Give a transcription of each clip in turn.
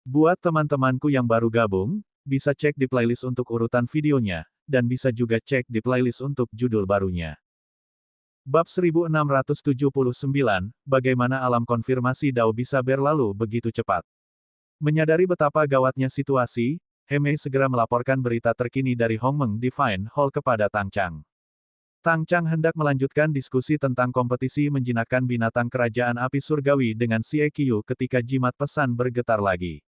Buat teman-temanku yang baru gabung, bisa cek di playlist untuk urutan videonya, dan bisa juga cek di playlist untuk judul barunya. Bab 1679, Bagaimana alam konfirmasi Dao bisa berlalu begitu cepat. Menyadari betapa gawatnya situasi, He Mei segera melaporkan berita terkini dari Hongmeng Divine Hall kepada Tang Chang. Tang Chang hendak melanjutkan diskusi tentang kompetisi menjinakkan binatang kerajaan api surgawi dengan Xie Qiu ketika jimat pesan bergetar lagi.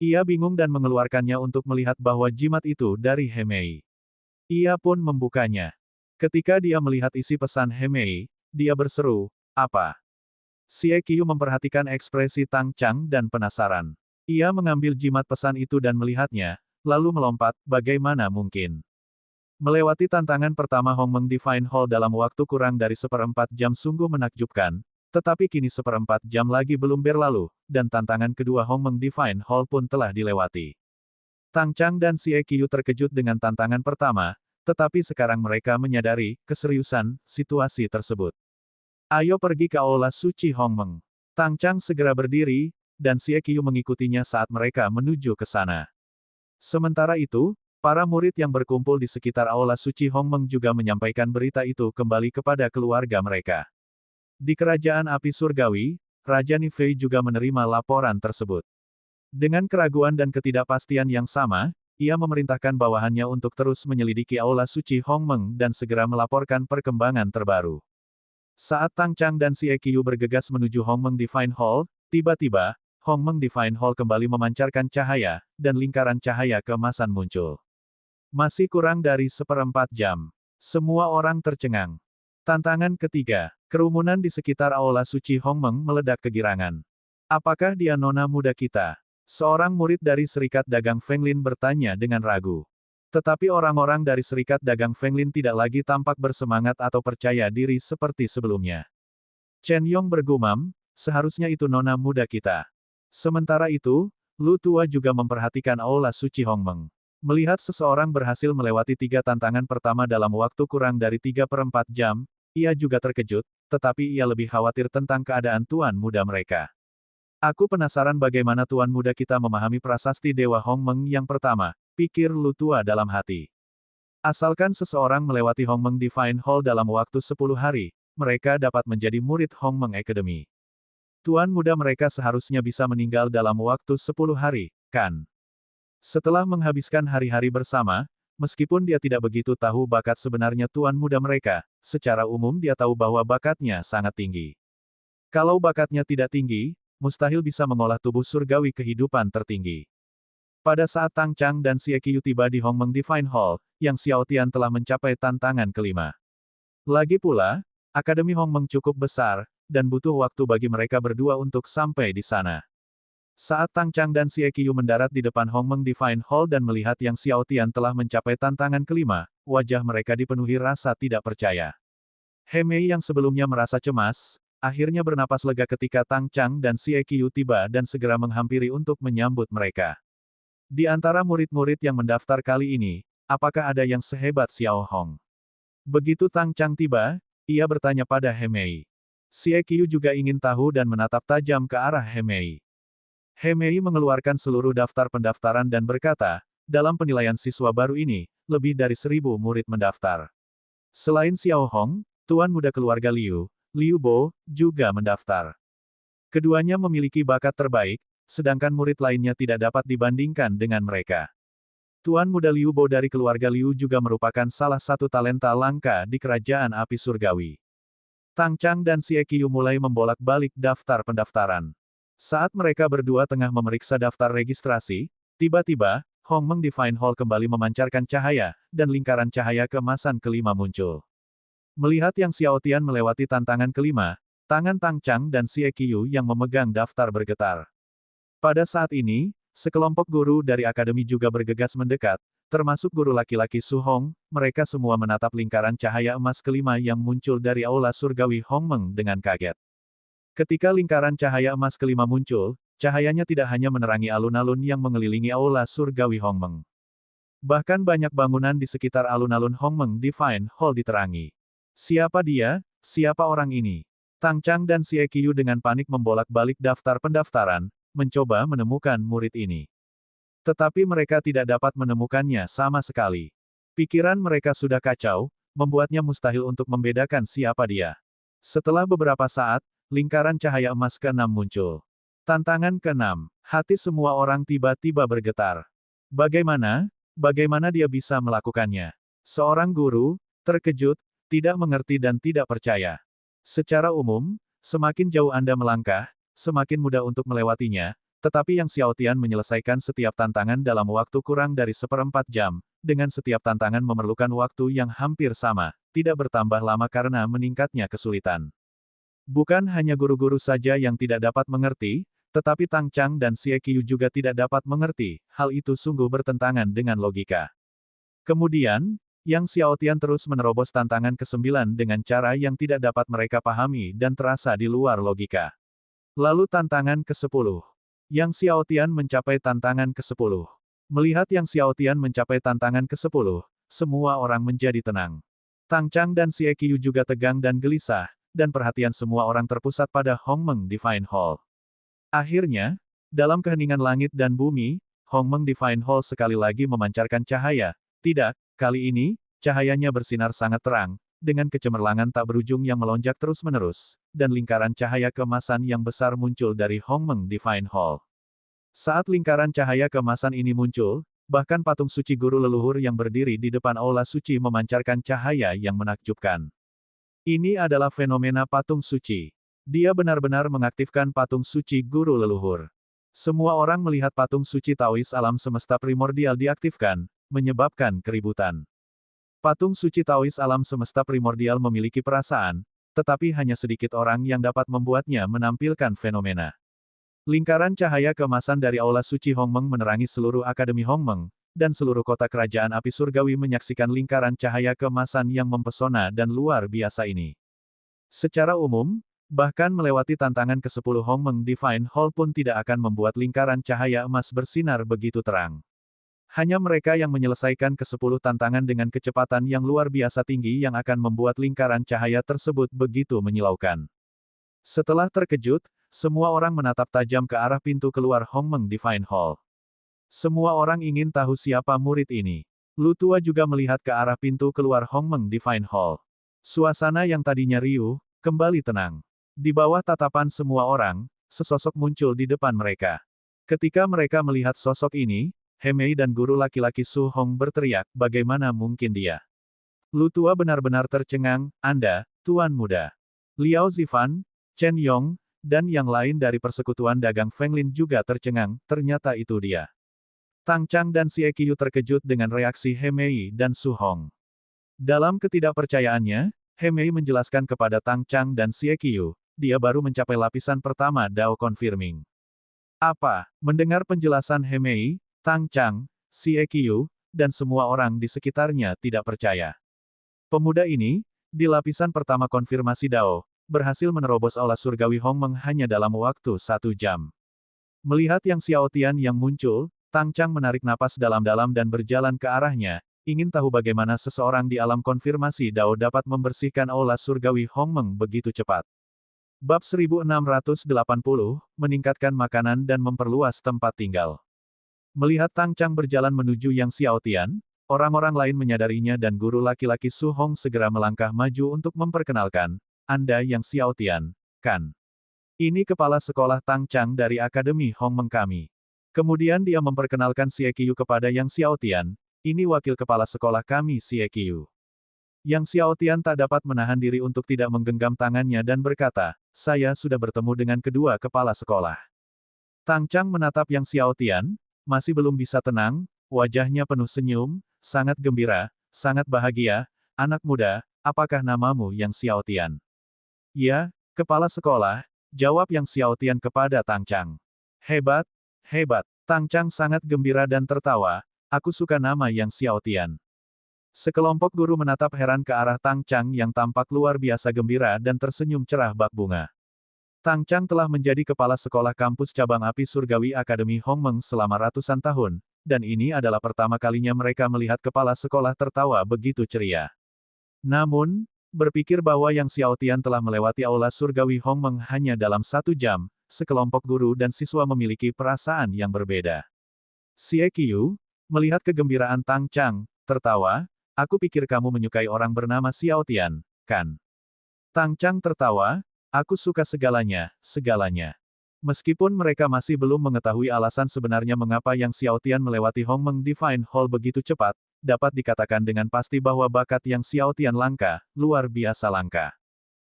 Ia bingung dan mengeluarkannya untuk melihat bahwa jimat itu dari He Mei. Ia pun membukanya. Ketika dia melihat isi pesan He Mei, dia berseru, "Apa?" Xie Qiu memperhatikan ekspresi Tang Chang dan penasaran. Ia mengambil jimat pesan itu dan melihatnya, lalu melompat, bagaimana mungkin? Melewati tantangan pertama Hongmeng Divine Hall dalam waktu kurang dari 1/4 jam sungguh menakjubkan, tetapi kini 1/4 jam lagi belum berlalu, dan tantangan kedua Hongmeng Divine Hall pun telah dilewati. Tang Chang dan Xie Qiu terkejut dengan tantangan pertama, tetapi sekarang mereka menyadari keseriusan situasi tersebut. Ayo pergi ke Aula Suci Hongmeng. Tang Chang segera berdiri, dan Xie Qiu mengikutinya saat mereka menuju ke sana. Sementara itu, para murid yang berkumpul di sekitar Aula Suci Hongmeng juga menyampaikan berita itu kembali kepada keluarga mereka. Di Kerajaan Api Surgawi, Raja Nifei juga menerima laporan tersebut. Dengan keraguan dan ketidakpastian yang sama, ia memerintahkan bawahannya untuk terus menyelidiki Aula Suci Hongmeng dan segera melaporkan perkembangan terbaru. Saat Tang Chang dan Xie Qiu bergegas menuju Hongmeng Divine Hall, tiba-tiba, Hongmeng Divine Hall kembali memancarkan cahaya, dan lingkaran cahaya keemasan muncul. Masih kurang dari 1/4 jam. Semua orang tercengang. Tantangan ketiga. Kerumunan di sekitar Aula Suci Hongmeng meledak kegirangan. Apakah dia nona muda kita? Seorang murid dari Serikat Dagang Fenglin bertanya dengan ragu. Tetapi orang-orang dari Serikat Dagang Fenglin tidak lagi tampak bersemangat atau percaya diri seperti sebelumnya. Chen Yong bergumam, seharusnya itu nona muda kita. Sementara itu, Lu Tua juga memperhatikan Aula Suci Hongmeng. Melihat seseorang berhasil melewati 3 tantangan pertama dalam waktu kurang dari 3/4 jam, ia juga terkejut, tetapi ia lebih khawatir tentang keadaan tuan muda mereka. Aku penasaran bagaimana tuan muda kita memahami prasasti Dewa Hongmeng yang pertama, pikir Lu Tua dalam hati. Asalkan seseorang melewati Hongmeng Divine Hall dalam waktu 10 hari, mereka dapat menjadi murid Hongmeng Academy. Tuan muda mereka seharusnya bisa meninggal dalam waktu 10 hari, kan? Setelah menghabiskan hari-hari bersama, meskipun dia tidak begitu tahu bakat sebenarnya tuan muda mereka, secara umum dia tahu bahwa bakatnya sangat tinggi. Kalau bakatnya tidak tinggi, mustahil bisa mengolah tubuh surgawi kehidupan tertinggi. Pada saat Tang Chang dan Xie Qiu tiba di Hongmeng Divine Hall, Yang Xiao Tian telah mencapai tantangan kelima. Lagi pula, Akademi Hongmeng cukup besar, dan butuh waktu bagi mereka berdua untuk sampai di sana. Saat Tang Chang dan Xie Qiu mendarat di depan Hongmeng Divine Hall dan melihat Yang Xiao Tian telah mencapai tantangan kelima, wajah mereka dipenuhi rasa tidak percaya. He Mei yang sebelumnya merasa cemas, akhirnya bernapas lega ketika Tang Chang dan Xie Qiu tiba dan segera menghampiri untuk menyambut mereka. Di antara murid-murid yang mendaftar kali ini, apakah ada yang sehebat Xiao Hong? Begitu Tang Chang tiba, ia bertanya pada He Mei. Xie Qiu juga ingin tahu dan menatap tajam ke arah He Mei. He Mei mengeluarkan seluruh daftar pendaftaran dan berkata, dalam penilaian siswa baru ini, lebih dari 1.000 murid mendaftar. Selain Xiao Hong, tuan muda keluarga Liu, Liu Bo, juga mendaftar. Keduanya memiliki bakat terbaik, sedangkan murid lainnya tidak dapat dibandingkan dengan mereka. Tuan muda Liu Bo dari keluarga Liu juga merupakan salah satu talenta langka di Kerajaan Api Surgawi. Tang Chang dan Xie Qiu mulai membolak-balik daftar pendaftaran. Saat mereka berdua tengah memeriksa daftar registrasi, tiba-tiba, Hongmeng Divine Hall kembali memancarkan cahaya, dan lingkaran cahaya keemasan kelima muncul. Melihat Yang Xiao Tian melewati tantangan kelima, tangan Tang Chang dan Xie Qiu yang memegang daftar bergetar. Pada saat ini, sekelompok guru dari akademi juga bergegas mendekat, termasuk guru laki-laki Su Hong, mereka semua menatap lingkaran cahaya emas kelima yang muncul dari Aula Surgawi Hongmeng dengan kaget. Ketika lingkaran cahaya emas kelima muncul, cahayanya tidak hanya menerangi alun-alun yang mengelilingi Aula Surgawi Hongmeng. Bahkan banyak bangunan di sekitar alun-alun Hongmeng Divine Hall diterangi. Siapa dia? Siapa orang ini? Tang Chang dan Xie Qiu dengan panik membolak-balik daftar pendaftaran, mencoba menemukan murid ini. Tetapi mereka tidak dapat menemukannya sama sekali. Pikiran mereka sudah kacau, membuatnya mustahil untuk membedakan siapa dia. Setelah beberapa saat, lingkaran cahaya emas ke-6 muncul. Tantangan ke-6. Hati semua orang tiba-tiba bergetar. Bagaimana? Bagaimana dia bisa melakukannya? Seorang guru, terkejut, tidak mengerti dan tidak percaya. Secara umum, semakin jauh Anda melangkah, semakin mudah untuk melewatinya, tetapi Yang Xiaotian menyelesaikan setiap tantangan dalam waktu kurang dari 1/4 jam, dengan setiap tantangan memerlukan waktu yang hampir sama, tidak bertambah lama karena meningkatnya kesulitan. Bukan hanya guru-guru saja yang tidak dapat mengerti, tetapi Tang Chang dan Xie Qiu juga tidak dapat mengerti, hal itu sungguh bertentangan dengan logika. Kemudian, Yang Xiaotian terus menerobos tantangan ke-9 dengan cara yang tidak dapat mereka pahami dan terasa di luar logika. Lalu tantangan ke-10. Yang Xiaotian mencapai tantangan ke-10. Melihat Yang Xiaotian mencapai tantangan ke-10, semua orang menjadi tenang. Tang Chang dan Xie Qiu juga tegang dan gelisah, dan perhatian semua orang terpusat pada Hongmeng Divine Hall. Akhirnya, dalam keheningan langit dan bumi, Hongmeng Divine Hall sekali lagi memancarkan cahaya. Tidak, kali ini, cahayanya bersinar sangat terang, dengan kecemerlangan tak berujung yang melonjak terus-menerus, dan lingkaran cahaya keemasan yang besar muncul dari Hongmeng Divine Hall. Saat lingkaran cahaya keemasan ini muncul, bahkan patung suci guru leluhur yang berdiri di depan aula suci memancarkan cahaya yang menakjubkan. Ini adalah fenomena patung suci. Dia benar-benar mengaktifkan patung suci guru leluhur. Semua orang melihat patung suci Taois alam semesta primordial diaktifkan, menyebabkan keributan. Patung suci Taois alam semesta primordial memiliki perasaan, tetapi hanya sedikit orang yang dapat membuatnya menampilkan fenomena. Lingkaran cahaya keemasan dari aula suci Hongmeng menerangi seluruh Akademi Hongmeng, dan seluruh kota kerajaan api surgawi menyaksikan lingkaran cahaya keemasan yang mempesona dan luar biasa ini. Secara umum, bahkan melewati tantangan ke-10 Hongmeng Divine Hall pun tidak akan membuat lingkaran cahaya emas bersinar begitu terang. Hanya mereka yang menyelesaikan ke-10 tantangan dengan kecepatan yang luar biasa tinggi yang akan membuat lingkaran cahaya tersebut begitu menyilaukan. Setelah terkejut, semua orang menatap tajam ke arah pintu keluar Hongmeng Divine Hall. Semua orang ingin tahu siapa murid ini. Lu Tua juga melihat ke arah pintu keluar Hongmeng Divine Hall. Suasana yang tadinya riuh, kembali tenang. Di bawah tatapan semua orang, sesosok muncul di depan mereka. Ketika mereka melihat sosok ini, He Mei dan guru laki-laki Su Hong berteriak, bagaimana mungkin dia? Lu Tua benar-benar tercengang, Anda, Tuan Muda. Liao Zifan, Chen Yong, dan yang lain dari persekutuan dagang Fenglin juga tercengang, ternyata itu dia. Tang Chang dan Xie Qiu terkejut dengan reaksi He Mei dan Su Hong. Dalam ketidakpercayaannya, He Mei menjelaskan kepada Tang Chang dan Xie Qiu, dia baru mencapai lapisan pertama Dao Confirming. Apa? Mendengar penjelasan He Mei, Tang Chang, Xie Qiu, dan semua orang di sekitarnya tidak percaya. Pemuda ini, di lapisan pertama konfirmasi Dao, berhasil menerobos aula surgawi Hongmeng hanya dalam waktu 1 jam. Melihat Yang Xiaotian yang muncul, Tang Chang menarik napas dalam-dalam dan berjalan ke arahnya, ingin tahu bagaimana seseorang di alam konfirmasi Dao dapat membersihkan aula surgawi Hongmeng begitu cepat. Bab 1680, meningkatkan makanan dan memperluas tempat tinggal. Melihat Tang Chang berjalan menuju Yang Xiaotian, orang-orang lain menyadarinya dan guru laki-laki Su Hong segera melangkah maju untuk memperkenalkan, Anda Yang Xiaotian, kan? Ini kepala sekolah Tang Chang dari Akademi Hongmeng kami. Kemudian dia memperkenalkan Xie Qiu kepada Yang Xiaotian, ini wakil kepala sekolah kami Xie Qiu. Yang Xiaotian tak dapat menahan diri untuk tidak menggenggam tangannya dan berkata, saya sudah bertemu dengan kedua kepala sekolah. Tang Chang menatap Yang Xiaotian, masih belum bisa tenang, wajahnya penuh senyum, sangat gembira, sangat bahagia, anak muda, apakah namamu Yang Xiaotian? Ya, kepala sekolah, jawab Yang Xiaotian kepada Tang Chang. Hebat, hebat, Tang Chang sangat gembira dan tertawa, aku suka nama Yang Xiaotian. Sekelompok guru menatap heran ke arah Tang Chang yang tampak luar biasa gembira dan tersenyum cerah bak bunga. Tang Chang telah menjadi kepala sekolah kampus cabang api surgawi Akademi Hongmeng selama ratusan tahun, dan ini adalah pertama kalinya mereka melihat kepala sekolah tertawa begitu ceria. Namun, berpikir bahwa Yang Xiaotian telah melewati aula surgawi Hongmeng hanya dalam 1 jam, sekelompok guru dan siswa memiliki perasaan yang berbeda. Xie Qiu, melihat kegembiraan Tang Chang, tertawa, aku pikir kamu menyukai orang bernama Xiao Tian, kan? Tang Chang tertawa, aku suka segalanya, segalanya. Meskipun mereka masih belum mengetahui alasan sebenarnya mengapa Yang Xiao Tian melewati Hongmeng Divine Hall begitu cepat, dapat dikatakan dengan pasti bahwa bakat Yang Xiao Tian langka, luar biasa langka.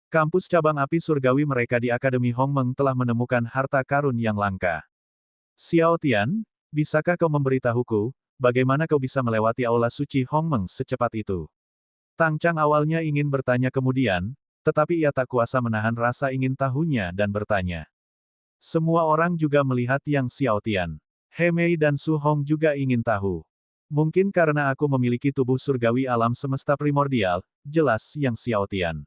Kampus cabang api surgawi mereka di Akademi Hongmeng telah menemukan harta karun yang langka. Xiao Tian, bisakah kau memberitahuku, bagaimana kau bisa melewati aula suci Hongmeng secepat itu? Tang Chang awalnya ingin bertanya kemudian, tetapi ia tak kuasa menahan rasa ingin tahunya dan bertanya. Semua orang juga melihat Yang Xiao Tian. He Mei dan Su Hong juga ingin tahu. Mungkin karena aku memiliki tubuh surgawi alam semesta primordial, jelas Yang Xiao Tian.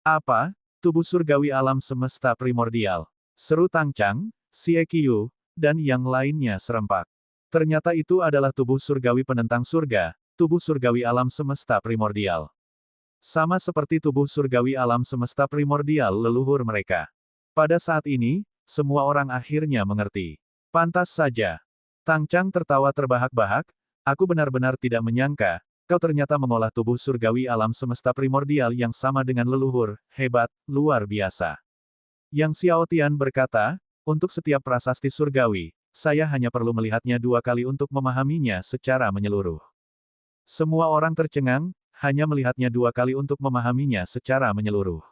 Apa? Tubuh surgawi alam semesta primordial? Seru Tang Chang, Xie Qiu, dan yang lainnya serempak. Ternyata itu adalah tubuh surgawi penentang surga, tubuh surgawi alam semesta primordial. Sama seperti tubuh surgawi alam semesta primordial leluhur mereka. Pada saat ini, semua orang akhirnya mengerti. Pantas saja. Tang Chang tertawa terbahak-bahak, aku benar-benar tidak menyangka, kau ternyata mengolah tubuh surgawi alam semesta primordial yang sama dengan leluhur, hebat, luar biasa. Yang Xiao Tian berkata, untuk setiap prasasti surgawi, saya hanya perlu melihatnya 2 kali untuk memahaminya secara menyeluruh. Semua orang tercengang, hanya melihatnya 2 kali untuk memahaminya secara menyeluruh.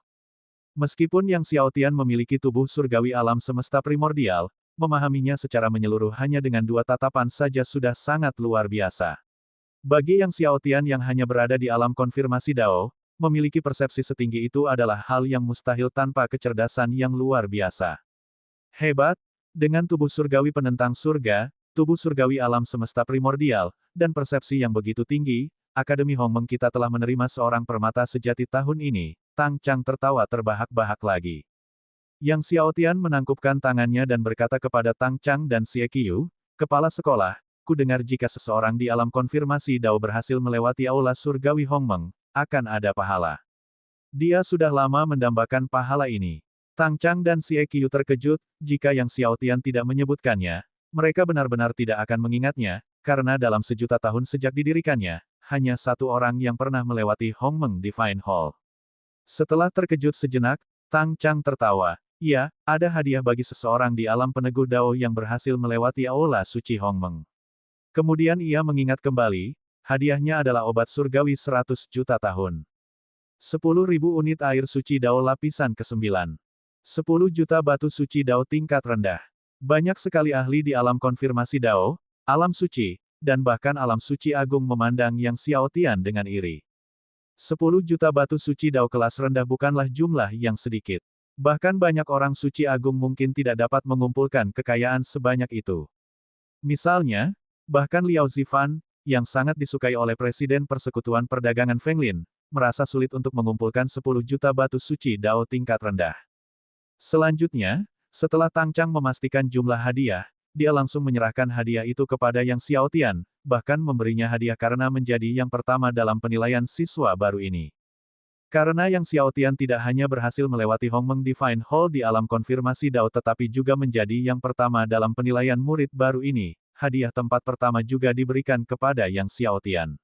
Meskipun Yang Xiao Tian memiliki tubuh surgawi alam semesta primordial, memahaminya secara menyeluruh hanya dengan 2 tatapan saja sudah sangat luar biasa. Bagi Yang Xiao Tian yang hanya berada di alam konfirmasi Dao, memiliki persepsi setinggi itu adalah hal yang mustahil tanpa kecerdasan yang luar biasa. Hebat, dengan tubuh surgawi penentang surga, tubuh surgawi alam semesta primordial, dan persepsi yang begitu tinggi, Akademi Hongmeng kita telah menerima seorang permata sejati tahun ini. Tang Chang tertawa terbahak-bahak lagi. Yang Xiao Tian menangkupkan tangannya dan berkata kepada Tang Chang dan Xie Qiu, kepala sekolah, ku dengar jika seseorang di alam konfirmasi Dao berhasil melewati aula surgawi Hongmeng, akan ada pahala. Dia sudah lama mendambakan pahala ini. Tang Chang dan Xie Qiu terkejut, jika Yang Xiao Tian tidak menyebutkannya, mereka benar-benar tidak akan mengingatnya, karena dalam sejuta tahun sejak didirikannya, hanya satu orang yang pernah melewati Hongmeng Divine Hall. Setelah terkejut sejenak, Tang Chang tertawa. Ya, ada hadiah bagi seseorang di alam peneguh Dao yang berhasil melewati aula suci Hongmeng. Kemudian ia mengingat kembali, hadiahnya adalah obat surgawi 100 juta tahun. 10.000 unit air suci Dao lapisan ke-9. 10 juta batu suci Dao tingkat rendah. Banyak sekali ahli di alam konfirmasi Dao, alam suci, dan bahkan alam suci agung memandang Yang Xiao Tian dengan iri. 10 juta batu suci Dao kelas rendah bukanlah jumlah yang sedikit. Bahkan banyak orang suci agung mungkin tidak dapat mengumpulkan kekayaan sebanyak itu. Misalnya, bahkan Liao Zifan, yang sangat disukai oleh Presiden Persekutuan Perdagangan Feng Lin, merasa sulit untuk mengumpulkan 10 juta batu suci Dao tingkat rendah. Selanjutnya, setelah Tang Chang memastikan jumlah hadiah, dia langsung menyerahkan hadiah itu kepada Yang Xiao Tian, bahkan memberinya hadiah karena menjadi yang pertama dalam penilaian siswa baru ini. Karena Yang Xiao Tian tidak hanya berhasil melewati Hongmeng Divine Hall di alam konfirmasi Dao tetapi juga menjadi yang pertama dalam penilaian murid baru ini, hadiah tempat pertama juga diberikan kepada Yang Xiao Tian.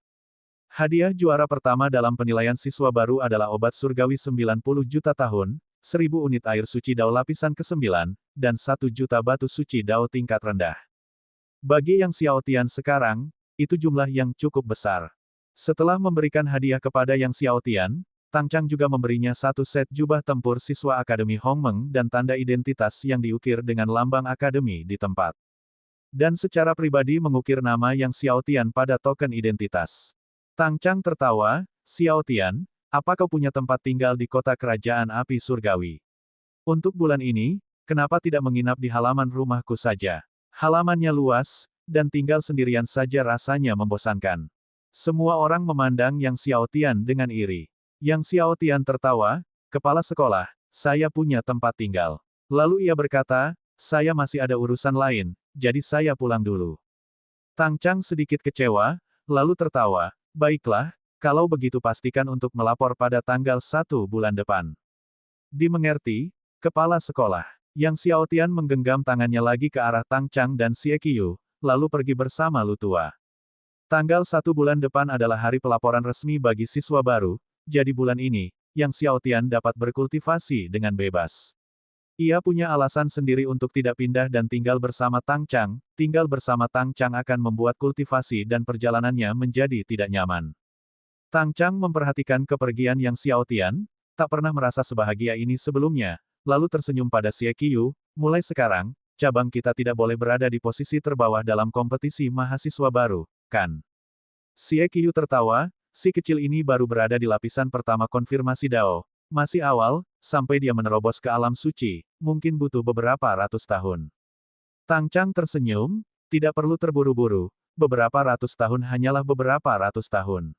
Hadiah juara pertama dalam penilaian siswa baru adalah obat surgawi 90 juta tahun, 1000 unit air suci Dao lapisan ke-9, dan 1 juta batu suci Dao tingkat rendah. Bagi Yang Xiao Tian sekarang, itu jumlah yang cukup besar. Setelah memberikan hadiah kepada Yang Xiao Tian, Tang Chang juga memberinya 1 set jubah tempur siswa Akademi Hongmeng dan tanda identitas yang diukir dengan lambang akademi di tempat. Dan secara pribadi mengukir nama Yang Xiao Tian pada token identitas. Tang Chang tertawa, Xiao Tian, apa kau punya tempat tinggal di kota kerajaan api surgawi? Untuk bulan ini, kenapa tidak menginap di halaman rumahku saja? Halamannya luas, dan tinggal sendirian saja rasanya membosankan. Semua orang memandang Yang Xiao Tian dengan iri. Yang Xiao Tian tertawa, kepala sekolah, saya punya tempat tinggal. Lalu ia berkata, saya masih ada urusan lain, jadi saya pulang dulu. Tang Chang sedikit kecewa, lalu tertawa, baiklah, kalau begitu pastikan untuk melapor pada tanggal 1 bulan depan. Dimengerti, kepala sekolah. Yang Xiaotian menggenggam tangannya lagi ke arah Tang Chang dan Xie Qiu, lalu pergi bersama Lu Tua. Tanggal 1 bulan depan adalah hari pelaporan resmi bagi siswa baru, jadi bulan ini, Yang Xiaotian dapat berkultivasi dengan bebas. Ia punya alasan sendiri untuk tidak pindah dan tinggal bersama Tang Chang. Tinggal bersama Tang Chang akan membuat kultivasi dan perjalanannya menjadi tidak nyaman. Tang Chang memperhatikan kepergian Yang Xiaotian, tak pernah merasa sebahagia ini sebelumnya, lalu tersenyum pada Xie Qiu, mulai sekarang, cabang kita tidak boleh berada di posisi terbawah dalam kompetisi mahasiswa baru, kan? Xie Qiu tertawa, si kecil ini baru berada di lapisan pertama konfirmasi Dao, masih awal, sampai dia menerobos ke alam suci, mungkin butuh beberapa ratus tahun. Tang Chang tersenyum, tidak perlu terburu-buru, beberapa ratus tahun hanyalah beberapa ratus tahun.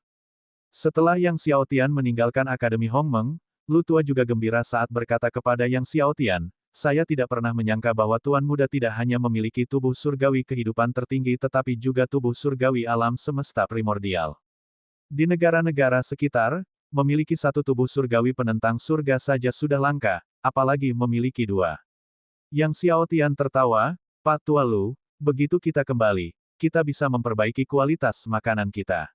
Setelah Yang Xiaotian meninggalkan Akademi Hongmeng, Lu Tua juga gembira saat berkata kepada Yang Xiaotian, saya tidak pernah menyangka bahwa Tuan Muda tidak hanya memiliki tubuh surgawi kehidupan tertinggi tetapi juga tubuh surgawi alam semesta primordial. Di negara-negara sekitar, memiliki satu tubuh surgawi penentang surga saja sudah langka, apalagi memiliki dua. Yang Xiaotian tertawa, Pak Tua Lu, begitu kita kembali, kita bisa memperbaiki kualitas makanan kita.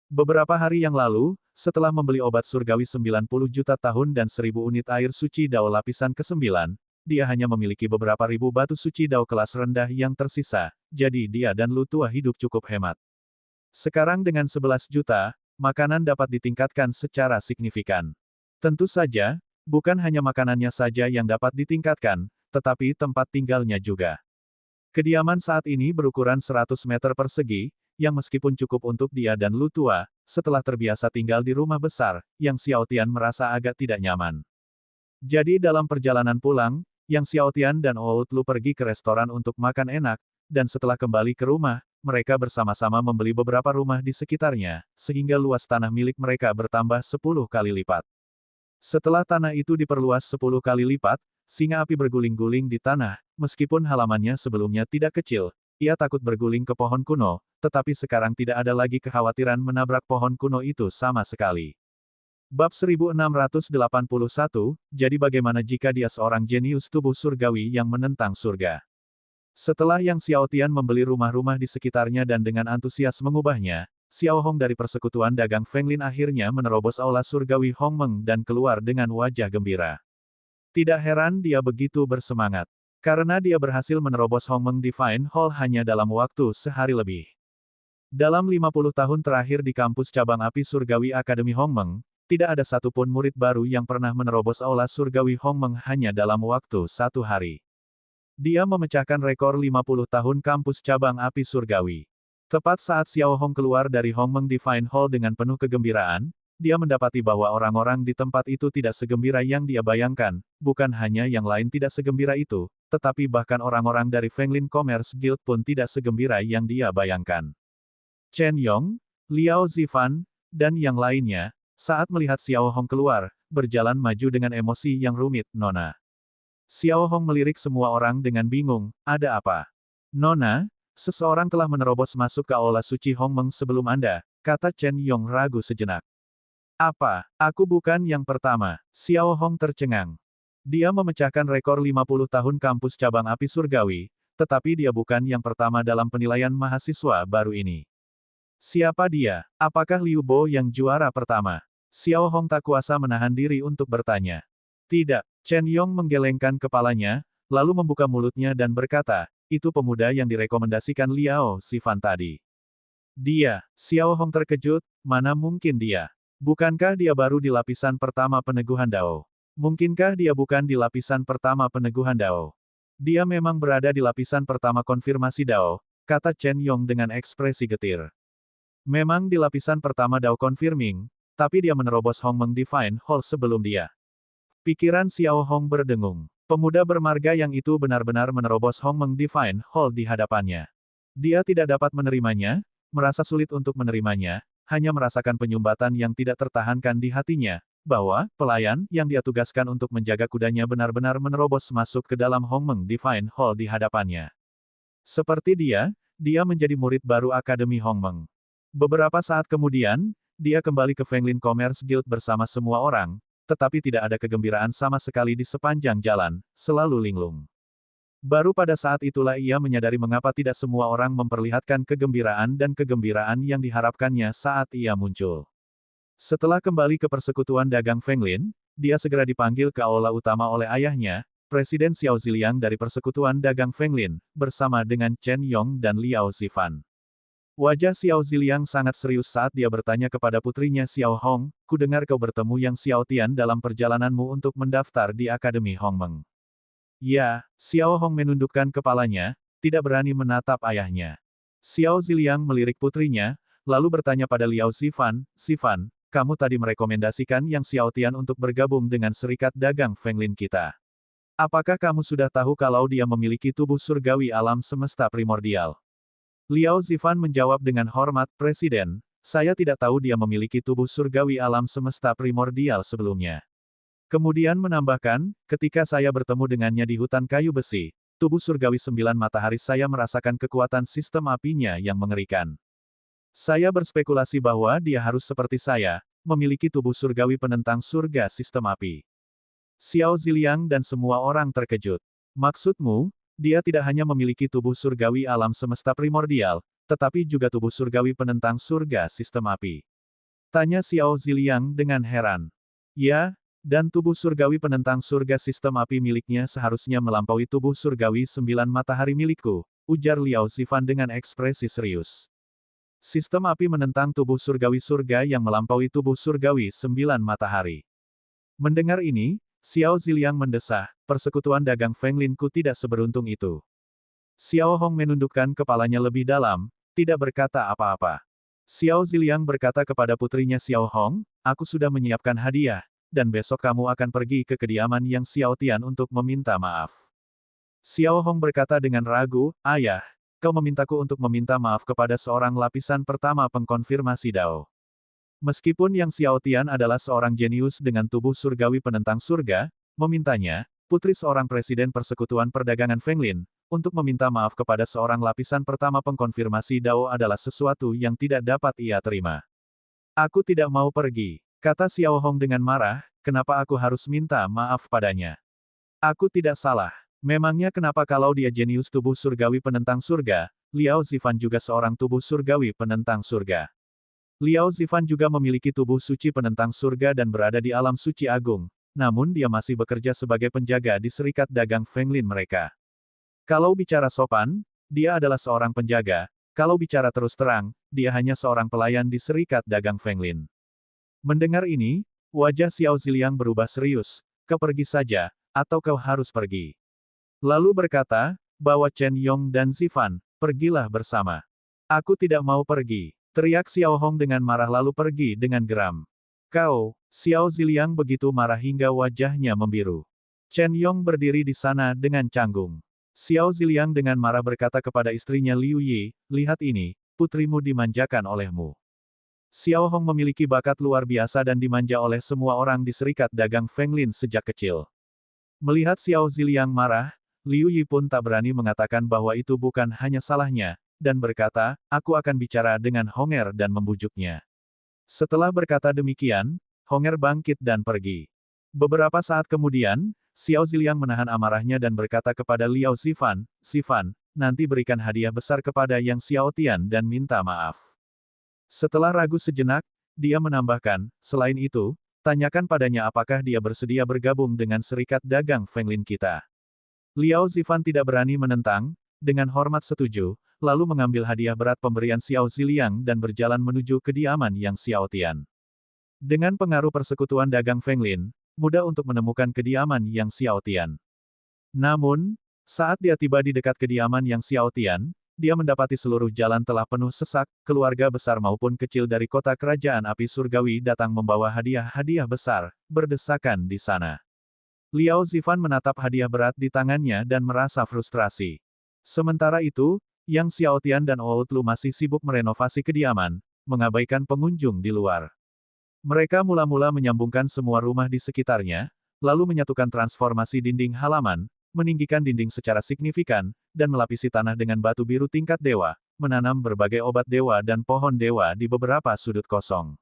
Beberapa hari yang lalu, setelah membeli obat surgawi 90 juta tahun dan 1000 unit air suci Dao lapisan ke-9, dia hanya memiliki beberapa ribu batu suci Dao kelas rendah yang tersisa, jadi dia dan Lu Tua hidup cukup hemat. Sekarang dengan 11 juta, makanan dapat ditingkatkan secara signifikan. Tentu saja, bukan hanya makanannya saja yang dapat ditingkatkan, tetapi tempat tinggalnya juga. Kediaman saat ini berukuran 100 meter persegi, yang meskipun cukup untuk dia dan Lu Tua, setelah terbiasa tinggal di rumah besar, Yang Xiaotian merasa agak tidak nyaman. Jadi dalam perjalanan pulang, Yang Xiaotian dan Old Lu pergi ke restoran untuk makan enak, dan setelah kembali ke rumah, mereka bersama-sama membeli beberapa rumah di sekitarnya, sehingga luas tanah milik mereka bertambah 10 kali lipat. Setelah tanah itu diperluas 10 kali lipat, singa api berguling-guling di tanah, meskipun halamannya sebelumnya tidak kecil, ia takut berguling ke pohon kuno, tetapi sekarang tidak ada lagi kekhawatiran menabrak pohon kuno itu sama sekali. Bab 1681, jadi bagaimana jika dia seorang jenius tubuh surgawi yang menentang surga? Setelah Yang Xiaotian membeli rumah-rumah di sekitarnya dan dengan antusias mengubahnya, Xiao Hong dari persekutuan dagang Fenglin akhirnya menerobos aula surgawi Hongmeng dan keluar dengan wajah gembira. Tidak heran dia begitu bersemangat. Karena dia berhasil menerobos Hongmeng Divine Hall hanya dalam waktu sehari lebih. Dalam 50 tahun terakhir di kampus cabang api surgawi Akademi Hongmeng, tidak ada satupun murid baru yang pernah menerobos aula surgawi Hongmeng hanya dalam waktu satu hari. Dia memecahkan rekor 50 tahun kampus cabang api surgawi. Tepat saat Xiao Hong keluar dari Hongmeng Divine Hall dengan penuh kegembiraan, dia mendapati bahwa orang-orang di tempat itu tidak segembira yang dia bayangkan, bukan hanya yang lain tidak segembira itu, tetapi bahkan orang-orang dari Fenglin Commerce Guild pun tidak segembira yang dia bayangkan. Chen Yong, Liao Zifan, dan yang lainnya, saat melihat Xiao Hong keluar, berjalan maju dengan emosi yang rumit, Nona. Xiao Hong melirik semua orang dengan bingung, ada apa? Nona, seseorang telah menerobos masuk ke aula suci Hongmeng sebelum Anda, kata Chen Yong ragu sejenak. Apa? Aku bukan yang pertama. Xiao Hong tercengang. Dia memecahkan rekor 50 tahun kampus cabang api surgawi, tetapi dia bukan yang pertama dalam penilaian mahasiswa baru ini. Siapa dia? Apakah Liu Bo yang juara pertama? Xiao Hong tak kuasa menahan diri untuk bertanya. Tidak. Chen Yong menggelengkan kepalanya, lalu membuka mulutnya dan berkata, itu pemuda yang direkomendasikan Liao Zifan tadi. Dia. Xiao Hong terkejut, mana mungkin dia? Bukankah dia baru di lapisan pertama peneguhan Dao? Mungkinkah dia bukan di lapisan pertama peneguhan Dao? Dia memang berada di lapisan pertama konfirmasi Dao, kata Chen Yong dengan ekspresi getir. Memang di lapisan pertama Dao confirming, tapi dia menerobos Hongmeng Divine Hall sebelum dia. Pikiran Xiao Hong berdengung. Pemuda bermarga yang itu benar-benar menerobos Hongmeng Divine Hall di hadapannya. Dia tidak dapat menerimanya, merasa sulit untuk menerimanya, hanya merasakan penyumbatan yang tidak tertahankan di hatinya, bahwa pelayan yang dia tugaskan untuk menjaga kudanya benar-benar menerobos masuk ke dalam Hongmeng Divine Hall di hadapannya. Seperti dia menjadi murid baru Akademi Hongmeng. Beberapa saat kemudian, dia kembali ke Fenglin Commerce Guild bersama semua orang, tetapi tidak ada kegembiraan sama sekali di sepanjang jalan, selalu linglung. Baru pada saat itulah ia menyadari mengapa tidak semua orang memperlihatkan kegembiraan dan kegembiraan yang diharapkannya saat ia muncul. Setelah kembali ke persekutuan dagang Feng Lin, dia segera dipanggil ke aula utama oleh ayahnya, Presiden Xiao Ziliang dari persekutuan dagang Feng Lin, bersama dengan Chen Yong dan Liao Zifan. Wajah Xiao Ziliang sangat serius saat dia bertanya kepada putrinya Xiao Hong, "Ku dengar kau bertemu Yang Xiao Tian dalam perjalananmu untuk mendaftar di Akademi Hongmeng." Ya, Xiao Hong menundukkan kepalanya, tidak berani menatap ayahnya. Xiao Ziliang melirik putrinya, lalu bertanya pada Liao Zifan, "Zifan, kamu tadi merekomendasikan Yang Xiao Tian untuk bergabung dengan serikat dagang Feng Lin kita. Apakah kamu sudah tahu kalau dia memiliki tubuh surgawi alam semesta primordial?" Liao Zifan menjawab dengan hormat, "Presiden, saya tidak tahu dia memiliki tubuh surgawi alam semesta primordial sebelumnya." Kemudian menambahkan, "Ketika saya bertemu dengannya di hutan kayu besi, tubuh surgawi 9 matahari saya merasakan kekuatan sistem apinya yang mengerikan. Saya berspekulasi bahwa dia harus seperti saya, memiliki tubuh surgawi penentang surga sistem api." Xiao Ziliang dan semua orang terkejut. "Maksudmu, dia tidak hanya memiliki tubuh surgawi alam semesta primordial, tetapi juga tubuh surgawi penentang surga sistem api?" tanya Xiao Ziliang dengan heran. "Ya, dan tubuh surgawi penentang surga sistem api miliknya seharusnya melampaui tubuh surgawi 9 matahari milikku," ujar Liao Zifan dengan ekspresi serius. Sistem api menentang tubuh surgawi surga yang melampaui tubuh surgawi 9 matahari. Mendengar ini, Xiao Ziliang mendesah, "Persekutuan dagang Feng Lin-ku tidak seberuntung itu." Xiao Hong menundukkan kepalanya lebih dalam, tidak berkata apa-apa. Xiao Ziliang berkata kepada putrinya Xiao Hong, "Aku sudah menyiapkan hadiah, dan besok kamu akan pergi ke kediaman Yang Xiao Tian untuk meminta maaf." Xiao Hong berkata dengan ragu, "Ayah, kau memintaku untuk meminta maaf kepada seorang lapisan pertama pengkonfirmasi Dao. Meskipun Yang Xiao Tian adalah seorang jenius dengan tubuh surgawi penentang surga, memintanya, putri seorang presiden persekutuan perdagangan Feng Lin, untuk meminta maaf kepada seorang lapisan pertama pengkonfirmasi Dao adalah sesuatu yang tidak dapat ia terima. Aku tidak mau pergi," kata Xiao Hong dengan marah, "kenapa aku harus minta maaf padanya? Aku tidak salah. Memangnya kenapa kalau dia jenius tubuh surgawi penentang surga, Liao Zifan juga seorang tubuh surgawi penentang surga. Liao Zifan juga memiliki tubuh suci penentang surga dan berada di alam suci agung, namun dia masih bekerja sebagai penjaga di serikat dagang Feng Lin mereka. Kalau bicara sopan, dia adalah seorang penjaga, kalau bicara terus terang, dia hanya seorang pelayan di serikat dagang Feng Lin." Mendengar ini, wajah Xiao Ziliang berubah serius, "Kau pergi saja, atau kau harus pergi." Lalu berkata, "Bawa Chen Yong dan Zifan, pergilah bersama." "Aku tidak mau pergi," teriak Xiao Hong dengan marah lalu pergi dengan geram. "Kau," Xiao Ziliang begitu marah hingga wajahnya membiru. Chen Yong berdiri di sana dengan canggung. Xiao Ziliang dengan marah berkata kepada istrinya Liu Yi, "Lihat ini, putrimu dimanjakan olehmu." Xiao Hong memiliki bakat luar biasa dan dimanja oleh semua orang di serikat dagang Feng Lin sejak kecil. Melihat Xiao Ziliang marah, Liu Yi pun tak berani mengatakan bahwa itu bukan hanya salahnya, dan berkata, "Aku akan bicara dengan Honger dan membujuknya." Setelah berkata demikian, Honger bangkit dan pergi. Beberapa saat kemudian, Xiao Ziliang menahan amarahnya dan berkata kepada Liao Zifan, "Zifan, nanti berikan hadiah besar kepada Yang Xiao Tian dan minta maaf." Setelah ragu sejenak, dia menambahkan, "Selain itu, tanyakan padanya apakah dia bersedia bergabung dengan serikat dagang Feng Lin kita." Liao Zifan tidak berani menentang, dengan hormat setuju, lalu mengambil hadiah berat pemberian Xiao Ziliang dan berjalan menuju kediaman Yang Xiao Tian. Dengan pengaruh persekutuan dagang Feng Lin, mudah untuk menemukan kediaman Yang Xiao Tian. Namun, saat dia tiba di dekat kediaman Yang Xiao Tian, dia mendapati seluruh jalan telah penuh sesak, keluarga besar maupun kecil dari kota kerajaan api surgawi datang membawa hadiah-hadiah besar, berdesakan di sana. Liao Zifan menatap hadiah berat di tangannya dan merasa frustrasi. Sementara itu, Yang Xiao Tian dan Old Lu masih sibuk merenovasi kediaman, mengabaikan pengunjung di luar. Mereka mula-mula menyambungkan semua rumah di sekitarnya, lalu menyatukan transformasi dinding halaman, meninggikan dinding secara signifikan, dan melapisi tanah dengan batu biru tingkat dewa, menanam berbagai obat dewa dan pohon dewa di beberapa sudut kosong.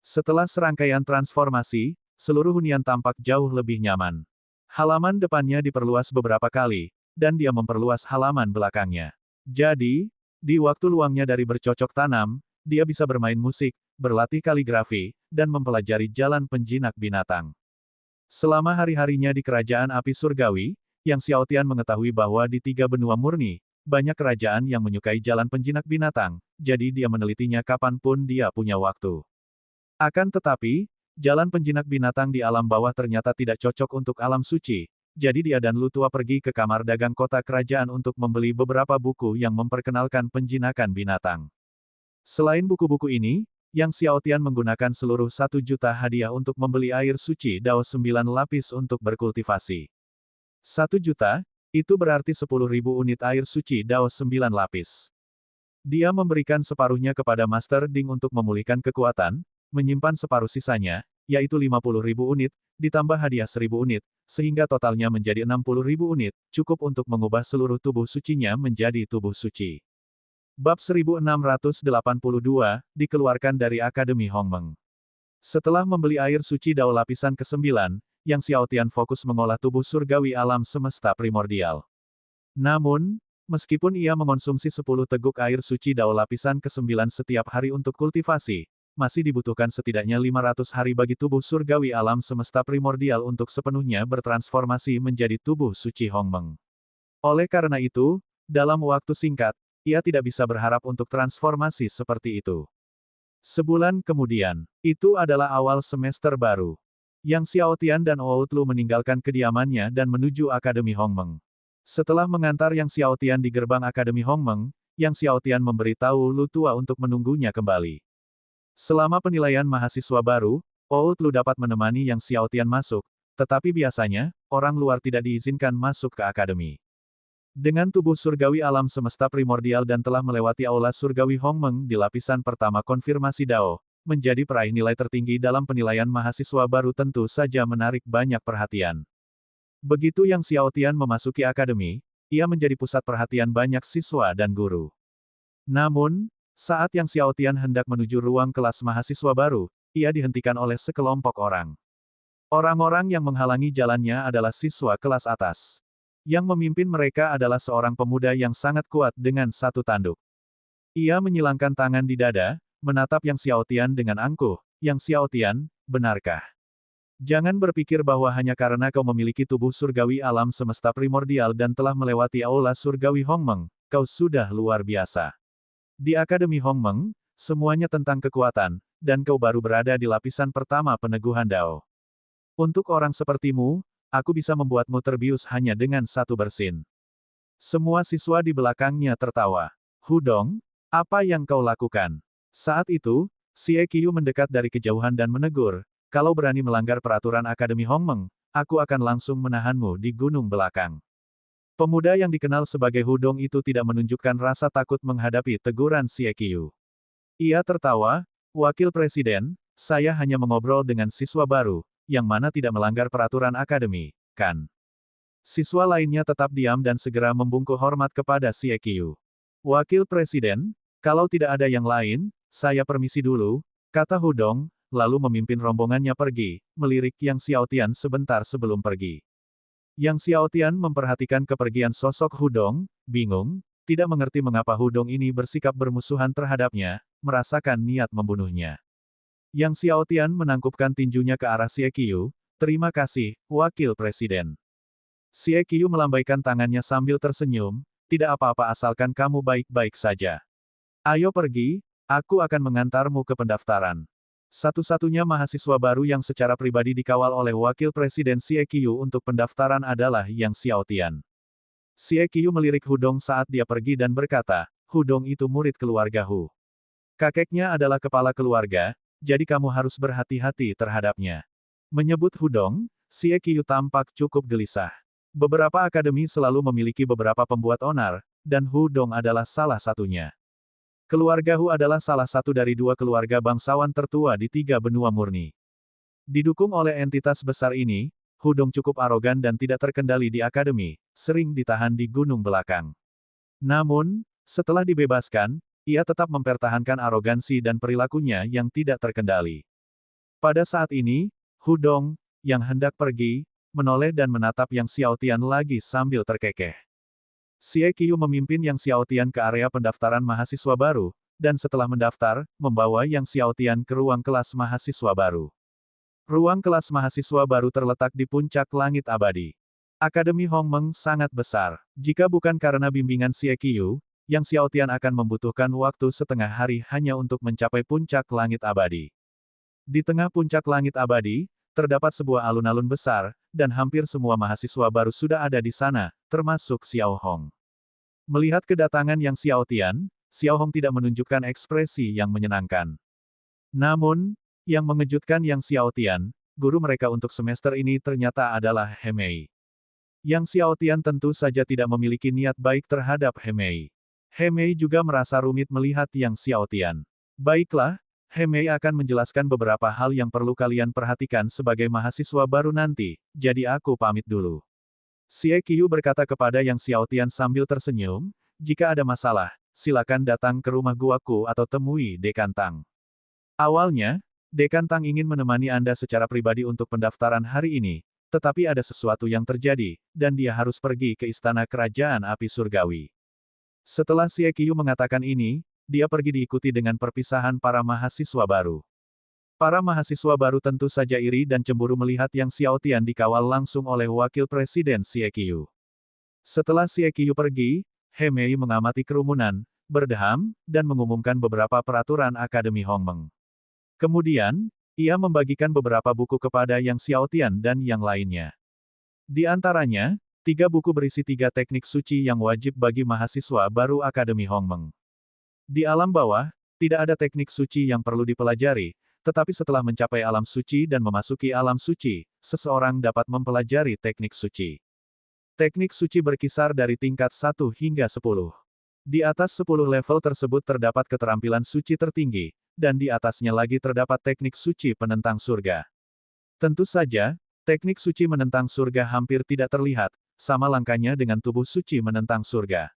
Setelah serangkaian transformasi, seluruh hunian tampak jauh lebih nyaman. Halaman depannya diperluas beberapa kali, dan dia memperluas halaman belakangnya. Jadi, di waktu luangnya dari bercocok tanam, dia bisa bermain musik, berlatih kaligrafi, dan mempelajari jalan penjinak binatang. Selama hari-harinya di Kerajaan Api Surgawi, Yang Xiaotian mengetahui bahwa di 3 benua murni, banyak kerajaan yang menyukai jalan penjinak binatang, jadi dia menelitinya kapanpun dia punya waktu. Akan tetapi, jalan penjinak binatang di alam bawah ternyata tidak cocok untuk alam suci, jadi dia dan Lu Tua pergi ke kamar dagang kota kerajaan untuk membeli beberapa buku yang memperkenalkan penjinakan binatang. Selain buku-buku ini, Yang Xiaotian menggunakan seluruh 1 juta hadiah untuk membeli air suci Dao 9 lapis untuk berkultivasi. 1 juta, itu berarti 10.000 unit air suci Dao 9 lapis. Dia memberikan separuhnya kepada Master Ding untuk memulihkan kekuatan, menyimpan separuh sisanya, yaitu 50.000 unit, ditambah hadiah 1.000 unit, sehingga totalnya menjadi 60.000 unit, cukup untuk mengubah seluruh tubuh sucinya menjadi tubuh suci. Bab 1682, dikeluarkan dari Akademi Hongmeng. Setelah membeli air suci Dao lapisan ke-9, Yang Xiaotian fokus mengolah tubuh surgawi alam semesta primordial. Namun, meskipun ia mengonsumsi 10 teguk air suci Dao lapisan ke-9 setiap hari untuk kultivasi, masih dibutuhkan setidaknya 500 hari bagi tubuh surgawi alam semesta primordial untuk sepenuhnya bertransformasi menjadi tubuh suci Hongmeng. Oleh karena itu, dalam waktu singkat, ia tidak bisa berharap untuk transformasi seperti itu. Sebulan kemudian, itu adalah awal semester baru. Yang Xiaotian dan Old Lu meninggalkan kediamannya dan menuju Akademi Hongmeng. Setelah mengantar Yang Xiaotian di gerbang Akademi Hongmeng, Yang Xiaotian memberitahu Lu Tua untuk menunggunya kembali. Selama penilaian mahasiswa baru, Old Lu dapat menemani Yang Xiaotian masuk, tetapi biasanya, orang luar tidak diizinkan masuk ke akademi. Dengan tubuh surgawi alam semesta primordial dan telah melewati aula surgawi Hongmeng di lapisan pertama konfirmasi Dao, menjadi peraih nilai tertinggi dalam penilaian mahasiswa baru tentu saja menarik banyak perhatian. Begitu Yang Xiaotian memasuki akademi, ia menjadi pusat perhatian banyak siswa dan guru. Namun, saat Yang Xiaotian hendak menuju ruang kelas mahasiswa baru, ia dihentikan oleh sekelompok orang. Orang-orang yang menghalangi jalannya adalah siswa kelas atas. Yang memimpin mereka adalah seorang pemuda yang sangat kuat dengan 1 tanduk. Ia menyilangkan tangan di dada, menatap Yang Xiaotian dengan angkuh. Yang Xiaotian, benarkah? Jangan berpikir bahwa hanya karena kau memiliki tubuh surgawi alam semesta primordial dan telah melewati aula surgawi Hongmeng, kau sudah luar biasa. Di Akademi Hongmeng, semuanya tentang kekuatan, dan kau baru berada di lapisan pertama peneguhan Dao. Untuk orang sepertimu, aku bisa membuatmu terbius hanya dengan 1 bersin. Semua siswa di belakangnya tertawa. Hudong, apa yang kau lakukan? Saat itu, Xie Qiu mendekat dari kejauhan dan menegur, kalau berani melanggar peraturan Akademi Hongmeng, aku akan langsung menahanmu di gunung belakang. Pemuda yang dikenal sebagai Hudong itu tidak menunjukkan rasa takut menghadapi teguran Xie Qiu. Ia tertawa, Wakil Presiden, saya hanya mengobrol dengan siswa baru, yang mana tidak melanggar peraturan akademi, kan? Siswa lainnya tetap diam dan segera membungkuk hormat kepada Xie Qiu. Wakil Presiden, kalau tidak ada yang lain, saya permisi dulu, kata Hudong, lalu memimpin rombongannya pergi, melirik Yang Xiaotian sebentar sebelum pergi. Yang Xiaotian memperhatikan kepergian sosok Hudong, bingung, tidak mengerti mengapa Hudong ini bersikap bermusuhan terhadapnya, merasakan niat membunuhnya. Yang Xiaotian menangkupkan tinjunya ke arah Xie Qiu, terima kasih, Wakil Presiden. Xie Qiu melambaikan tangannya sambil tersenyum, tidak apa-apa asalkan kamu baik-baik saja. Ayo pergi, aku akan mengantarmu ke pendaftaran. Satu-satunya mahasiswa baru yang secara pribadi dikawal oleh Wakil Presiden Xie Qiu untuk pendaftaran adalah Yang Xiaotian. Xie Qiu melirik Hudong saat dia pergi dan berkata, Hudong itu murid keluarga Hu. Kakeknya adalah kepala keluarga, jadi kamu harus berhati-hati terhadapnya. Menyebut Hudong, Xie Qiu tampak cukup gelisah. Beberapa akademi selalu memiliki beberapa pembuat onar, dan Hudong adalah salah satunya. Keluarga Hu adalah salah satu dari 2 keluarga bangsawan tertua di 3 benua murni. Didukung oleh entitas besar ini, Hudong cukup arogan dan tidak terkendali di akademi, sering ditahan di gunung belakang. Namun, setelah dibebaskan, ia tetap mempertahankan arogansi dan perilakunya yang tidak terkendali. Pada saat ini, Hudong, yang hendak pergi, menoleh dan menatap Yang Xiaotian lagi sambil terkekeh. Xie Qiu memimpin Yang Xiaotian ke area pendaftaran mahasiswa baru, dan setelah mendaftar, membawa Yang Xiaotian ke ruang kelas mahasiswa baru. Ruang kelas mahasiswa baru terletak di puncak langit abadi. Akademi Hongmeng sangat besar. Jika bukan karena bimbingan Xie Qiu, Yang Xiaotian akan membutuhkan waktu setengah hari hanya untuk mencapai puncak langit abadi. Di tengah puncak langit abadi, terdapat sebuah alun-alun besar, dan hampir semua mahasiswa baru sudah ada di sana, termasuk Xiao Hong. Melihat kedatangan Yang Xiaotian, Xiao Hong tidak menunjukkan ekspresi yang menyenangkan. Namun, yang mengejutkan Yang Xiaotian, guru mereka untuk semester ini ternyata adalah He Mei. Yang Xiaotian tentu saja tidak memiliki niat baik terhadap He Mei. He Mei juga merasa rumit melihat Yang Xiaotian. Baiklah, He Mei akan menjelaskan beberapa hal yang perlu kalian perhatikan sebagai mahasiswa baru nanti, jadi aku pamit dulu. Xie Qiu berkata kepada Yang Xiaotian sambil tersenyum, jika ada masalah, silakan datang ke rumah guaku atau temui Dekan Tang. Awalnya, Dekan Tang ingin menemani Anda secara pribadi untuk pendaftaran hari ini, tetapi ada sesuatu yang terjadi, dan dia harus pergi ke istana kerajaan api surgawi. Setelah Xie Qiu mengatakan ini, dia pergi diikuti dengan perpisahan para mahasiswa baru. Para mahasiswa baru tentu saja iri dan cemburu melihat Yang Xiaotian dikawal langsung oleh Wakil Presiden Xie Qiu. Setelah Xie Qiu pergi, He Mei mengamati kerumunan, berdeham, dan mengumumkan beberapa peraturan Akademi Hongmeng. Kemudian, ia membagikan beberapa buku kepada Yang Xiaotian dan yang lainnya. Di antaranya, 3 buku berisi 3 teknik suci yang wajib bagi mahasiswa baru Akademi Hongmeng. Di alam bawah, tidak ada teknik suci yang perlu dipelajari, tetapi setelah mencapai alam suci dan memasuki alam suci, seseorang dapat mempelajari teknik suci. Teknik suci berkisar dari tingkat 1 hingga 10. Di atas 10 level tersebut terdapat keterampilan suci tertinggi, dan di atasnya lagi terdapat teknik suci penentang surga. Tentu saja, teknik suci menentang surga hampir tidak terlihat, sama langkahnya dengan tubuh suci menentang surga.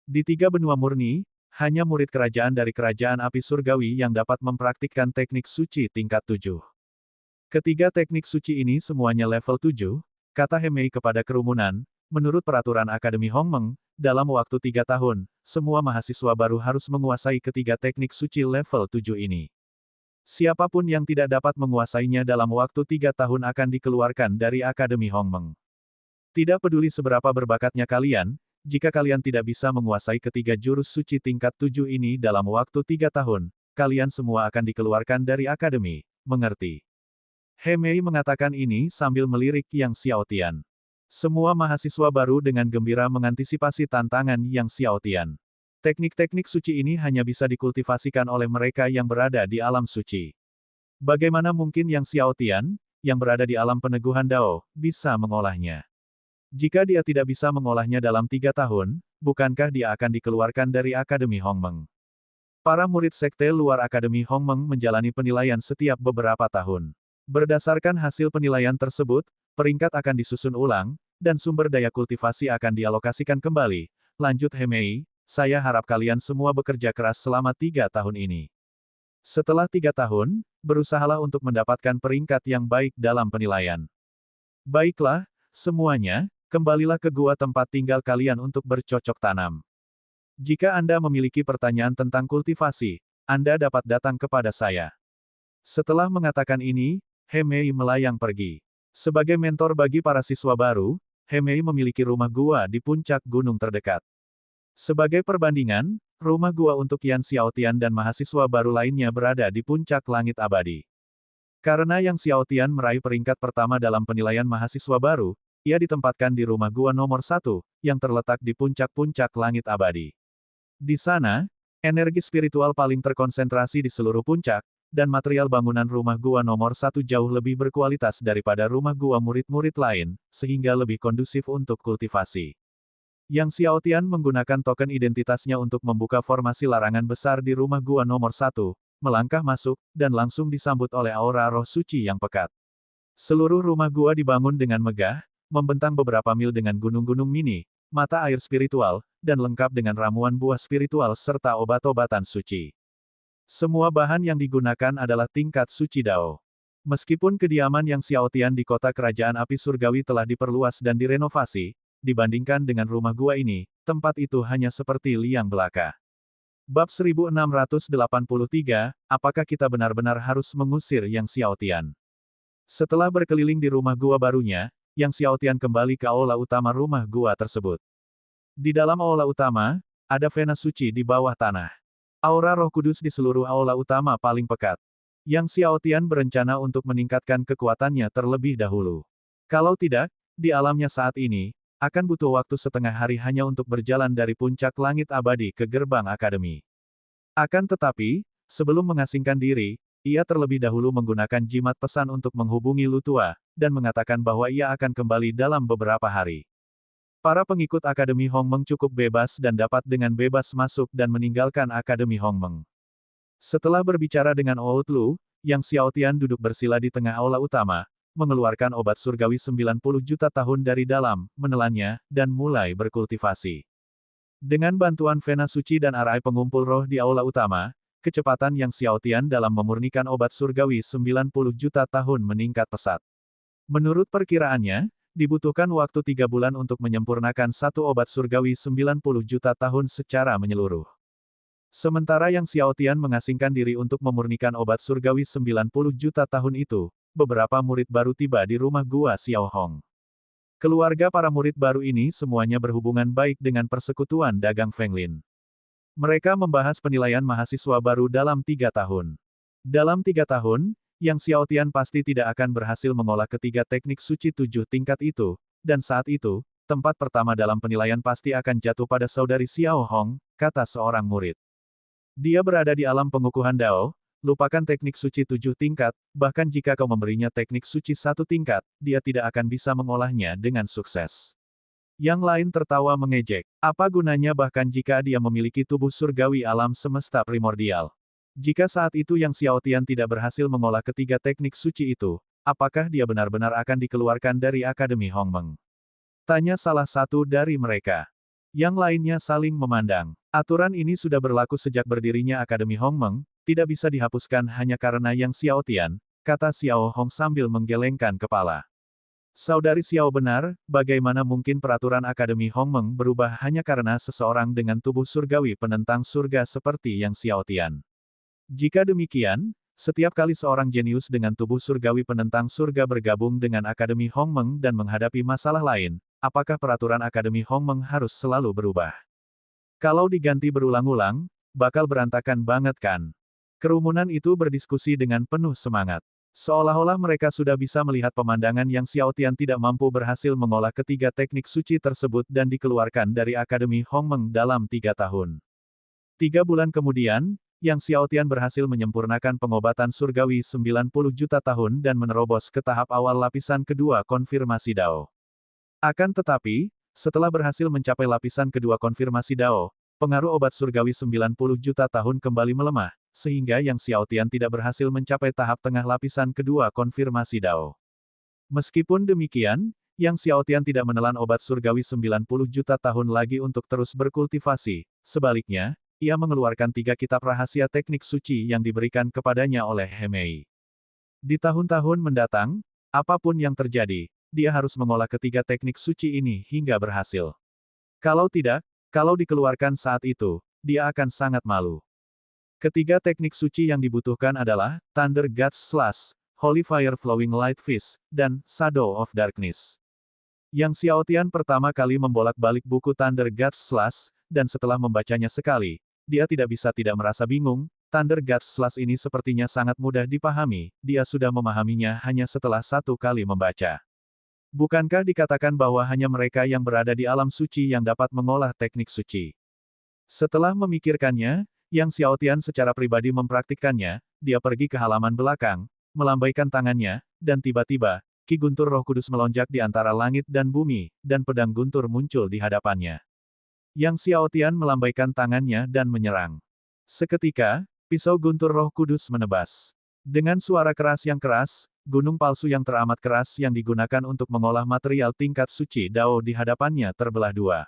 Di 3 benua murni, hanya murid kerajaan dari kerajaan api surgawi yang dapat mempraktikkan teknik suci tingkat 7. Ketiga teknik suci ini semuanya level 7, kata He Mei kepada kerumunan, menurut peraturan Akademi Hongmeng, dalam waktu 3 tahun, semua mahasiswa baru harus menguasai ketiga teknik suci level 7 ini. Siapapun yang tidak dapat menguasainya dalam waktu 3 tahun akan dikeluarkan dari Akademi Hongmeng. Tidak peduli seberapa berbakatnya kalian, jika kalian tidak bisa menguasai ketiga jurus suci tingkat 7 ini dalam waktu 3 tahun, kalian semua akan dikeluarkan dari akademi, mengerti? He Mei mengatakan ini sambil melirik Yang Xiaotian. Semua mahasiswa baru dengan gembira mengantisipasi tantangan Yang Xiaotian. Teknik-teknik suci ini hanya bisa dikultivasikan oleh mereka yang berada di alam suci. Bagaimana mungkin Yang Xiaotian, yang berada di alam peneguhan Dao, bisa mengolahnya? Jika dia tidak bisa mengolahnya dalam 3 tahun, bukankah dia akan dikeluarkan dari Akademi Hongmeng? Para murid sekte luar Akademi Hongmeng menjalani penilaian setiap beberapa tahun. Berdasarkan hasil penilaian tersebut, peringkat akan disusun ulang, dan sumber daya kultivasi akan dialokasikan kembali. Lanjut He Mei, saya harap kalian semua bekerja keras selama 3 tahun ini. Setelah 3 tahun, berusahalah untuk mendapatkan peringkat yang baik dalam penilaian. Baiklah, semuanya, kembalilah ke gua tempat tinggal kalian untuk bercocok tanam. Jika Anda memiliki pertanyaan tentang kultivasi, Anda dapat datang kepada saya. Setelah mengatakan ini, He Mei melayang pergi. Sebagai mentor bagi para siswa baru, He Mei memiliki rumah gua di puncak gunung terdekat. Sebagai perbandingan, rumah gua untuk Yan Xiaotian dan mahasiswa baru lainnya berada di puncak langit abadi. Karena Yang Xiaotian meraih peringkat pertama dalam penilaian mahasiswa baru, ia ditempatkan di rumah gua nomor 1, yang terletak di puncak-puncak langit abadi. Di sana, energi spiritual paling terkonsentrasi di seluruh puncak, dan material bangunan rumah gua nomor 1 jauh lebih berkualitas daripada rumah gua murid-murid lain, sehingga lebih kondusif untuk kultivasi. Yang Xiaotian menggunakan token identitasnya untuk membuka formasi larangan besar di rumah gua nomor 1, melangkah masuk, dan langsung disambut oleh aura roh suci yang pekat. Seluruh rumah gua dibangun dengan megah, membentang beberapa mil dengan gunung-gunung mini, mata air spiritual, dan lengkap dengan ramuan buah spiritual serta obat-obatan suci. Semua bahan yang digunakan adalah tingkat suci Dao. Meskipun kediaman Yang Xiaotian di kota kerajaan api surgawi telah diperluas dan direnovasi, dibandingkan dengan rumah gua ini, tempat itu hanya seperti liang belaka. Bab 1683, apakah kita benar-benar harus mengusir Yang Xiaotian? Setelah berkeliling di rumah gua barunya, Yang Xiaotian kembali ke aula utama rumah gua tersebut. Di dalam aula utama, ada vena suci di bawah tanah. Aura Roh Kudus di seluruh aula utama paling pekat. Yang Xiaotian berencana untuk meningkatkan kekuatannya terlebih dahulu. Kalau tidak, di alamnya saat ini, akan butuh waktu setengah hari hanya untuk berjalan dari puncak langit abadi ke gerbang akademi. Akan tetapi, sebelum mengasingkan diri, ia terlebih dahulu menggunakan jimat pesan untuk menghubungi Lutua, dan mengatakan bahwa ia akan kembali dalam beberapa hari. Para pengikut Akademi Hongmeng cukup bebas dan dapat dengan bebas masuk dan meninggalkan Akademi Hongmeng. Setelah berbicara dengan Old Lu, Yang Xiaotian duduk bersila di tengah aula utama, mengeluarkan obat surgawi 90 juta tahun dari dalam, menelannya, dan mulai berkultivasi. Dengan bantuan vena suci dan arai pengumpul roh di aula utama, kecepatan Yang Xiaotian dalam memurnikan obat surgawi 90 juta tahun meningkat pesat. Menurut perkiraannya, dibutuhkan waktu 3 bulan untuk menyempurnakan satu obat surgawi 90 juta tahun secara menyeluruh. Sementara Yang Xiaotian mengasingkan diri untuk memurnikan obat surgawi 90 juta tahun itu, beberapa murid baru tiba di rumah gua Xiao Hong. Keluarga para murid baru ini semuanya berhubungan baik dengan persekutuan dagang Fenglin. Mereka membahas penilaian mahasiswa baru dalam 3 tahun. Dalam 3 tahun, Yang Xiaotian pasti tidak akan berhasil mengolah ketiga teknik suci 7 tingkat itu, dan saat itu, tempat pertama dalam penilaian pasti akan jatuh pada saudari Xiao Hong, kata seorang murid. Dia berada di alam pengukuhan Dao, lupakan teknik suci 7 tingkat, bahkan jika kau memberinya teknik suci 1 tingkat, dia tidak akan bisa mengolahnya dengan sukses. Yang lain tertawa mengejek. Apa gunanya bahkan jika dia memiliki tubuh surgawi alam semesta primordial? Jika saat itu Yang Xiaotian tidak berhasil mengolah ketiga teknik suci itu, apakah dia benar-benar akan dikeluarkan dari Akademi Hongmeng? Tanya salah satu dari mereka. Yang lainnya saling memandang. Aturan ini sudah berlaku sejak berdirinya Akademi Hongmeng, tidak bisa dihapuskan hanya karena Yang Xiaotian, kata Xiao Hong sambil menggelengkan kepala. Saudari Xiao benar, bagaimana mungkin peraturan Akademi Hongmeng berubah hanya karena seseorang dengan tubuh surgawi penentang surga seperti Yang Xiaotian. Jika demikian, setiap kali seorang jenius dengan tubuh surgawi penentang surga bergabung dengan Akademi Hongmeng dan menghadapi masalah lain, apakah peraturan Akademi Hongmeng harus selalu berubah? Kalau diganti berulang-ulang, bakal berantakan banget kan? Kerumunan itu berdiskusi dengan penuh semangat. Seolah-olah mereka sudah bisa melihat pemandangan Yang Xiaotian tidak mampu berhasil mengolah ketiga teknik suci tersebut dan dikeluarkan dari Akademi Hongmeng dalam 3 tahun. 3 bulan kemudian, Yang Xiaotian berhasil menyempurnakan pengobatan surgawi 90 juta tahun dan menerobos ke tahap awal lapisan kedua konfirmasi Dao. Akan tetapi, setelah berhasil mencapai lapisan kedua konfirmasi Dao, pengaruh obat surgawi 90 juta tahun kembali melemah, sehingga Yang Xiaotian tidak berhasil mencapai tahap tengah lapisan kedua konfirmasi Dao. Meskipun demikian, Yang Xiaotian tidak menelan obat surgawi 90 juta tahun lagi untuk terus berkultivasi, sebaliknya, ia mengeluarkan 3 kitab rahasia teknik suci yang diberikan kepadanya oleh Hemei. Di tahun-tahun mendatang, apapun yang terjadi, dia harus mengolah ketiga teknik suci ini hingga berhasil. Kalau tidak, kalau dikeluarkan saat itu, dia akan sangat malu. Ketiga teknik suci yang dibutuhkan adalah Thunder God's Slash, Holy Fire Flowing Light Fist, dan Shadow of Darkness. Yang Xiaotian pertama kali membolak-balik buku Thunder God's Slash, dan setelah membacanya sekali, dia tidak bisa tidak merasa bingung. Thunder God's Slash ini sepertinya sangat mudah dipahami, dia sudah memahaminya hanya setelah 1 kali membaca. Bukankah dikatakan bahwa hanya mereka yang berada di alam suci yang dapat mengolah teknik suci? Setelah memikirkannya, Yang Xiaotian secara pribadi mempraktikkannya, dia pergi ke halaman belakang, melambaikan tangannya, dan tiba-tiba, Ki Guntur Roh Kudus melonjak di antara langit dan bumi, dan pedang guntur muncul di hadapannya. Yang Xiaotian melambaikan tangannya dan menyerang. Seketika, pisau guntur Roh Kudus menebas. Dengan suara keras yang keras, gunung palsu yang teramat keras yang digunakan untuk mengolah material tingkat suci Dao di hadapannya terbelah 2.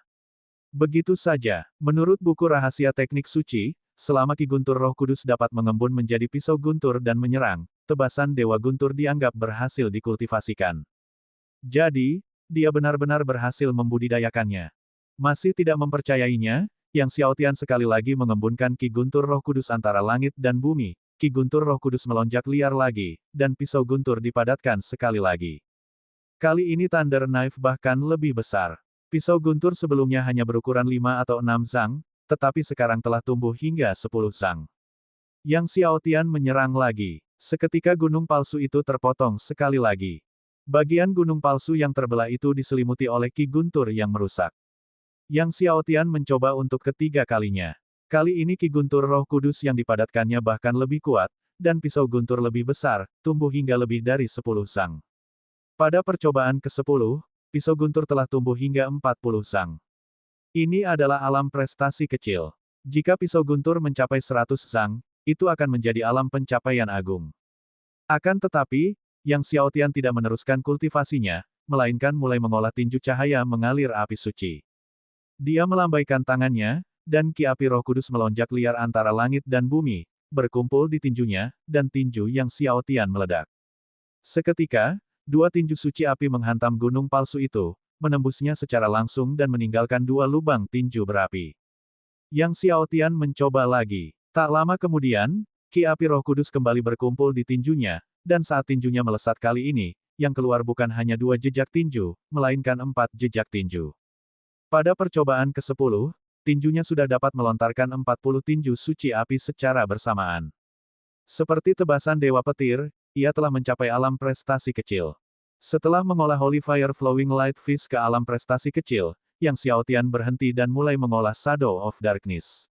Begitu saja, menurut buku rahasia teknik suci, selama Ki Guntur Roh Kudus dapat mengembun menjadi pisau guntur dan menyerang, tebasan Dewa Guntur dianggap berhasil dikultivasikan. Jadi, dia benar-benar berhasil membudidayakannya. Masih tidak mempercayainya, Yang Xiaotian sekali lagi mengembunkan Ki Guntur Roh Kudus antara langit dan bumi. Ki Guntur Roh Kudus melonjak liar lagi, dan pisau guntur dipadatkan sekali lagi. Kali ini Thunder Knife bahkan lebih besar. Pisau guntur sebelumnya hanya berukuran 5 atau 6 zang, tetapi sekarang telah tumbuh hingga 10 zang. Yang Xiaotian menyerang lagi. Seketika gunung palsu itu terpotong sekali lagi. Bagian gunung palsu yang terbelah itu diselimuti oleh Ki Guntur yang merusak. Yang Xiaotian mencoba untuk ketiga kalinya. Kali ini Ki Guntur Roh Kudus yang dipadatkannya bahkan lebih kuat, dan pisau guntur lebih besar, tumbuh hingga lebih dari 10 zang. Pada percobaan ke-10, pisau guntur telah tumbuh hingga 40 zang. Ini adalah alam prestasi kecil. Jika pisau guntur mencapai 100 zang, itu akan menjadi alam pencapaian agung. Akan tetapi, Yang Xiaotian tidak meneruskan kultivasinya, melainkan mulai mengolah tinju cahaya mengalir api suci. Dia melambaikan tangannya, dan Ki Api Roh Kudus melonjak liar antara langit dan bumi, berkumpul di tinjunya, dan tinju Yang Xiaotian meledak. Seketika, dua tinju suci api menghantam gunung palsu itu, menembusnya secara langsung dan meninggalkan dua lubang tinju berapi. Yang Xiaotian mencoba lagi. Tak lama kemudian, Ki Api Roh Kudus kembali berkumpul di tinjunya, dan saat tinjunya melesat kali ini, yang keluar bukan hanya 2 jejak tinju, melainkan 4 jejak tinju. Pada percobaan ke-10, tinjunya sudah dapat melontarkan 40 tinju suci api secara bersamaan. Seperti tebasan Dewa Petir, ia telah mencapai alam prestasi kecil. Setelah mengolah Holy Fire Flowing Light Fist ke alam prestasi kecil, Yang Xiaotian berhenti dan mulai mengolah Shadow of Darkness.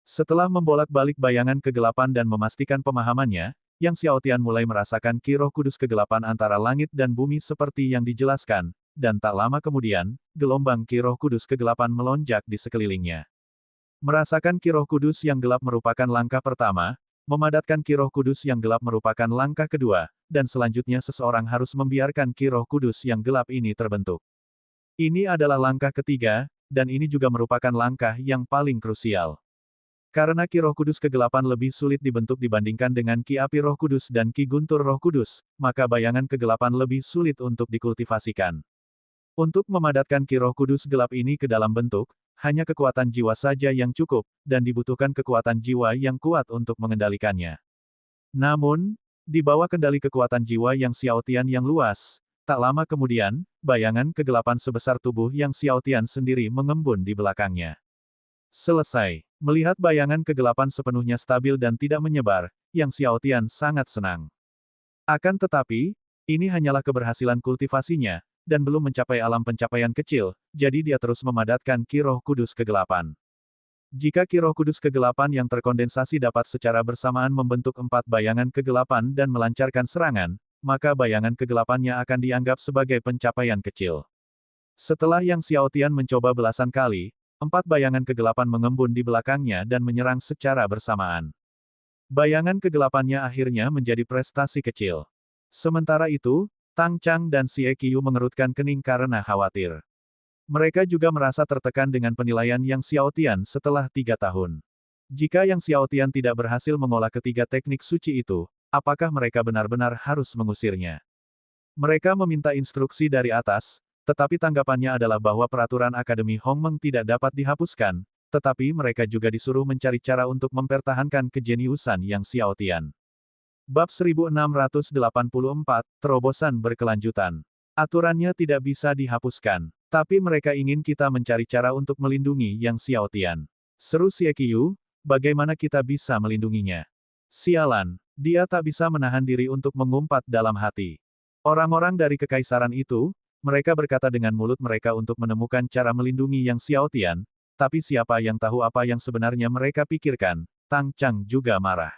Setelah membolak-balik bayangan kegelapan dan memastikan pemahamannya, Yang Xiaotian mulai merasakan Ki Roh Kudus kegelapan antara langit dan bumi seperti yang dijelaskan, dan tak lama kemudian, gelombang Ki Roh Kudus kegelapan melonjak di sekelilingnya. Merasakan Ki Roh Kudus yang gelap merupakan langkah pertama, memadatkan Ki Roh Kudus yang gelap merupakan langkah kedua, dan selanjutnya seseorang harus membiarkan Ki Roh Kudus yang gelap ini terbentuk. Ini adalah langkah ketiga, dan ini juga merupakan langkah yang paling krusial. Karena Ki Roh Kudus kegelapan lebih sulit dibentuk dibandingkan dengan Ki Api Roh Kudus dan Ki Guntur Roh Kudus, maka bayangan kegelapan lebih sulit untuk dikultivasikan. Untuk memadatkan Ki Roh Kudus gelap ini ke dalam bentuk, hanya kekuatan jiwa saja yang cukup, dan dibutuhkan kekuatan jiwa yang kuat untuk mengendalikannya. Namun, di bawah kendali kekuatan jiwa Yang Xiaotian yang luas, tak lama kemudian, bayangan kegelapan sebesar tubuh Yang Xiaotian sendiri mengembun di belakangnya. Selesai. Melihat bayangan kegelapan sepenuhnya stabil dan tidak menyebar, Yang Xiaotian sangat senang. Akan tetapi, ini hanyalah keberhasilan kultivasinya, dan belum mencapai alam pencapaian kecil, jadi dia terus memadatkan Ki Roh Kudus kegelapan. Jika Ki Roh Kudus kegelapan yang terkondensasi dapat secara bersamaan membentuk 4 bayangan kegelapan dan melancarkan serangan, maka bayangan kegelapannya akan dianggap sebagai pencapaian kecil. Setelah Yang Xiaotian mencoba belasan kali, 4 bayangan kegelapan mengembun di belakangnya dan menyerang secara bersamaan. Bayangan kegelapannya akhirnya menjadi prestasi kecil. Sementara itu, Tang Chang dan Xie Qiu mengerutkan kening karena khawatir. Mereka juga merasa tertekan dengan penilaian Yang Xiaotian setelah 3 tahun. Jika Yang Xiaotian tidak berhasil mengolah ketiga teknik suci itu, apakah mereka benar-benar harus mengusirnya? Mereka meminta instruksi dari atas, tetapi tanggapannya adalah bahwa peraturan Akademi Hongmeng tidak dapat dihapuskan, tetapi mereka juga disuruh mencari cara untuk mempertahankan kejeniusan Yang Xiaotian. Bab 1684, Terobosan Berkelanjutan. Aturannya tidak bisa dihapuskan. Tapi mereka ingin kita mencari cara untuk melindungi Yang Xiaotian. Seru Xie Qiu, bagaimana kita bisa melindunginya? Sialan, dia tak bisa menahan diri untuk mengumpat dalam hati. Orang-orang dari kekaisaran itu, mereka berkata dengan mulut mereka untuk menemukan cara melindungi Yang Xiaotian, tapi siapa yang tahu apa yang sebenarnya mereka pikirkan? Tang Chang juga marah.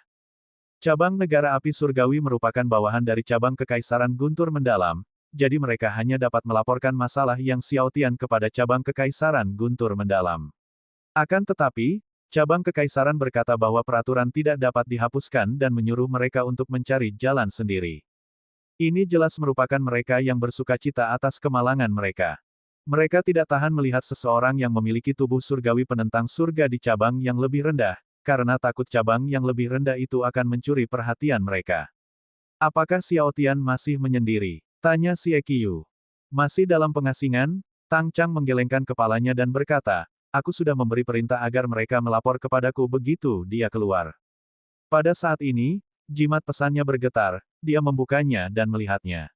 Cabang Negara Api Surgawi merupakan bawahan dari cabang Kekaisaran Guntur Mendalam, jadi mereka hanya dapat melaporkan masalah Yang Xiaotian kepada cabang Kekaisaran Guntur Mendalam. Akan tetapi, cabang Kekaisaran berkata bahwa peraturan tidak dapat dihapuskan dan menyuruh mereka untuk mencari jalan sendiri. Ini jelas merupakan mereka yang bersukacita atas kemalangan mereka. Mereka tidak tahan melihat seseorang yang memiliki tubuh surgawi penentang surga di cabang yang lebih rendah, karena takut cabang yang lebih rendah itu akan mencuri perhatian mereka. Apakah Xiao Tian masih menyendiri? Tanya Xie Qiu. Masih dalam pengasingan, Tang Chang menggelengkan kepalanya dan berkata, aku sudah memberi perintah agar mereka melapor kepadaku begitu dia keluar. Pada saat ini, jimat pesannya bergetar, dia membukanya dan melihatnya.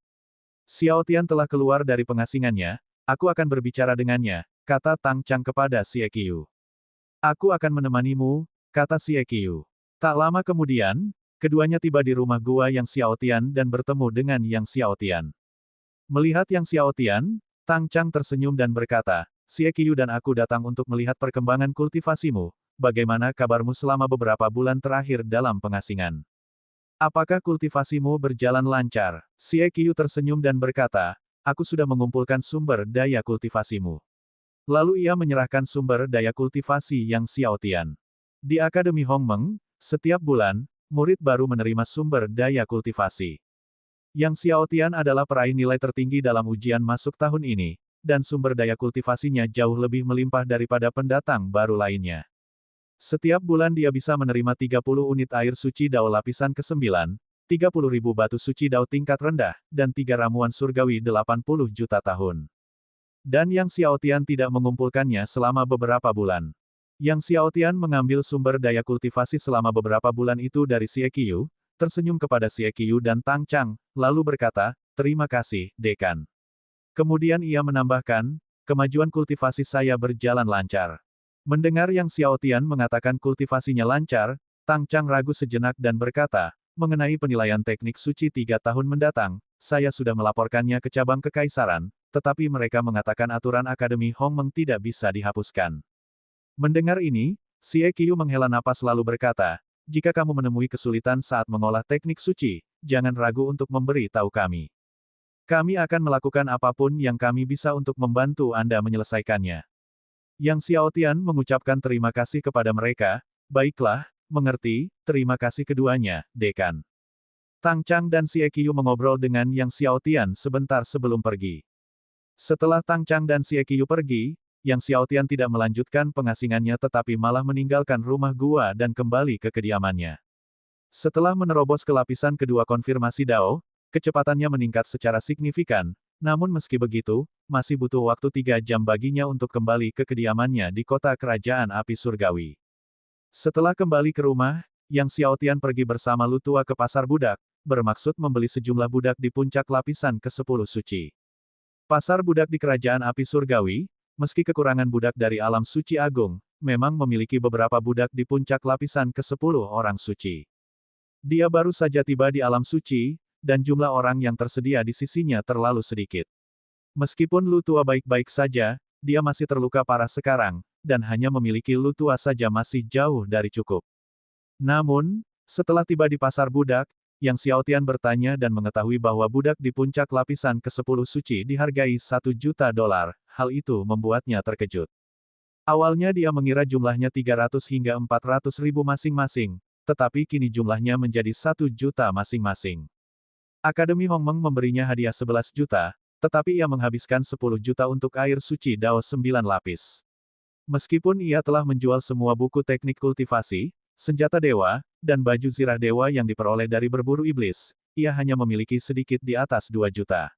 Xiao Tian telah keluar dari pengasingannya, aku akan berbicara dengannya, kata Tang Chang kepada Xie Qiu. Aku akan menemanimu, kata Xie Qiu. Tak lama kemudian, keduanya tiba di rumah gua Yang Xiao Tian dan bertemu dengan Yang Xiao Tian. Melihat Yang Xiao Tian, Tang Chang tersenyum dan berkata, Xie Qiu dan aku datang untuk melihat perkembangan kultivasimu, bagaimana kabarmu selama beberapa bulan terakhir dalam pengasingan? Apakah kultivasimu berjalan lancar? Xie Qiu tersenyum dan berkata, aku sudah mengumpulkan sumber daya kultivasimu. Lalu ia menyerahkan sumber daya kultivasi Yang Xiao Tian. Di Akademi Hongmeng, setiap bulan, murid baru menerima sumber daya kultivasi. Yang Xiao Tian adalah peraih nilai tertinggi dalam ujian masuk tahun ini, dan sumber daya kultivasinya jauh lebih melimpah daripada pendatang baru lainnya. Setiap bulan dia bisa menerima 30 unit air suci Dao lapisan ke-9, 30.000 batu suci Dao tingkat rendah, dan 3 ramuan surgawi 80 juta tahun. Dan Yang Xiao Tian tidak mengumpulkannya selama beberapa bulan. Yang Xiao Tian mengambil sumber daya kultivasi selama beberapa bulan itu dari Xie Qiu, tersenyum kepada Xie Qiu dan Tang Chang, lalu berkata, terima kasih, Dekan. Kemudian ia menambahkan, kemajuan kultivasi saya berjalan lancar. Mendengar Yang Xiao Tian mengatakan kultivasinya lancar, Tang Chang ragu sejenak dan berkata, mengenai penilaian teknik suci 3 tahun mendatang, saya sudah melaporkannya ke cabang kekaisaran, tetapi mereka mengatakan aturan Akademi Hongmeng tidak bisa dihapuskan. Mendengar ini, Xie Qiu menghela napas lalu berkata, jika kamu menemui kesulitan saat mengolah teknik suci, jangan ragu untuk memberi tahu kami. Kami akan melakukan apapun yang kami bisa untuk membantu Anda menyelesaikannya. Yang Xiao Tian mengucapkan terima kasih kepada mereka, baiklah, mengerti, terima kasih keduanya, Dekan. Tang Chang dan Xie Qiu mengobrol dengan Yang Xiao Tian sebentar sebelum pergi. Setelah Tang Chang dan Xie Qiu pergi, Yang Xiao Tian tidak melanjutkan pengasingannya tetapi malah meninggalkan rumah gua dan kembali ke kediamannya. Setelah menerobos ke lapisan kedua konfirmasi Dao, kecepatannya meningkat secara signifikan, namun meski begitu, masih butuh waktu 3 jam baginya untuk kembali ke kediamannya di kota kerajaan api surgawi. Setelah kembali ke rumah, Yang Xiao Tian pergi bersama Lutua ke pasar budak, bermaksud membeli sejumlah budak di puncak lapisan ke-10 suci. Pasar budak di kerajaan api surgawi, meski kekurangan budak dari alam suci agung, memang memiliki beberapa budak di puncak lapisan ke-10 orang suci. Dia baru saja tiba di alam suci, dan jumlah orang yang tersedia di sisinya terlalu sedikit. Meskipun Lutua baik-baik saja, dia masih terluka parah sekarang, dan hanya memiliki Lutua saja masih jauh dari cukup. Namun, setelah tiba di pasar budak, Yang Xiao Tian bertanya dan mengetahui bahwa budak di puncak lapisan ke-10 suci dihargai $1 juta, hal itu membuatnya terkejut. Awalnya dia mengira jumlahnya 300 hingga 400 ribu masing-masing, tetapi kini jumlahnya menjadi 1 juta masing-masing. Akademi Hongmeng memberinya hadiah 11 juta, tetapi ia menghabiskan 10 juta untuk air suci Dao 9 lapis. Meskipun ia telah menjual semua buku teknik kultivasi, senjata dewa, dan baju zirah dewa yang diperoleh dari berburu iblis, ia hanya memiliki sedikit di atas 2 juta.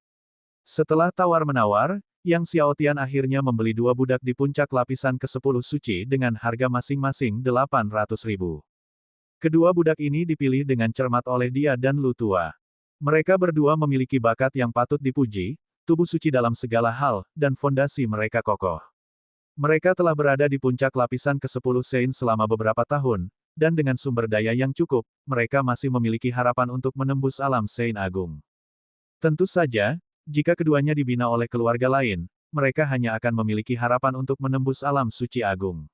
Setelah tawar-menawar, Yang Xiao Tian akhirnya membeli 2 budak di puncak lapisan ke-10 suci dengan harga masing-masing 800 ribu. Kedua budak ini dipilih dengan cermat oleh dia dan Lutua. Mereka berdua memiliki bakat yang patut dipuji, tubuh suci dalam segala hal, dan fondasi mereka kokoh. Mereka telah berada di puncak lapisan ke-10 Sein selama beberapa tahun, dan dengan sumber daya yang cukup, mereka masih memiliki harapan untuk menembus alam Sein Agung. Tentu saja, jika keduanya dibina oleh keluarga lain, mereka hanya akan memiliki harapan untuk menembus alam suci agung.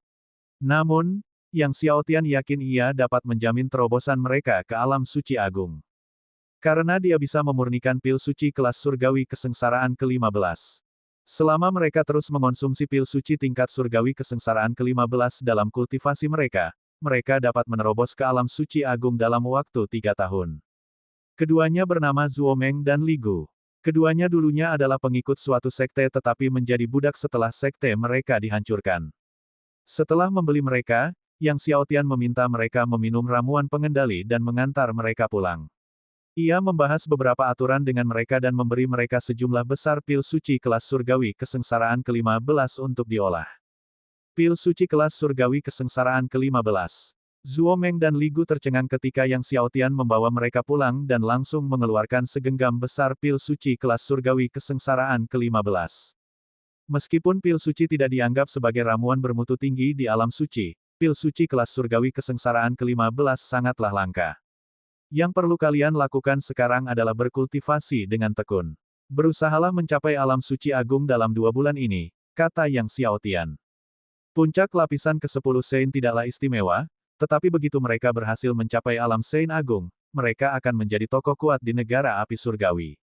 Namun, Yang Xiao Tian yakin ia dapat menjamin terobosan mereka ke alam suci agung. Karena dia bisa memurnikan pil suci kelas surgawi kesengsaraan ke-15. Selama mereka terus mengonsumsi pil suci tingkat surgawi kesengsaraan ke-15 dalam kultivasi mereka, mereka dapat menerobos ke alam suci agung dalam waktu 3 tahun. Keduanya bernama Zuo Meng dan Li Gu. Keduanya dulunya adalah pengikut suatu sekte tetapi menjadi budak setelah sekte mereka dihancurkan. Setelah membeli mereka, Yang Xiaotian meminta mereka meminum ramuan pengendali dan mengantar mereka pulang. Ia membahas beberapa aturan dengan mereka dan memberi mereka sejumlah besar pil suci kelas surgawi kesengsaraan ke-15 untuk diolah. Pil suci kelas surgawi kesengsaraan ke-15. Zuo Meng dan Li Gu tercengang ketika Yang Xiaotian membawa mereka pulang dan langsung mengeluarkan segenggam besar pil suci kelas surgawi kesengsaraan ke-15. Meskipun pil suci tidak dianggap sebagai ramuan bermutu tinggi di alam suci, pil suci kelas surgawi kesengsaraan ke-15 sangatlah langka. Yang perlu kalian lakukan sekarang adalah berkultivasi dengan tekun. Berusahalah mencapai alam suci agung dalam 2 bulan ini, kata Yang Xiaotian. Puncak lapisan ke-10 Sein tidaklah istimewa, tetapi begitu mereka berhasil mencapai alam Sein agung, mereka akan menjadi tokoh kuat di negara api surgawi.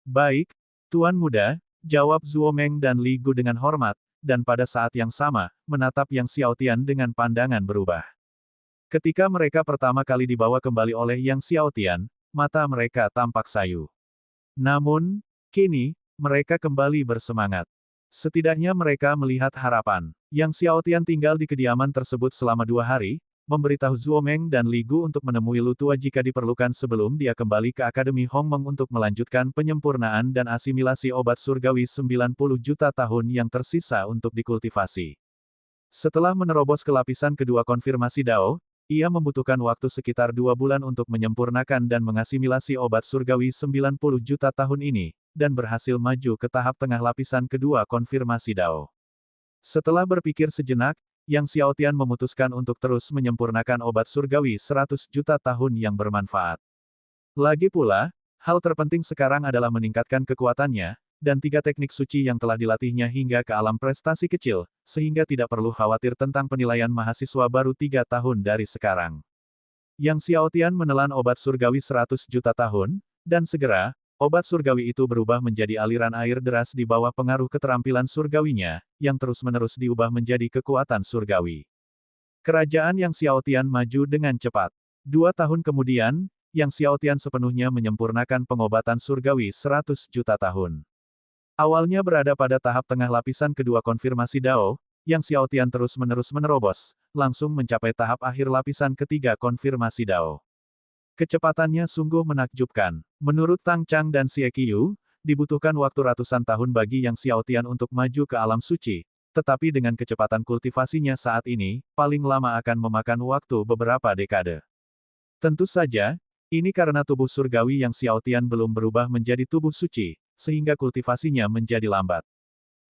Baik, Tuan Muda, jawab Zuo Meng dan Li Gu dengan hormat, dan pada saat yang sama, menatap Yang Xiaotian dengan pandangan berubah. Ketika mereka pertama kali dibawa kembali oleh Yang Xiaotian, mata mereka tampak sayu. Namun, kini, mereka kembali bersemangat. Setidaknya mereka melihat harapan. Yang Xiaotian tinggal di kediaman tersebut selama 2 hari, memberitahu Zuo Meng dan Li Gu untuk menemui Lu Tua jika diperlukan sebelum dia kembali ke Akademi Hongmeng untuk melanjutkan penyempurnaan dan asimilasi obat surgawi 90 juta tahun yang tersisa untuk dikultivasi. Setelah menerobos ke lapisan kedua konfirmasi Dao, ia membutuhkan waktu sekitar 2 bulan untuk menyempurnakan dan mengasimilasi obat surgawi 90 juta tahun ini, dan berhasil maju ke tahap tengah lapisan kedua konfirmasi Dao. Setelah berpikir sejenak, Yang Xiaotian memutuskan untuk terus menyempurnakan obat surgawi 100 juta tahun yang bermanfaat. Lagi pula, hal terpenting sekarang adalah meningkatkan kekuatannya, dan 3 teknik suci yang telah dilatihnya hingga ke alam prestasi kecil, sehingga tidak perlu khawatir tentang penilaian mahasiswa baru 3 tahun dari sekarang. Yang Xiaotian menelan obat surgawi 100 juta tahun, dan segera, obat surgawi itu berubah menjadi aliran air deras di bawah pengaruh keterampilan surgawinya, yang terus-menerus diubah menjadi kekuatan surgawi. Kerajaan Yang Xiaotian maju dengan cepat. 2 tahun kemudian, Yang Xiaotian sepenuhnya menyempurnakan pengobatan surgawi 100 juta tahun. Awalnya berada pada tahap tengah lapisan kedua konfirmasi Dao, Yang Xiaotian terus-menerus menerobos, langsung mencapai tahap akhir lapisan ketiga konfirmasi Dao. Kecepatannya sungguh menakjubkan. Menurut Tang Chang dan Xie Qiu, dibutuhkan waktu ratusan tahun bagi Yang Xiaotian untuk maju ke alam suci, tetapi dengan kecepatan kultivasinya saat ini, paling lama akan memakan waktu beberapa dekade. Tentu saja, ini karena tubuh surgawi Yang Xiaotian belum berubah menjadi tubuh suci, sehingga kultivasinya menjadi lambat.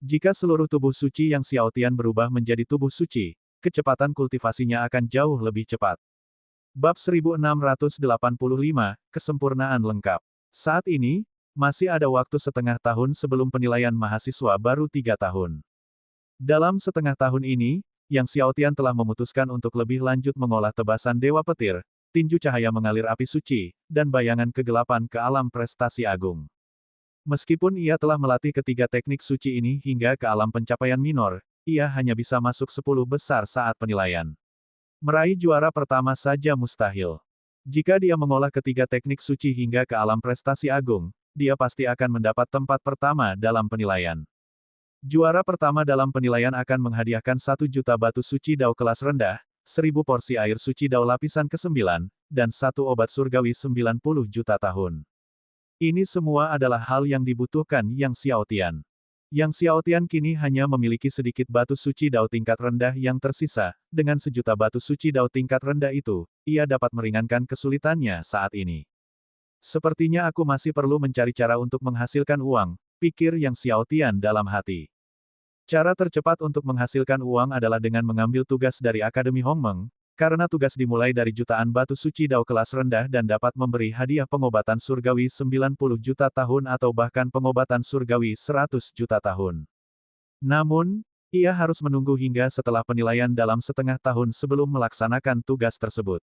Jika seluruh tubuh suci Yang Xiaotian berubah menjadi tubuh suci, kecepatan kultivasinya akan jauh lebih cepat. Bab 1685, Kesempurnaan Lengkap. Saat ini, masih ada waktu setengah tahun sebelum penilaian mahasiswa baru 3 tahun. Dalam setengah tahun ini, Yang Xiaotian telah memutuskan untuk lebih lanjut mengolah tebasan Dewa Petir, tinju cahaya mengalir api suci, dan bayangan kegelapan ke alam prestasi agung. Meskipun ia telah melatih ketiga teknik suci ini hingga ke alam pencapaian minor, ia hanya bisa masuk 10 besar saat penilaian. Meraih juara pertama saja mustahil. Jika dia mengolah ketiga teknik suci hingga ke alam prestasi agung, dia pasti akan mendapat tempat pertama dalam penilaian. Juara pertama dalam penilaian akan menghadiahkan 1 juta batu suci Dao kelas rendah, 1000 porsi air suci Dao lapisan ke-9, dan 1 obat surgawi 90 juta tahun. Ini semua adalah hal yang dibutuhkan Yang Xiaotian. Yang Xiaotian kini hanya memiliki sedikit batu suci Dao tingkat rendah yang tersisa, dengan 1 juta batu suci Dao tingkat rendah itu, ia dapat meringankan kesulitannya saat ini. Sepertinya aku masih perlu mencari cara untuk menghasilkan uang, pikir Yang Xiaotian dalam hati. Cara tercepat untuk menghasilkan uang adalah dengan mengambil tugas dari Akademi Hongmeng, karena tugas dimulai dari jutaan batu suci Dao kelas rendah dan dapat memberi hadiah pengobatan surgawi 90 juta tahun atau bahkan pengobatan surgawi 100 juta tahun. Namun, ia harus menunggu hingga setelah penilaian dalam setengah tahun sebelum melaksanakan tugas tersebut.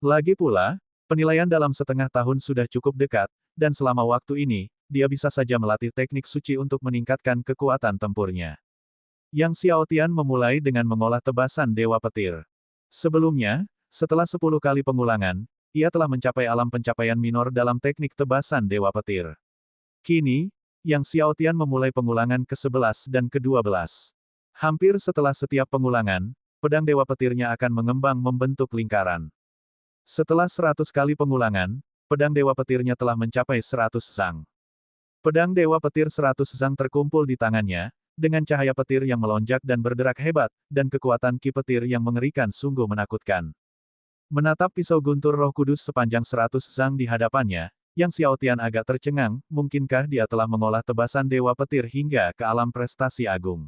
Lagi pula, penilaian dalam setengah tahun sudah cukup dekat, dan selama waktu ini, dia bisa saja melatih teknik suci untuk meningkatkan kekuatan tempurnya. Yang Xiaotian memulai dengan mengolah tebasan Dewa Petir. Sebelumnya, setelah 10 kali pengulangan, ia telah mencapai alam pencapaian minor dalam teknik tebasan Dewa Petir. Kini, Yang Xiaotian memulai pengulangan ke-11 dan ke-12. Hampir setelah setiap pengulangan, pedang Dewa Petirnya akan mengembang membentuk lingkaran. Setelah 100 kali pengulangan, pedang Dewa Petirnya telah mencapai 100 zang. Pedang Dewa Petir 100 zang terkumpul di tangannya, dengan cahaya petir yang melonjak dan berderak hebat, dan kekuatan ki petir yang mengerikan sungguh menakutkan. Menatap pisau guntur Roh Kudus sepanjang 100 zang di hadapannya, Yang Xiaotian agak tercengang, mungkinkah dia telah mengolah tebasan Dewa Petir hingga ke alam prestasi agung.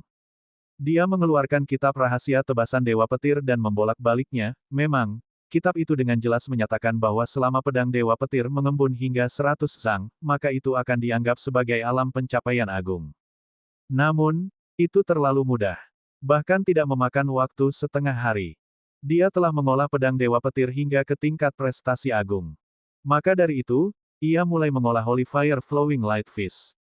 Dia mengeluarkan kitab rahasia tebasan Dewa Petir dan membolak-baliknya, memang, kitab itu dengan jelas menyatakan bahwa selama pedang Dewa Petir mengembun hingga 100 zang, maka itu akan dianggap sebagai alam pencapaian agung. Namun, itu terlalu mudah. Bahkan tidak memakan waktu setengah hari. Dia telah mengolah pedang Dewa Petir hingga ke tingkat prestasi agung. Maka dari itu, ia mulai mengolah Holy Fire Flowing Light Fist.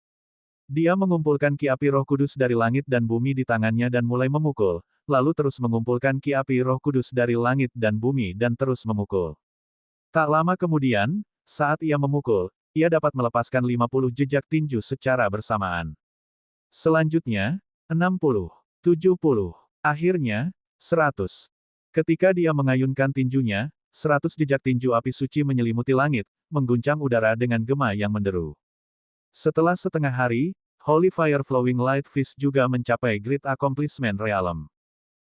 Dia mengumpulkan ki api Roh Kudus dari langit dan bumi di tangannya dan mulai memukul, lalu terus mengumpulkan ki api Roh Kudus dari langit dan bumi dan terus memukul. Tak lama kemudian, saat ia memukul, ia dapat melepaskan 50 jejak tinju secara bersamaan. Selanjutnya, 60, 70, akhirnya, 100. Ketika dia mengayunkan tinjunya, 100 jejak tinju api suci menyelimuti langit, mengguncang udara dengan gema yang menderu. Setelah setengah hari, Holy Fire Flowing Light Fist juga mencapai Great Accomplishment Realm.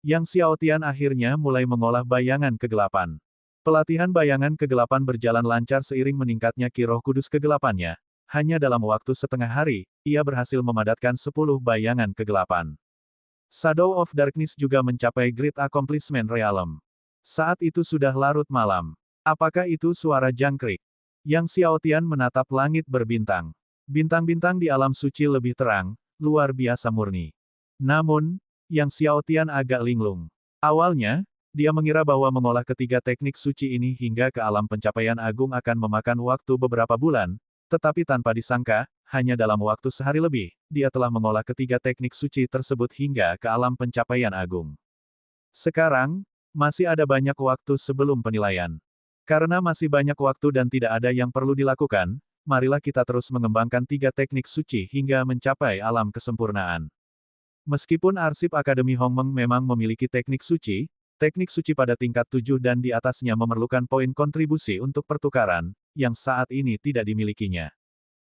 Yang Xiaotian akhirnya mulai mengolah bayangan kegelapan. Pelatihan bayangan kegelapan berjalan lancar seiring meningkatnya ki Roh Kudus kegelapannya. Hanya dalam waktu setengah hari, ia berhasil memadatkan 10 bayangan kegelapan. Shadow of Darkness juga mencapai Great Accomplishment Realm. Saat itu sudah larut malam. Apakah itu suara jangkrik? Yang Xiaotian menatap langit berbintang. Bintang-bintang di alam suci lebih terang, luar biasa murni. Namun, Yang Xiaotian agak linglung. Awalnya, dia mengira bahwa mengolah ketiga teknik suci ini hingga ke alam pencapaian agung akan memakan waktu beberapa bulan, tetapi tanpa disangka, hanya dalam waktu sehari lebih, dia telah mengolah ketiga teknik suci tersebut hingga ke alam pencapaian agung. Sekarang, masih ada banyak waktu sebelum penilaian. Karena masih banyak waktu dan tidak ada yang perlu dilakukan, marilah kita terus mengembangkan tiga teknik suci hingga mencapai alam kesempurnaan. Meskipun arsip Akademi Hongmeng memang memiliki teknik suci pada tingkat 7 dan di atasnya memerlukan poin kontribusi untuk pertukaran, yang saat ini tidak dimilikinya.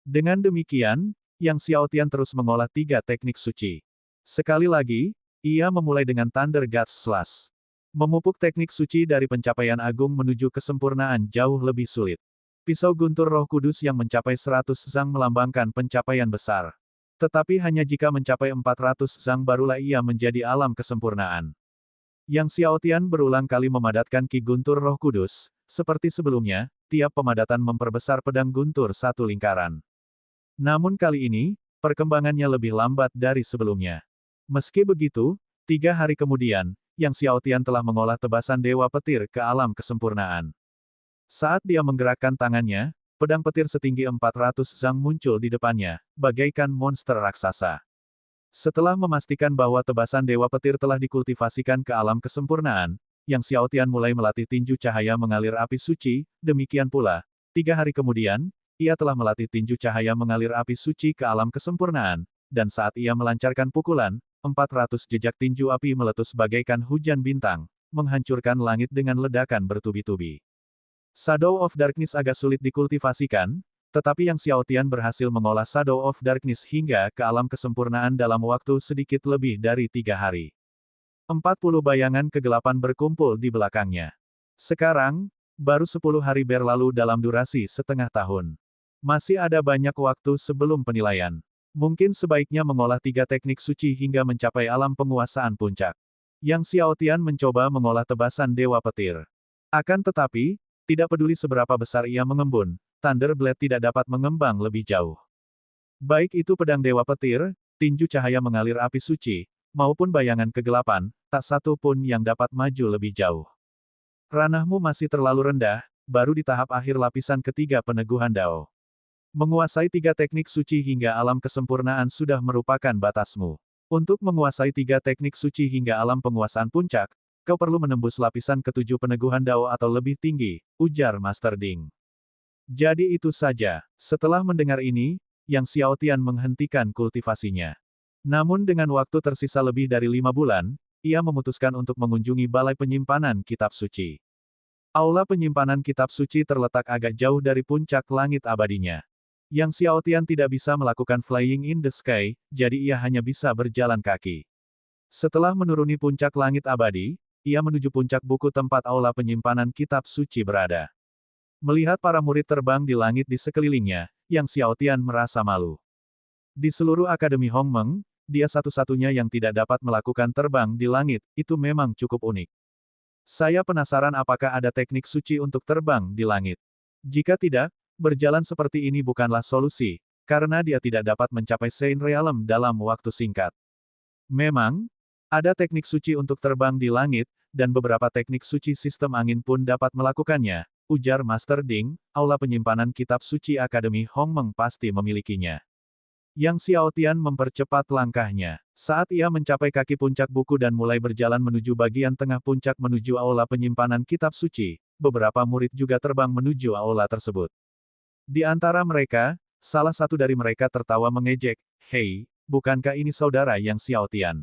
Dengan demikian, Yang Xiaotian terus mengolah tiga teknik suci. Sekali lagi, ia memulai dengan Thunder God's Slash. Memupuk teknik suci dari pencapaian agung menuju kesempurnaan jauh lebih sulit. Pisau guntur Roh Kudus yang mencapai 100 zang melambangkan pencapaian besar. Tetapi hanya jika mencapai 400 zang barulah ia menjadi alam kesempurnaan. Yang Xiaotian berulang kali memadatkan ki guntur Roh Kudus. Seperti sebelumnya, tiap pemadatan memperbesar pedang guntur satu lingkaran. Namun kali ini, perkembangannya lebih lambat dari sebelumnya. Meski begitu, 3 hari kemudian, Yang Xiaotian telah mengolah tebasan Dewa Petir ke alam kesempurnaan. Saat dia menggerakkan tangannya, pedang petir setinggi 400 zang muncul di depannya, bagaikan monster raksasa. Setelah memastikan bahwa tebasan Dewa Petir telah dikultivasikan ke alam kesempurnaan, Yang Xiaotian mulai melatih tinju cahaya mengalir api suci, demikian pula, 3 hari kemudian, ia telah melatih tinju cahaya mengalir api suci ke alam kesempurnaan, dan saat ia melancarkan pukulan, 400 jejak tinju api meletus bagaikan hujan bintang, menghancurkan langit dengan ledakan bertubi-tubi. Shadow of Darkness agak sulit dikultivasikan, tetapi Yang Xiaotian berhasil mengolah Shadow of Darkness hingga ke alam kesempurnaan dalam waktu sedikit lebih dari 3 hari. 40 bayangan kegelapan berkumpul di belakangnya. Sekarang, baru 10 hari berlalu dalam durasi setengah tahun. Masih ada banyak waktu sebelum penilaian. Mungkin sebaiknya mengolah tiga teknik suci hingga mencapai alam penguasaan puncak. Yang Xiaotian mencoba mengolah tebasan Dewa Petir. Akan tetapi, tidak peduli seberapa besar ia mengembun, Thunder Blade tidak dapat mengembang lebih jauh. Baik itu pedang Dewa Petir, tinju cahaya mengalir api suci, maupun bayangan kegelapan, tak satu pun yang dapat maju lebih jauh. Ranahmu masih terlalu rendah, baru di tahap akhir lapisan ketiga peneguhan Dao. Menguasai tiga teknik suci hingga alam kesempurnaan sudah merupakan batasmu. Untuk menguasai tiga teknik suci hingga alam penguasaan puncak, kau perlu menembus lapisan ketujuh peneguhan Dao atau lebih tinggi, ujar Master Ding. Jadi itu saja. Setelah mendengar ini, Yang Xiaotian menghentikan kultivasinya. Namun dengan waktu tersisa lebih dari 5 bulan, ia memutuskan untuk mengunjungi balai penyimpanan kitab suci. Aula penyimpanan kitab suci terletak agak jauh dari puncak langit abadinya. Yang Xiaotian tidak bisa melakukan flying in the sky, jadi ia hanya bisa berjalan kaki. Setelah menuruni puncak langit abadi, ia menuju puncak buku tempat aula penyimpanan kitab suci berada. Melihat para murid terbang di langit di sekelilingnya, Yang Xiaotian merasa malu. Di seluruh Akademi Hongmeng, dia satu-satunya yang tidak dapat melakukan terbang di langit, itu memang cukup unik. Saya penasaran apakah ada teknik suci untuk terbang di langit. Jika tidak, berjalan seperti ini bukanlah solusi, karena dia tidak dapat mencapai Saint Realm dalam waktu singkat. Memang, ada teknik suci untuk terbang di langit, dan beberapa teknik suci sistem angin pun dapat melakukannya, ujar Master Ding. Aula penyimpanan kitab suci Akademi Hongmeng pasti memilikinya. Yang Xiaotian mempercepat langkahnya. Saat ia mencapai kaki puncak buku dan mulai berjalan menuju bagian tengah puncak menuju aula penyimpanan kitab suci, beberapa murid juga terbang menuju aula tersebut. Di antara mereka, salah satu dari mereka tertawa mengejek, "Hei, bukankah ini saudara Yang Xiaotian?"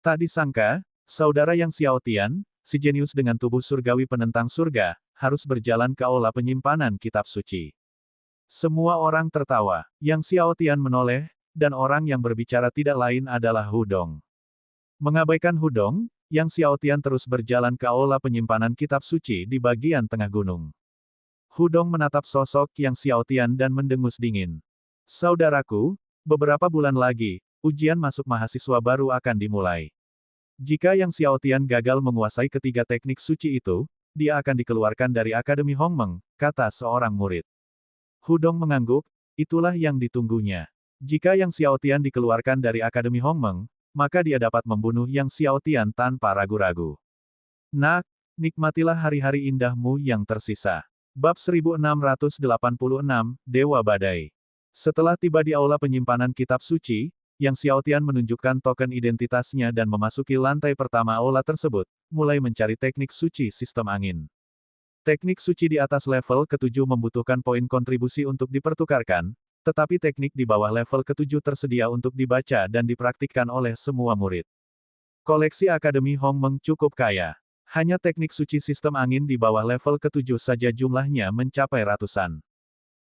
Tak disangka, saudara Yang Xiaotian, si jenius dengan tubuh surgawi penentang surga, harus berjalan ke aula penyimpanan kitab suci. Semua orang tertawa. Yang Xiaotian menoleh, dan orang yang berbicara tidak lain adalah Hudong. Mengabaikan Hudong, Yang Xiaotian terus berjalan ke aula penyimpanan kitab suci di bagian tengah gunung. Hudong menatap sosok Yang Xiaotian dan mendengus dingin. "Saudaraku, beberapa bulan lagi, ujian masuk mahasiswa baru akan dimulai. Jika Yang Xiaotian gagal menguasai ketiga teknik suci itu, dia akan dikeluarkan dari Akademi Hongmeng," kata seorang murid. Hudong mengangguk, itulah yang ditunggunya. Jika Yang Xiaotian dikeluarkan dari Akademi Hongmeng, maka dia dapat membunuh Yang Xiaotian tanpa ragu-ragu. Nak, nikmatilah hari-hari indahmu yang tersisa. Bab 1686, Dewa Badai. Setelah tiba di aula penyimpanan kitab suci, Yang Xiaotian menunjukkan token identitasnya dan memasuki lantai pertama aula tersebut, mulai mencari teknik suci sistem angin. Teknik suci di atas level ke-7 membutuhkan poin kontribusi untuk dipertukarkan, tetapi teknik di bawah level ke-7 tersedia untuk dibaca dan dipraktikkan oleh semua murid. Koleksi Akademi Hongmeng cukup kaya. Hanya teknik suci sistem angin di bawah level ke-7 saja jumlahnya mencapai ratusan.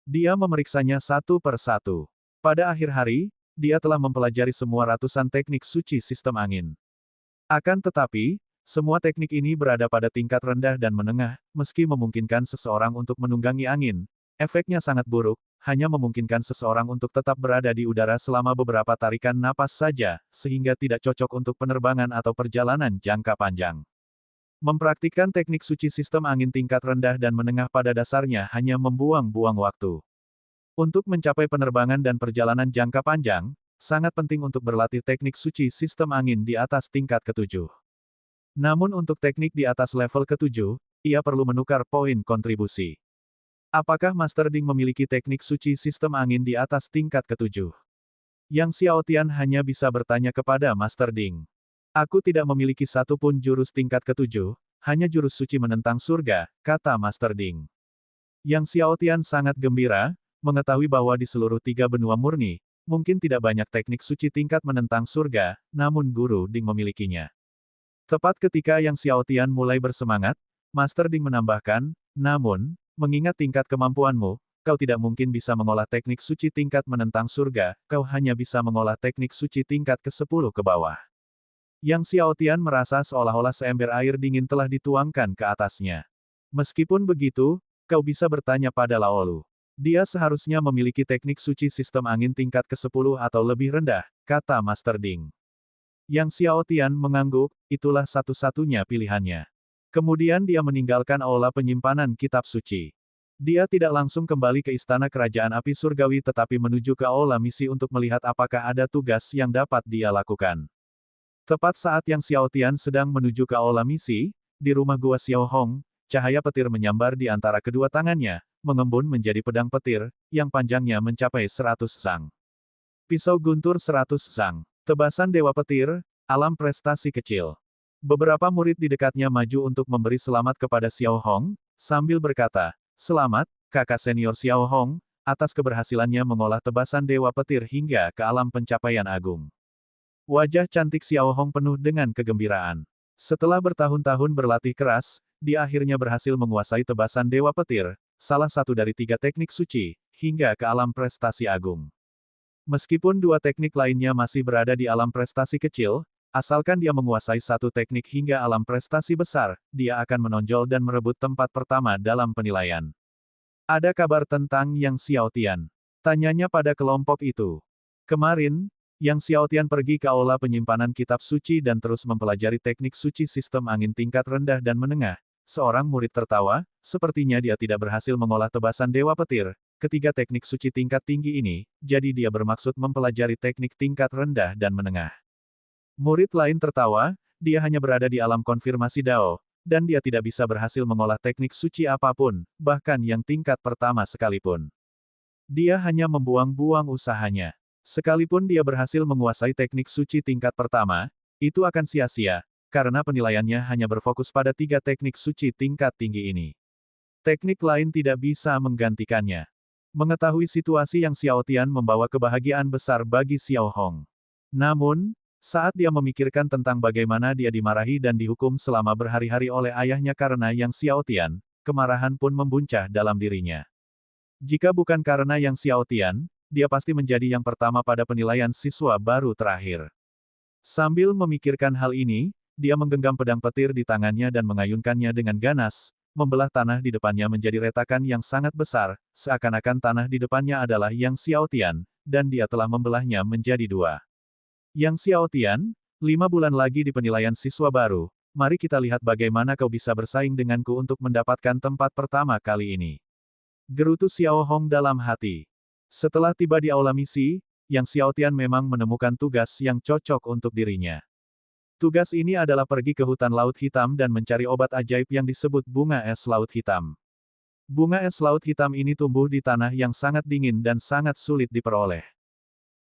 Dia memeriksanya satu per satu. Pada akhir hari, dia telah mempelajari semua ratusan teknik suci sistem angin. Akan tetapi, semua teknik ini berada pada tingkat rendah dan menengah, meski memungkinkan seseorang untuk menunggangi angin. Efeknya sangat buruk, hanya memungkinkan seseorang untuk tetap berada di udara selama beberapa tarikan napas saja, sehingga tidak cocok untuk penerbangan atau perjalanan jangka panjang. Mempraktikkan teknik suci sistem angin tingkat rendah dan menengah pada dasarnya hanya membuang-buang waktu. Untuk mencapai penerbangan dan perjalanan jangka panjang, sangat penting untuk berlatih teknik suci sistem angin di atas tingkat ke-7. Namun untuk teknik di atas level ke-7, ia perlu menukar poin kontribusi. Apakah Master Ding memiliki teknik suci sistem angin di atas tingkat ke-7? Yang Xiaotian hanya bisa bertanya kepada Master Ding. "Aku tidak memiliki satu pun jurus tingkat ke-7, hanya jurus suci menentang surga," kata Master Ding. Yang Xiaotian sangat gembira, mengetahui bahwa di seluruh 3 benua murni, mungkin tidak banyak teknik suci tingkat menentang surga, namun Guru Ding memilikinya. Tepat ketika Yang Xiaotian mulai bersemangat, Master Ding menambahkan, "Namun, mengingat tingkat kemampuanmu, kau tidak mungkin bisa mengolah teknik suci tingkat menentang surga, kau hanya bisa mengolah teknik suci tingkat ke-10 ke bawah." Yang Xiaotian merasa seolah-olah seember air dingin telah dituangkan ke atasnya. "Meskipun begitu, kau bisa bertanya pada Laolu. Dia seharusnya memiliki teknik suci sistem angin tingkat ke-10 atau lebih rendah," kata Master Ding. Yang Xiaotian mengangguk, itulah satu-satunya pilihannya. Kemudian dia meninggalkan aula penyimpanan kitab suci. Dia tidak langsung kembali ke istana kerajaan api surgawi tetapi menuju ke aula misi untuk melihat apakah ada tugas yang dapat dia lakukan. Tepat saat Yang Xiaotian sedang menuju ke aula misi, di rumah Gua Xiaohong, cahaya petir menyambar di antara kedua tangannya, mengembun menjadi pedang petir, yang panjangnya mencapai 100 zang. Pisau guntur 100 zang. Tebasan Dewa Petir, alam prestasi kecil. Beberapa murid di dekatnya maju untuk memberi selamat kepada Xiaohong, sambil berkata, "Selamat, kakak senior Xiaohong, atas keberhasilannya mengolah tebasan Dewa Petir hingga ke alam pencapaian agung." Wajah cantik Xiao Hong penuh dengan kegembiraan. Setelah bertahun-tahun berlatih keras, dia akhirnya berhasil menguasai tebasan Dewa Petir, salah satu dari 3 teknik suci, hingga ke alam prestasi agung. Meskipun 2 teknik lainnya masih berada di alam prestasi kecil, asalkan dia menguasai satu teknik hingga alam prestasi besar, dia akan menonjol dan merebut tempat pertama dalam penilaian. Ada kabar tentang Yang Xiaotian? Tanyanya pada kelompok itu. Kemarin, Yang Xiaotian pergi ke aula penyimpanan kitab suci dan terus mempelajari teknik suci sistem angin tingkat rendah dan menengah. Seorang murid tertawa, sepertinya dia tidak berhasil mengolah tebasan Dewa Petir, ketiga teknik suci tingkat tinggi ini, jadi dia bermaksud mempelajari teknik tingkat rendah dan menengah. Murid lain tertawa, dia hanya berada di alam konfirmasi Dao, dan dia tidak bisa berhasil mengolah teknik suci apapun, bahkan yang tingkat pertama sekalipun. Dia hanya membuang-buang usahanya. Sekalipun dia berhasil menguasai teknik suci tingkat pertama, itu akan sia-sia, karena penilaiannya hanya berfokus pada 3 teknik suci tingkat tinggi ini. Teknik lain tidak bisa menggantikannya. Mengetahui situasi Yang Xiaotian membawa kebahagiaan besar bagi Xiao Hong. Namun, saat dia memikirkan tentang bagaimana dia dimarahi dan dihukum selama berhari-hari oleh ayahnya karena Yang Xiaotian, kemarahan pun membuncah dalam dirinya. Jika bukan karena Yang Xiaotian, dia pasti menjadi yang pertama pada penilaian siswa baru terakhir. Sambil memikirkan hal ini, dia menggenggam pedang petir di tangannya dan mengayunkannya dengan ganas, membelah tanah di depannya menjadi retakan yang sangat besar, seakan-akan tanah di depannya adalah Yang Xiaotian, dan dia telah membelahnya menjadi 2. Yang Xiaotian, 5 bulan lagi di penilaian siswa baru, mari kita lihat bagaimana kau bisa bersaing denganku untuk mendapatkan tempat pertama kali ini. Gerutu Xiao Hong dalam hati. Setelah tiba di aula misi, Yang Xiaotian memang menemukan tugas yang cocok untuk dirinya. Tugas ini adalah pergi ke hutan Laut Hitam dan mencari obat ajaib yang disebut bunga es Laut Hitam. Bunga es Laut Hitam ini tumbuh di tanah yang sangat dingin dan sangat sulit diperoleh.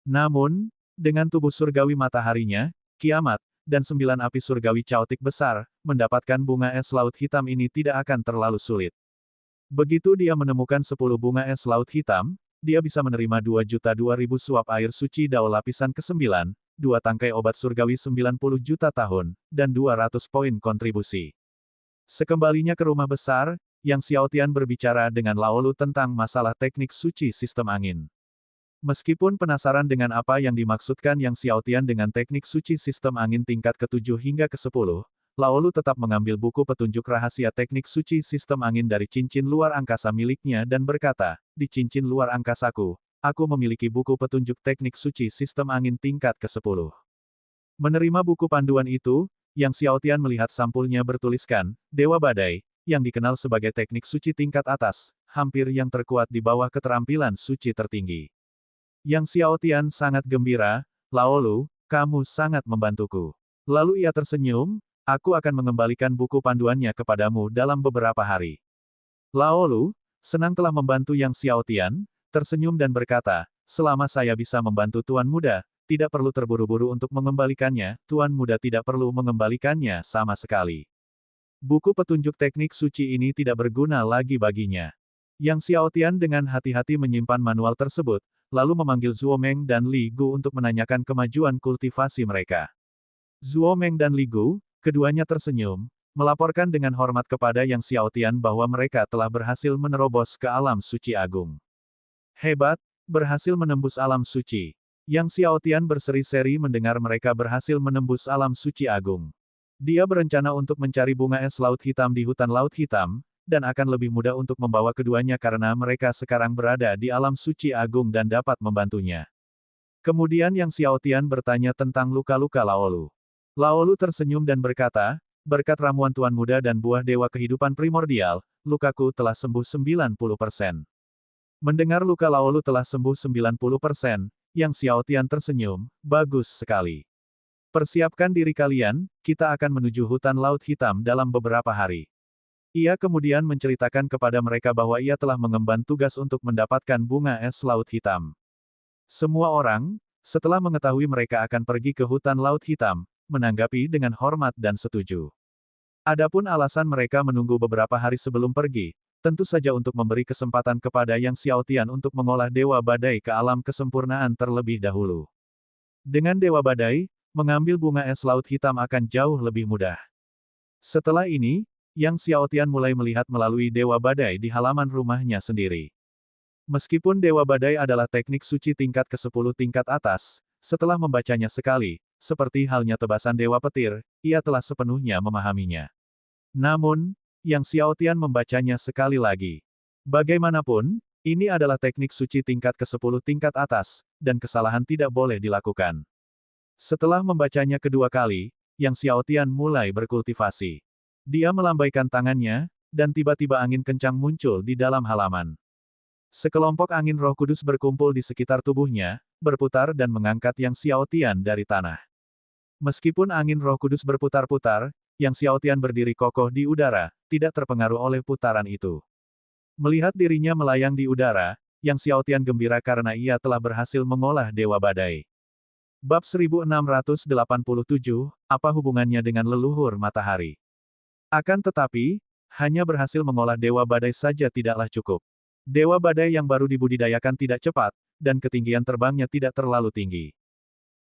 Namun, dengan tubuh surgawi mataharinya, kiamat, dan 9 api surgawi caotik besar, mendapatkan bunga es Laut Hitam ini tidak akan terlalu sulit. Begitu dia menemukan 10 bunga es Laut Hitam, dia bisa menerima 2.002.000 suap air suci Dao lapisan ke-9, 2 tangkai obat surgawi 90 juta tahun, dan 200 poin kontribusi. Sekembalinya ke rumah besar, Yang Xiaotian berbicara dengan Laolu tentang masalah teknik suci sistem angin. Meskipun penasaran dengan apa yang dimaksudkan Yang Xiaotian dengan teknik suci sistem angin tingkat ke-7 hingga ke-10, Laolu tetap mengambil buku petunjuk rahasia teknik suci sistem angin dari cincin luar angkasa miliknya dan berkata, di cincin luar angkasaku, aku memiliki buku petunjuk teknik suci sistem angin tingkat ke-10. Menerima buku panduan itu, Yang Xiaotian melihat sampulnya bertuliskan, Dewa Badai, yang dikenal sebagai teknik suci tingkat atas, hampir yang terkuat di bawah keterampilan suci tertinggi. Yang Xiaotian sangat gembira, Laolu, kamu sangat membantuku. Lalu ia tersenyum, aku akan mengembalikan buku panduannya kepadamu dalam beberapa hari. Laolu, senang telah membantu Yang Xiaotian, tersenyum dan berkata, selama saya bisa membantu Tuan Muda, tidak perlu terburu-buru untuk mengembalikannya, Tuan Muda tidak perlu mengembalikannya sama sekali. Buku petunjuk teknik suci ini tidak berguna lagi baginya. Yang Xiaotian dengan hati-hati menyimpan manual tersebut, lalu memanggil Zhuo Meng dan Li Gu untuk menanyakan kemajuan kultivasi mereka. Zhuo Meng dan Li Gu, keduanya tersenyum, melaporkan dengan hormat kepada Yang Xiaotian bahwa mereka telah berhasil menerobos ke alam suci agung. Hebat, berhasil menembus alam suci. Yang Xiaotian berseri-seri mendengar mereka berhasil menembus alam suci agung. Dia berencana untuk mencari bunga es Laut Hitam di hutan Laut Hitam, dan akan lebih mudah untuk membawa keduanya karena mereka sekarang berada di alam suci agung dan dapat membantunya. Kemudian Yang Xiaotian bertanya tentang luka-luka Laolu. Laolu tersenyum dan berkata, berkat ramuan Tuan Muda dan buah dewa kehidupan primordial, lukaku telah sembuh 90%. Mendengar luka Laolu telah sembuh 90%, Yang Xiaotian tersenyum, bagus sekali. Persiapkan diri kalian, kita akan menuju hutan Laut Hitam dalam beberapa hari. Ia kemudian menceritakan kepada mereka bahwa ia telah mengemban tugas untuk mendapatkan bunga es Laut Hitam. Semua orang, setelah mengetahui mereka akan pergi ke hutan Laut Hitam, menanggapi dengan hormat dan setuju. Adapun alasan mereka menunggu beberapa hari sebelum pergi, tentu saja untuk memberi kesempatan kepada Yang Xiaotian untuk mengolah Dewa Badai ke alam kesempurnaan terlebih dahulu. Dengan Dewa Badai, mengambil bunga es laut hitam akan jauh lebih mudah. Setelah ini, Yang Xiaotian mulai melihat melalui Dewa Badai di halaman rumahnya sendiri. Meskipun Dewa Badai adalah teknik suci tingkat ke-10 tingkat atas, setelah membacanya sekali, seperti halnya tebasan Dewa Petir, ia telah sepenuhnya memahaminya. Namun, Yang Xiaotian membacanya sekali lagi. Bagaimanapun, ini adalah teknik suci tingkat ke-10 tingkat atas, dan kesalahan tidak boleh dilakukan. Setelah membacanya kedua kali, Yang Xiaotian mulai berkultivasi. Dia melambaikan tangannya, dan tiba-tiba angin kencang muncul di dalam halaman. Sekelompok angin Roh Kudus berkumpul di sekitar tubuhnya, berputar dan mengangkat Yang Xiaotian dari tanah. Meskipun angin Roh Kudus berputar-putar, Yang Xiaotian berdiri kokoh di udara, tidak terpengaruh oleh putaran itu. Melihat dirinya melayang di udara, Yang Xiaotian gembira karena ia telah berhasil mengolah Dewa Badai. Bab 1687, apa hubungannya dengan leluhur matahari? Akan tetapi, hanya berhasil mengolah Dewa Badai saja tidaklah cukup. Dewa Badai yang baru dibudidayakan tidak cepat, dan ketinggian terbangnya tidak terlalu tinggi.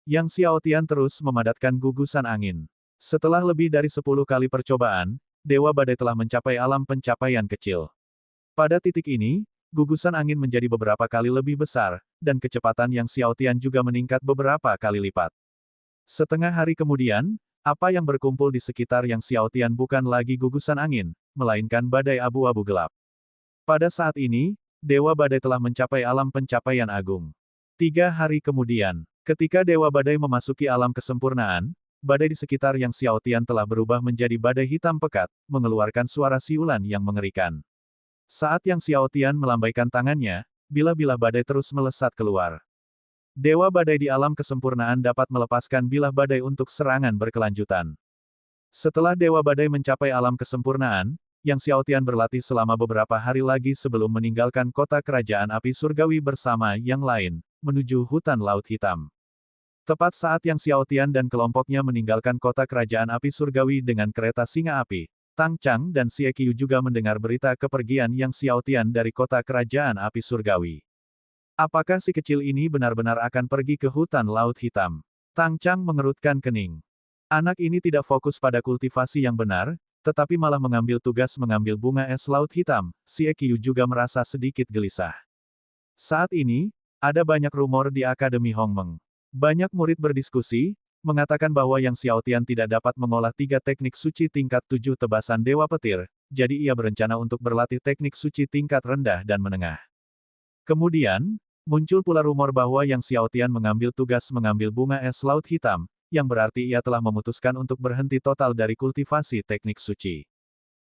Yang Xiaotian terus memadatkan gugusan angin. Setelah lebih dari 10 kali percobaan, Dewa Badai telah mencapai alam pencapaian kecil. Pada titik ini, gugusan angin menjadi beberapa kali lebih besar, dan kecepatan Yang Xiaotian juga meningkat beberapa kali lipat. Setengah hari kemudian, apa yang berkumpul di sekitar Yang Xiaotian bukan lagi gugusan angin, melainkan badai abu-abu gelap. Pada saat ini, Dewa Badai telah mencapai alam pencapaian agung. 3 hari kemudian, ketika Dewa Badai memasuki alam kesempurnaan, badai di sekitar Yang Xiaotian telah berubah menjadi badai hitam pekat, mengeluarkan suara siulan yang mengerikan. Saat Yang Xiaotian melambaikan tangannya, bilah-bilah badai terus melesat keluar. Dewa Badai di alam kesempurnaan dapat melepaskan bilah badai untuk serangan berkelanjutan. Setelah Dewa Badai mencapai alam kesempurnaan, Yang Xiaotian berlatih selama beberapa hari lagi sebelum meninggalkan kota kerajaan api surgawi bersama yang lain, menuju hutan laut hitam. Tepat saat Yang Xiaotian dan kelompoknya meninggalkan kota kerajaan api surgawi dengan kereta singa api, Tang Chang dan Xie Qiu juga mendengar berita kepergian Yang Xiaotian dari kota kerajaan api surgawi. Apakah si kecil ini benar-benar akan pergi ke hutan laut hitam? Tang Chang mengerutkan kening. Anak ini tidak fokus pada kultivasi yang benar, tetapi malah mengambil tugas mengambil bunga es laut hitam. Xie Qiu juga merasa sedikit gelisah. Saat ini, ada banyak rumor di Akademi Hongmeng. Banyak murid berdiskusi, mengatakan bahwa Yang Xiaotian tidak dapat mengolah 3 teknik suci tingkat 7 tebasan Dewa Petir, jadi ia berencana untuk berlatih teknik suci tingkat rendah dan menengah. Kemudian, muncul pula rumor bahwa Yang Xiaotian mengambil tugas mengambil bunga es laut hitam, yang berarti ia telah memutuskan untuk berhenti total dari kultivasi teknik suci.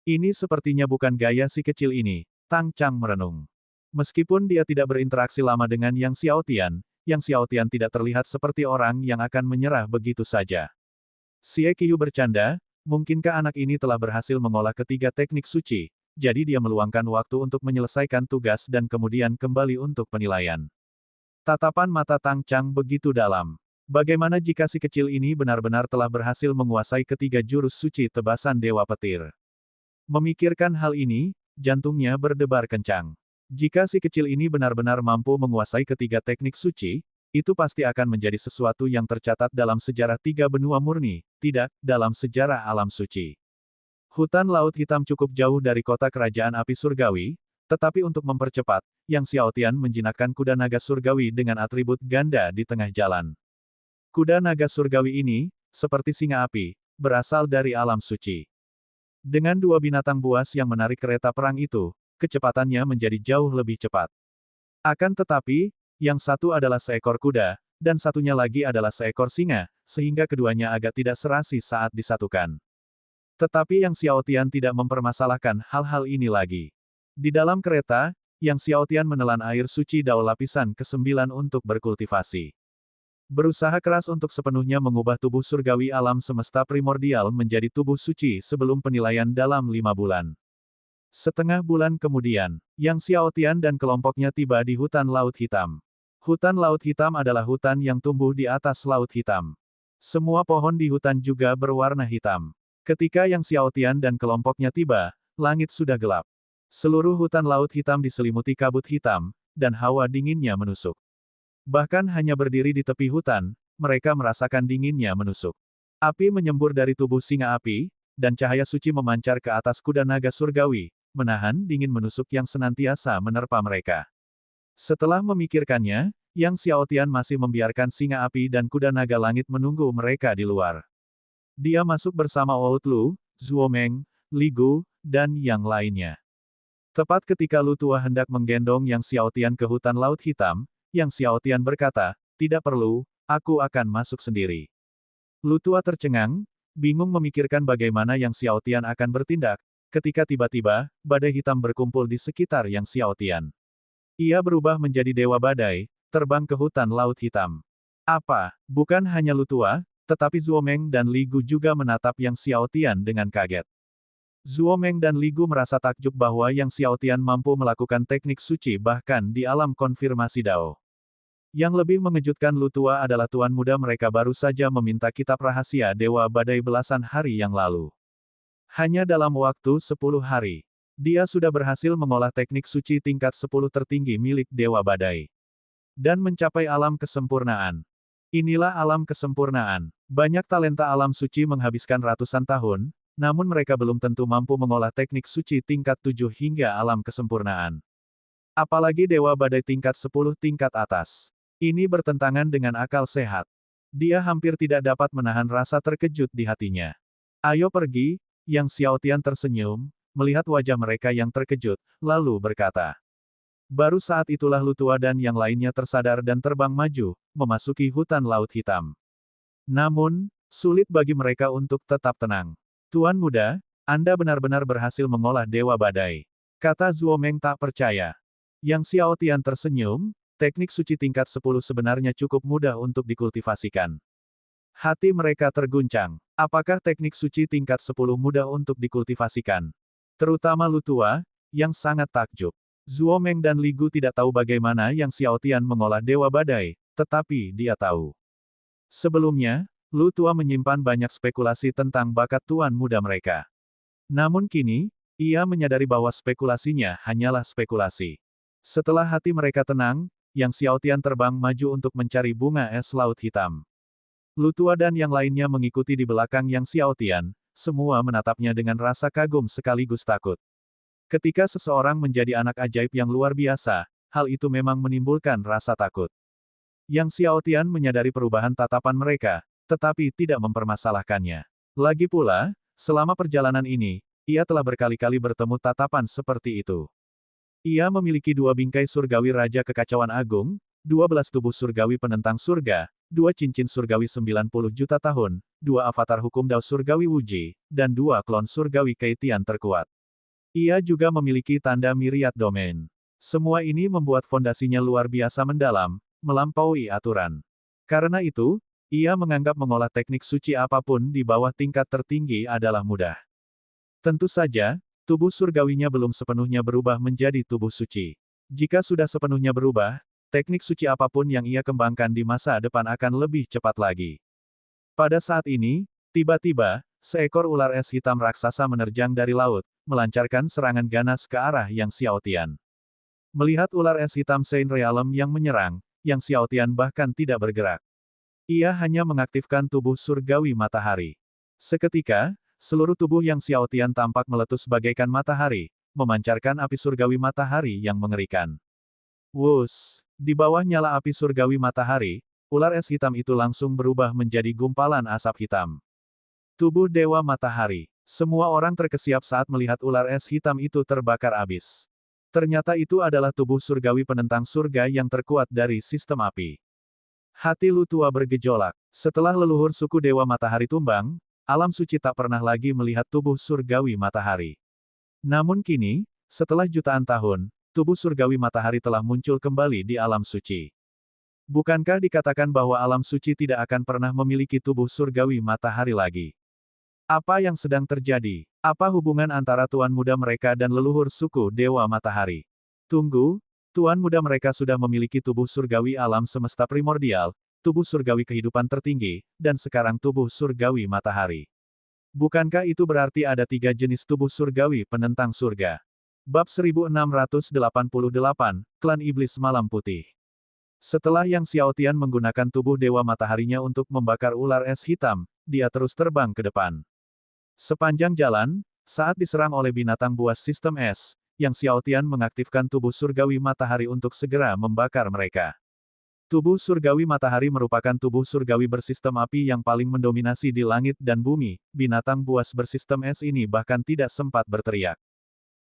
Ini sepertinya bukan gaya si kecil ini, Tang Chang merenung. Meskipun dia tidak berinteraksi lama dengan Yang Xiaotian, Yang Xiaotian tidak terlihat seperti orang yang akan menyerah begitu saja. Xie Qiu bercanda, mungkinkah anak ini telah berhasil mengolah ketiga teknik suci, jadi dia meluangkan waktu untuk menyelesaikan tugas dan kemudian kembali untuk penilaian. Tatapan mata Tang Chang begitu dalam. Bagaimana jika si kecil ini benar-benar telah berhasil menguasai ketiga jurus suci tebasan Dewa Petir? Memikirkan hal ini, jantungnya berdebar kencang. Jika si kecil ini benar-benar mampu menguasai ketiga teknik suci, itu pasti akan menjadi sesuatu yang tercatat dalam sejarah 3 benua murni, tidak dalam sejarah alam suci. Hutan laut hitam cukup jauh dari kota kerajaan api surgawi, tetapi untuk mempercepat, Yang Xiaotian menjinakkan kuda naga surgawi dengan atribut ganda di tengah jalan. Kuda naga surgawi ini, seperti singa api, berasal dari alam suci. Dengan 2 binatang buas yang menarik kereta perang itu, kecepatannya menjadi jauh lebih cepat. Akan tetapi, yang satu adalah seekor kuda, dan satunya lagi adalah seekor singa, sehingga keduanya agak tidak serasi saat disatukan. Tetapi Yang Xiaotian tidak mempermasalahkan hal-hal ini lagi. Di dalam kereta, Yang Xiaotian menelan air suci Dao lapisan ke-9 untuk berkultivasi. Berusaha keras untuk sepenuhnya mengubah tubuh surgawi alam semesta primordial menjadi tubuh suci sebelum penilaian dalam 5 bulan. Setengah bulan kemudian, Yang Xiaotian dan kelompoknya tiba di hutan Laut Hitam. Hutan Laut Hitam adalah hutan yang tumbuh di atas Laut Hitam. Semua pohon di hutan juga berwarna hitam. Ketika Yang Xiaotian dan kelompoknya tiba, langit sudah gelap. Seluruh hutan Laut Hitam diselimuti kabut hitam, dan hawa dinginnya menusuk. Bahkan hanya berdiri di tepi hutan, mereka merasakan dinginnya menusuk. Api menyembur dari tubuh singa api, dan cahaya suci memancar ke atas kuda naga surgawi, menahan dingin menusuk yang senantiasa menerpa mereka. Setelah memikirkannya, Yang Xiaotian masih membiarkan singa api dan kuda naga langit menunggu mereka di luar. Dia masuk bersama Old Lu, Zhuo Meng, Li Gu, dan yang lainnya. Tepat ketika Lu Tua hendak menggendong Yang Xiaotian ke hutan Laut Hitam, Yang Xiaotian berkata, "Tidak perlu, aku akan masuk sendiri." Lu Tua tercengang, bingung memikirkan bagaimana Yang Xiaotian akan bertindak, ketika tiba-tiba, badai hitam berkumpul di sekitar Yang Xiaotian. Ia berubah menjadi dewa badai, terbang ke hutan Laut Hitam. Apa? Bukan hanya Lu Tua, tetapi Zhuo Meng dan Li Gu juga menatap Yang Xiaotian dengan kaget. Zhuo Meng dan Li Gu merasa takjub bahwa Yang Xiaotian mampu melakukan teknik suci bahkan di alam konfirmasi Dao. Yang lebih mengejutkan Lu Tua adalah tuan muda mereka baru saja meminta kitab rahasia Dewa Badai belasan hari yang lalu. Hanya dalam waktu 10 hari, dia sudah berhasil mengolah teknik suci tingkat 10 tertinggi milik Dewa Badai. Dan mencapai alam kesempurnaan. Inilah alam kesempurnaan. Banyak talenta alam suci menghabiskan ratusan tahun, namun mereka belum tentu mampu mengolah teknik suci tingkat 7 hingga alam kesempurnaan. Apalagi Dewa Badai tingkat 10 tingkat atas. Ini bertentangan dengan akal sehat. Dia hampir tidak dapat menahan rasa terkejut di hatinya. "Ayo pergi," Yang Xiaotian tersenyum, melihat wajah mereka yang terkejut, lalu berkata. Baru saat itulah Lu Tua dan yang lainnya tersadar dan terbang maju, memasuki hutan Laut Hitam. Namun, sulit bagi mereka untuk tetap tenang. "Tuan muda, Anda benar-benar berhasil mengolah Dewa Badai," kata Zhuo Meng tak percaya. Yang Xiaotian tersenyum, teknik suci tingkat 10 sebenarnya cukup mudah untuk dikultivasikan. Hati mereka terguncang. Apakah teknik suci tingkat 10 mudah untuk dikultivasikan? Terutama Lu Tua, yang sangat takjub. Zhuo Meng dan Li Gu tidak tahu bagaimana Yang Xiaotian mengolah Dewa Badai, tetapi dia tahu. Sebelumnya, Lu Tua menyimpan banyak spekulasi tentang bakat tuan muda mereka. Namun kini, ia menyadari bahwa spekulasinya hanyalah spekulasi. Setelah hati mereka tenang, Yang Xiaotian terbang maju untuk mencari bunga es Laut Hitam. Lu Tua dan yang lainnya mengikuti di belakang Yang Xiaotian, semua menatapnya dengan rasa kagum sekaligus takut. Ketika seseorang menjadi anak ajaib yang luar biasa, hal itu memang menimbulkan rasa takut. Yang Xiaotian menyadari perubahan tatapan mereka, tetapi tidak mempermasalahkannya. Lagi pula, selama perjalanan ini, ia telah berkali-kali bertemu tatapan seperti itu. Ia memiliki 2 bingkai surgawi Raja Kekacauan Agung, 12 tubuh surgawi penentang surga, 2 cincin surgawi 90 juta tahun, 2 avatar hukum Dao surgawi Wuji, dan 2 klon surgawi Keitian terkuat. Ia juga memiliki tanda Myriad Domain. Semua ini membuat fondasinya luar biasa mendalam, melampaui aturan. Karena itu, ia menganggap mengolah teknik suci apapun di bawah tingkat tertinggi adalah mudah. Tentu saja, tubuh surgawinya belum sepenuhnya berubah menjadi tubuh suci. Jika sudah sepenuhnya berubah, teknik suci apapun yang ia kembangkan di masa depan akan lebih cepat lagi. Pada saat ini, tiba-tiba, seekor ular es hitam raksasa menerjang dari laut, melancarkan serangan ganas ke arah Yang Xiaotian. Melihat ular es hitam Saint Realm yang menyerang, Yang Xiaotian bahkan tidak bergerak. Ia hanya mengaktifkan tubuh surgawi matahari. Seketika, seluruh tubuh Yang Xiaotian tampak meletus bagaikan matahari, memancarkan api surgawi matahari yang mengerikan. Wus! Di bawah nyala api surgawi matahari, ular es hitam itu langsung berubah menjadi gumpalan asap hitam. Tubuh Dewa Matahari. Semua orang terkesiap saat melihat ular es hitam itu terbakar abis. Ternyata itu adalah tubuh surgawi penentang surga yang terkuat dari sistem api. Hati Lu Tua bergejolak. Setelah leluhur suku Dewa Matahari tumbang, alam suci tak pernah lagi melihat tubuh surgawi matahari. Namun kini, setelah jutaan tahun, tubuh surgawi matahari telah muncul kembali di alam suci. Bukankah dikatakan bahwa alam suci tidak akan pernah memiliki tubuh surgawi matahari lagi? Apa yang sedang terjadi? Apa hubungan antara tuan muda mereka dan leluhur suku Dewa Matahari? Tunggu, tuan muda mereka sudah memiliki tubuh surgawi alam semesta primordial, tubuh surgawi kehidupan tertinggi, dan sekarang tubuh surgawi matahari. Bukankah itu berarti ada 3 jenis tubuh surgawi penentang surga? Bab 1688, Klan Iblis Malam Putih. Setelah Yang Xiaotian menggunakan tubuh Dewa Mataharinya untuk membakar ular es hitam, dia terus terbang ke depan. Sepanjang jalan, saat diserang oleh binatang buas sistem es, Yang Xiaotian mengaktifkan tubuh surgawi matahari untuk segera membakar mereka. Tubuh surgawi matahari merupakan tubuh surgawi bersistem api yang paling mendominasi di langit dan bumi. Binatang buas bersistem es ini bahkan tidak sempat berteriak.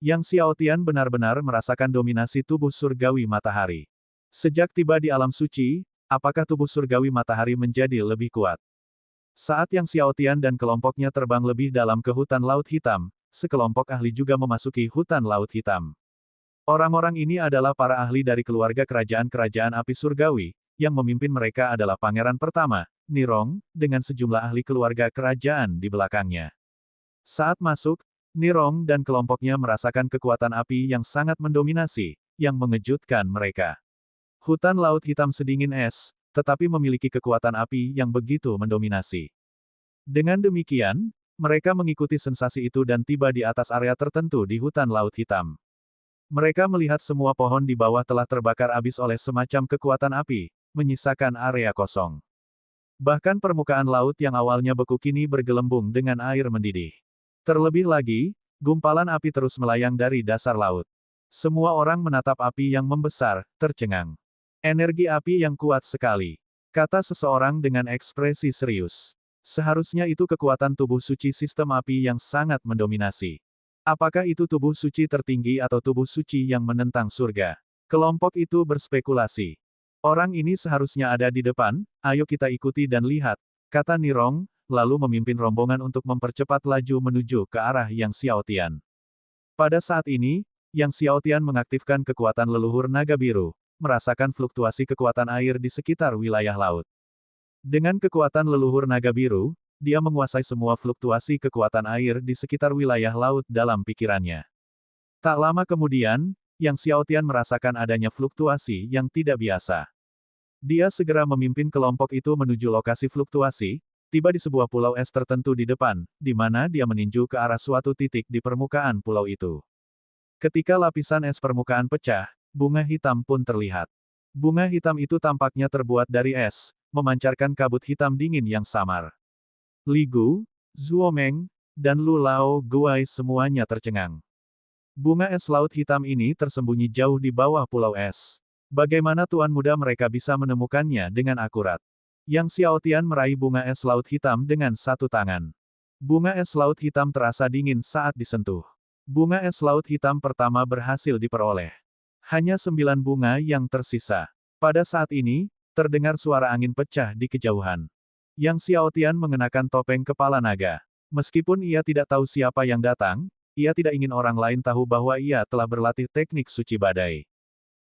Yang Xiaotian benar-benar merasakan dominasi tubuh surgawi matahari. Sejak tiba di alam suci, apakah tubuh surgawi matahari menjadi lebih kuat? Saat Yang Xiaotian dan kelompoknya terbang lebih dalam ke hutan Laut Hitam, sekelompok ahli juga memasuki hutan Laut Hitam. Orang-orang ini adalah para ahli dari keluarga kerajaan-kerajaan api surgawi, yang memimpin mereka adalah Pangeran Pertama, Nirong, dengan sejumlah ahli keluarga kerajaan di belakangnya. Saat masuk, Nirong dan kelompoknya merasakan kekuatan api yang sangat mendominasi, yang mengejutkan mereka. Hutan Laut Hitam sedingin es, tetapi memiliki kekuatan api yang begitu mendominasi. Dengan demikian, mereka mengikuti sensasi itu dan tiba di atas area tertentu di hutan Laut Hitam. Mereka melihat semua pohon di bawah telah terbakar habis oleh semacam kekuatan api, menyisakan area kosong. Bahkan permukaan laut yang awalnya beku kini bergelembung dengan air mendidih. Terlebih lagi, gumpalan api terus melayang dari dasar laut. Semua orang menatap api yang membesar, tercengang. Energi api yang kuat sekali, kata seseorang dengan ekspresi serius. Seharusnya itu kekuatan tubuh suci sistem api yang sangat mendominasi. Apakah itu tubuh suci tertinggi atau tubuh suci yang menentang surga? Kelompok itu berspekulasi. Orang ini seharusnya ada di depan, ayo kita ikuti dan lihat, kata Nirong, lalu memimpin rombongan untuk mempercepat laju menuju ke arah Yang Xiaotian. Pada saat ini, Yang Xiaotian mengaktifkan kekuatan leluhur naga biru, merasakan fluktuasi kekuatan air di sekitar wilayah laut. Dengan kekuatan leluhur naga biru, dia menguasai semua fluktuasi kekuatan air di sekitar wilayah laut dalam pikirannya. Tak lama kemudian, Yang Xiaotian merasakan adanya fluktuasi yang tidak biasa. Dia segera memimpin kelompok itu menuju lokasi fluktuasi, tiba di sebuah pulau es tertentu di depan, di mana dia meninju ke arah suatu titik di permukaan pulau itu. Ketika lapisan es permukaan pecah, bunga hitam pun terlihat. Bunga hitam itu tampaknya terbuat dari es, memancarkan kabut hitam dingin yang samar. Li Gu, Zhuo Meng, dan Lu Lao Guai semuanya tercengang. Bunga es laut hitam ini tersembunyi jauh di bawah pulau es. Bagaimana tuan muda mereka bisa menemukannya dengan akurat? Yang Xiaotian meraih bunga es laut hitam dengan satu tangan. Bunga es laut hitam terasa dingin saat disentuh. Bunga es laut hitam pertama berhasil diperoleh. Hanya 9 bunga yang tersisa. Pada saat ini, terdengar suara angin pecah di kejauhan. Yang Xiaotian mengenakan topeng kepala naga. Meskipun ia tidak tahu siapa yang datang, ia tidak ingin orang lain tahu bahwa ia telah berlatih teknik suci badai.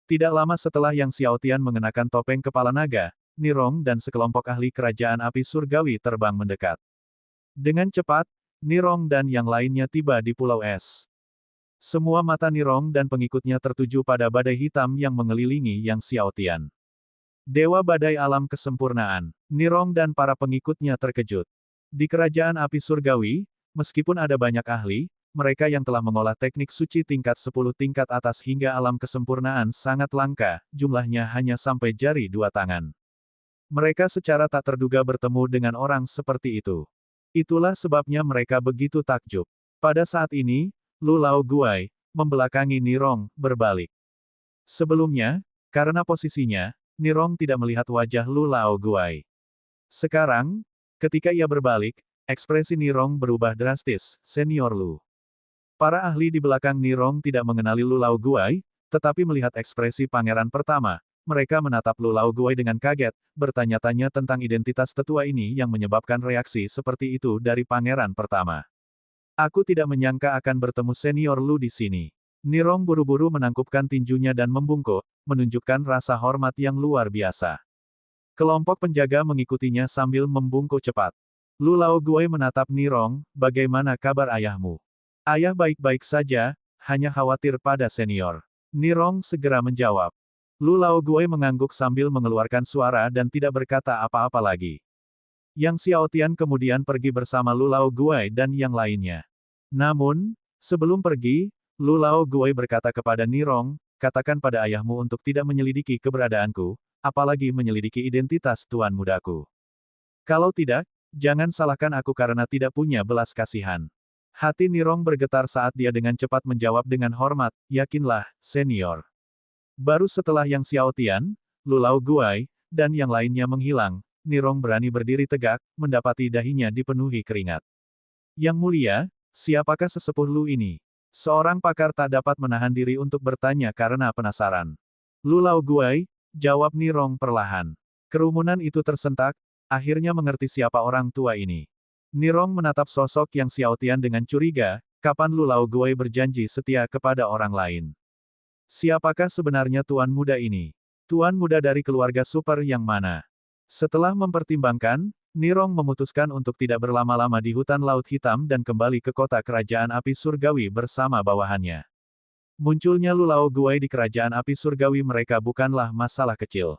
Tidak lama setelah Yang Xiaotian mengenakan topeng kepala naga, Nirong dan sekelompok ahli kerajaan api surgawi terbang mendekat. Dengan cepat, Nirong dan yang lainnya tiba di pulau es. Semua mata Nirong dan pengikutnya tertuju pada badai hitam yang mengelilingi Yang Xiaotian. Dewa badai alam kesempurnaan, Nirong dan para pengikutnya terkejut. Di kerajaan api surgawi, meskipun ada banyak ahli, mereka yang telah mengolah teknik suci tingkat 10 tingkat atas hingga alam kesempurnaan sangat langka, jumlahnya hanya sampai jari 2 tangan. Mereka secara tak terduga bertemu dengan orang seperti itu. Itulah sebabnya mereka begitu takjub. Pada saat ini, Lu Lao Guai, membelakangi Nirong, berbalik. Sebelumnya, karena posisinya, Nirong tidak melihat wajah Lu Lao Guai. Sekarang, ketika ia berbalik, ekspresi Nirong berubah drastis, Senior Lu. Para ahli di belakang Nirong tidak mengenali Lu Lao Guai, tetapi melihat ekspresi Pangeran Pertama, mereka menatap Lu Lao Guai dengan kaget, bertanya-tanya tentang identitas tetua ini yang menyebabkan reaksi seperti itu dari Pangeran Pertama. Aku tidak menyangka akan bertemu Senior Lu di sini. Nirong buru-buru menangkupkan tinjunya dan membungkuk, menunjukkan rasa hormat yang luar biasa. Kelompok penjaga mengikutinya sambil membungkuk cepat. Lu Lao Guai menatap Nirong, bagaimana kabar ayahmu? Ayah baik-baik saja, hanya khawatir pada senior. Nirong segera menjawab. Lu Lao Guai mengangguk sambil mengeluarkan suara dan tidak berkata apa-apa lagi. Yang Xiaotian kemudian pergi bersama Lu Lao Guai dan yang lainnya. Namun, sebelum pergi, Lu Lao Guai berkata kepada Nirong, katakan pada ayahmu untuk tidak menyelidiki keberadaanku, apalagi menyelidiki identitas tuan mudaku. Kalau tidak, jangan salahkan aku karena tidak punya belas kasihan. Hati Nirong bergetar saat dia dengan cepat menjawab dengan hormat, yakinlah, senior. Baru setelah Yang Xiaotian, Lu Lao Guai, dan yang lainnya menghilang, Nirong berani berdiri tegak, mendapati dahinya dipenuhi keringat. Yang mulia, siapakah sesepuh Lu ini? Seorang pakar tak dapat menahan diri untuk bertanya karena penasaran. Lu Lao Guai, jawab Nirong perlahan. Kerumunan itu tersentak, akhirnya mengerti siapa orang tua ini. Nirong menatap sosok Yang Xiaotian dengan curiga, kapan Lu Lao Guai berjanji setia kepada orang lain? Siapakah sebenarnya tuan muda ini? Tuan muda dari keluarga super yang mana? Setelah mempertimbangkan, Nirong memutuskan untuk tidak berlama-lama di hutan Laut Hitam dan kembali ke kota Kerajaan Api Surgawi bersama bawahannya. Munculnya Lu Lao Guai di Kerajaan Api Surgawi mereka bukanlah masalah kecil.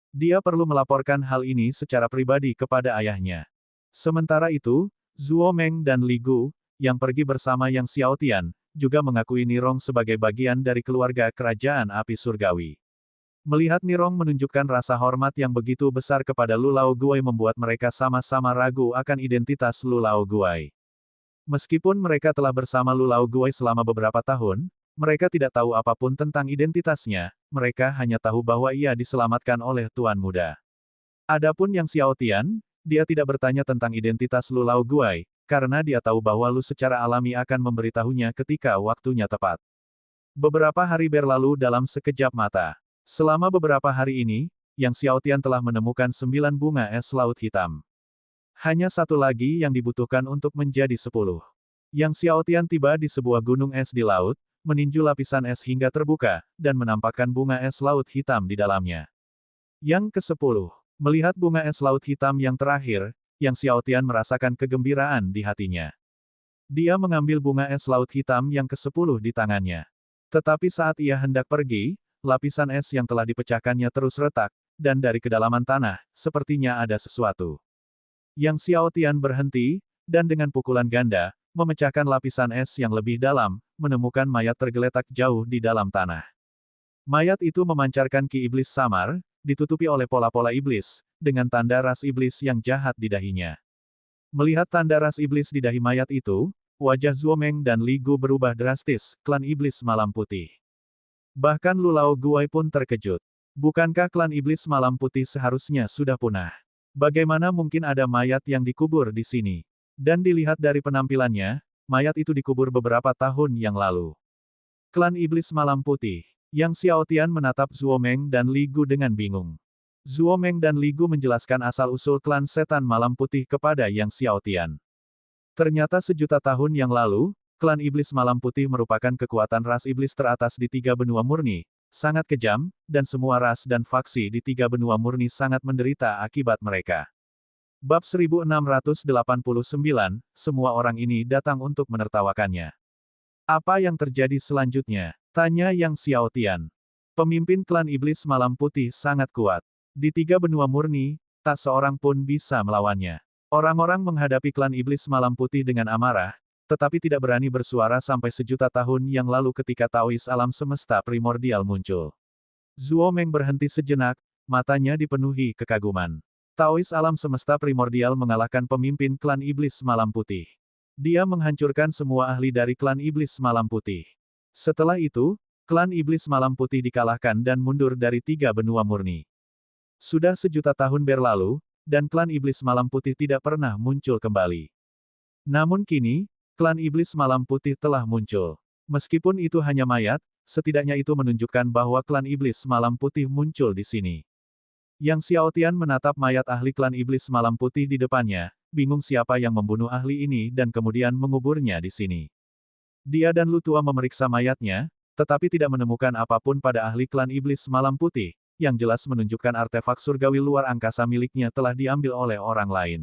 Dia perlu melaporkan hal ini secara pribadi kepada ayahnya. Sementara itu, Zuo Meng dan Li Gu, yang pergi bersama Yang Xiaotian, juga mengakui Nirong sebagai bagian dari keluarga Kerajaan Api Surgawi. Melihat Nirong menunjukkan rasa hormat yang begitu besar kepada Lu Lao Guai membuat mereka sama-sama ragu akan identitas Lu Lao Guai. Meskipun mereka telah bersama Lu Lao Guai selama beberapa tahun, mereka tidak tahu apapun tentang identitasnya, mereka hanya tahu bahwa ia diselamatkan oleh Tuan Muda. Adapun Yang Xiaotian, dia tidak bertanya tentang identitas Lu Lao Guai, karena dia tahu bahwa Lu secara alami akan memberitahunya ketika waktunya tepat. Beberapa hari berlalu dalam sekejap mata. Selama beberapa hari ini, Yang Xiaotian telah menemukan 9 bunga es laut hitam. Hanya satu lagi yang dibutuhkan untuk menjadi 10. Yang Xiaotian tiba di sebuah gunung es di laut, meninju lapisan es hingga terbuka, dan menampakkan bunga es laut hitam di dalamnya. Yang ke-10. Melihat bunga es laut hitam yang terakhir, Yang Xiaotian merasakan kegembiraan di hatinya. Dia mengambil bunga es laut hitam yang ke-10 di tangannya. Tetapi saat ia hendak pergi, lapisan es yang telah dipecahkannya terus retak, dan dari kedalaman tanah, sepertinya ada sesuatu. Yang Xiaotian berhenti, dan dengan pukulan ganda, memecahkan lapisan es yang lebih dalam, menemukan mayat tergeletak jauh di dalam tanah. Mayat itu memancarkan ki iblis samar, ditutupi oleh pola-pola iblis, dengan tanda ras iblis yang jahat di dahinya. Melihat tanda ras iblis di dahi mayat itu, wajah Zuo Meng dan Li Gu berubah drastis, klan iblis malam putih. Bahkan Lu Lao Guai pun terkejut. Bukankah klan iblis malam putih seharusnya sudah punah? Bagaimana mungkin ada mayat yang dikubur di sini? Dan dilihat dari penampilannya, mayat itu dikubur beberapa tahun yang lalu. Klan iblis malam putih. Yang Xiaotian menatap Zuo Meng dan Li Gu dengan bingung. Zuo Meng dan Li Gu menjelaskan asal-usul klan setan malam putih kepada Yang Xiaotian. Ternyata sejuta tahun yang lalu, klan iblis malam putih merupakan kekuatan ras iblis teratas di 3 benua murni, sangat kejam, dan semua ras dan faksi di 3 benua murni sangat menderita akibat mereka. Bab 1689, semua orang ini datang untuk menertawakannya. Apa yang terjadi selanjutnya? Tanya Yang Xiaotian. Pemimpin klan iblis malam putih sangat kuat. Di 3 benua murni, tak seorang pun bisa melawannya. Orang-orang menghadapi klan iblis malam putih dengan amarah, tetapi tidak berani bersuara sampai sejuta tahun yang lalu ketika Taois alam semesta primordial muncul. Zuo Meng berhenti sejenak, matanya dipenuhi kekaguman. Taois alam semesta primordial mengalahkan pemimpin klan iblis malam putih. Dia menghancurkan semua ahli dari klan iblis malam putih. Setelah itu, klan iblis malam putih dikalahkan dan mundur dari 3 benua murni. Sudah sejuta tahun berlalu, dan klan iblis malam putih tidak pernah muncul kembali. Namun kini, klan iblis malam putih telah muncul. Meskipun itu hanya mayat, setidaknya itu menunjukkan bahwa klan iblis malam putih muncul di sini. Yang Xiaotian menatap mayat ahli klan iblis malam putih di depannya, bingung siapa yang membunuh ahli ini dan kemudian menguburnya di sini. Dia dan Lu Tua memeriksa mayatnya, tetapi tidak menemukan apapun pada ahli klan iblis malam putih, yang jelas menunjukkan artefak surgawi luar angkasa miliknya telah diambil oleh orang lain.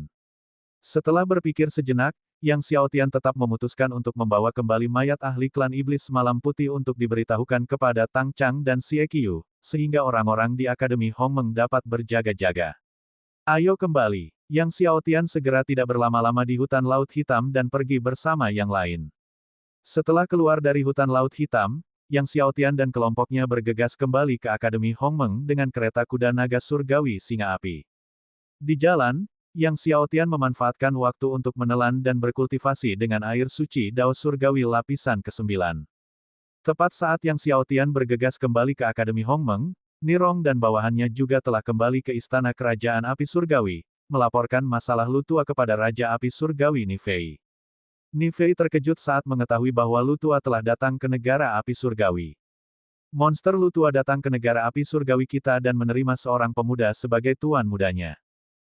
Setelah berpikir sejenak, Yang Xiaotian tetap memutuskan untuk membawa kembali mayat ahli klan iblis malam putih untuk diberitahukan kepada Tang Chang dan Xie Qiu, sehingga orang-orang di Akademi Hongmeng dapat berjaga-jaga. Ayo kembali. Yang Xiaotian segera tidak berlama-lama di hutan Laut Hitam dan pergi bersama yang lain. Setelah keluar dari hutan Laut Hitam, Yang Xiaotian dan kelompoknya bergegas kembali ke Akademi Hongmeng dengan kereta kuda naga surgawi singa api. Di jalan, Yang Xiaotian memanfaatkan waktu untuk menelan dan berkultivasi dengan air suci Dao Surgawi lapisan ke-9. Tepat saat Yang Xiaotian bergegas kembali ke Akademi Hongmeng, Nirong dan bawahannya juga telah kembali ke Istana Kerajaan Api Surgawi, melaporkan masalah Lutua kepada Raja Api Surgawi Nifei. Nifei terkejut saat mengetahui bahwa Lutua telah datang ke negara api surgawi. Monster Lutua datang ke negara api surgawi kita dan menerima seorang pemuda sebagai tuan mudanya.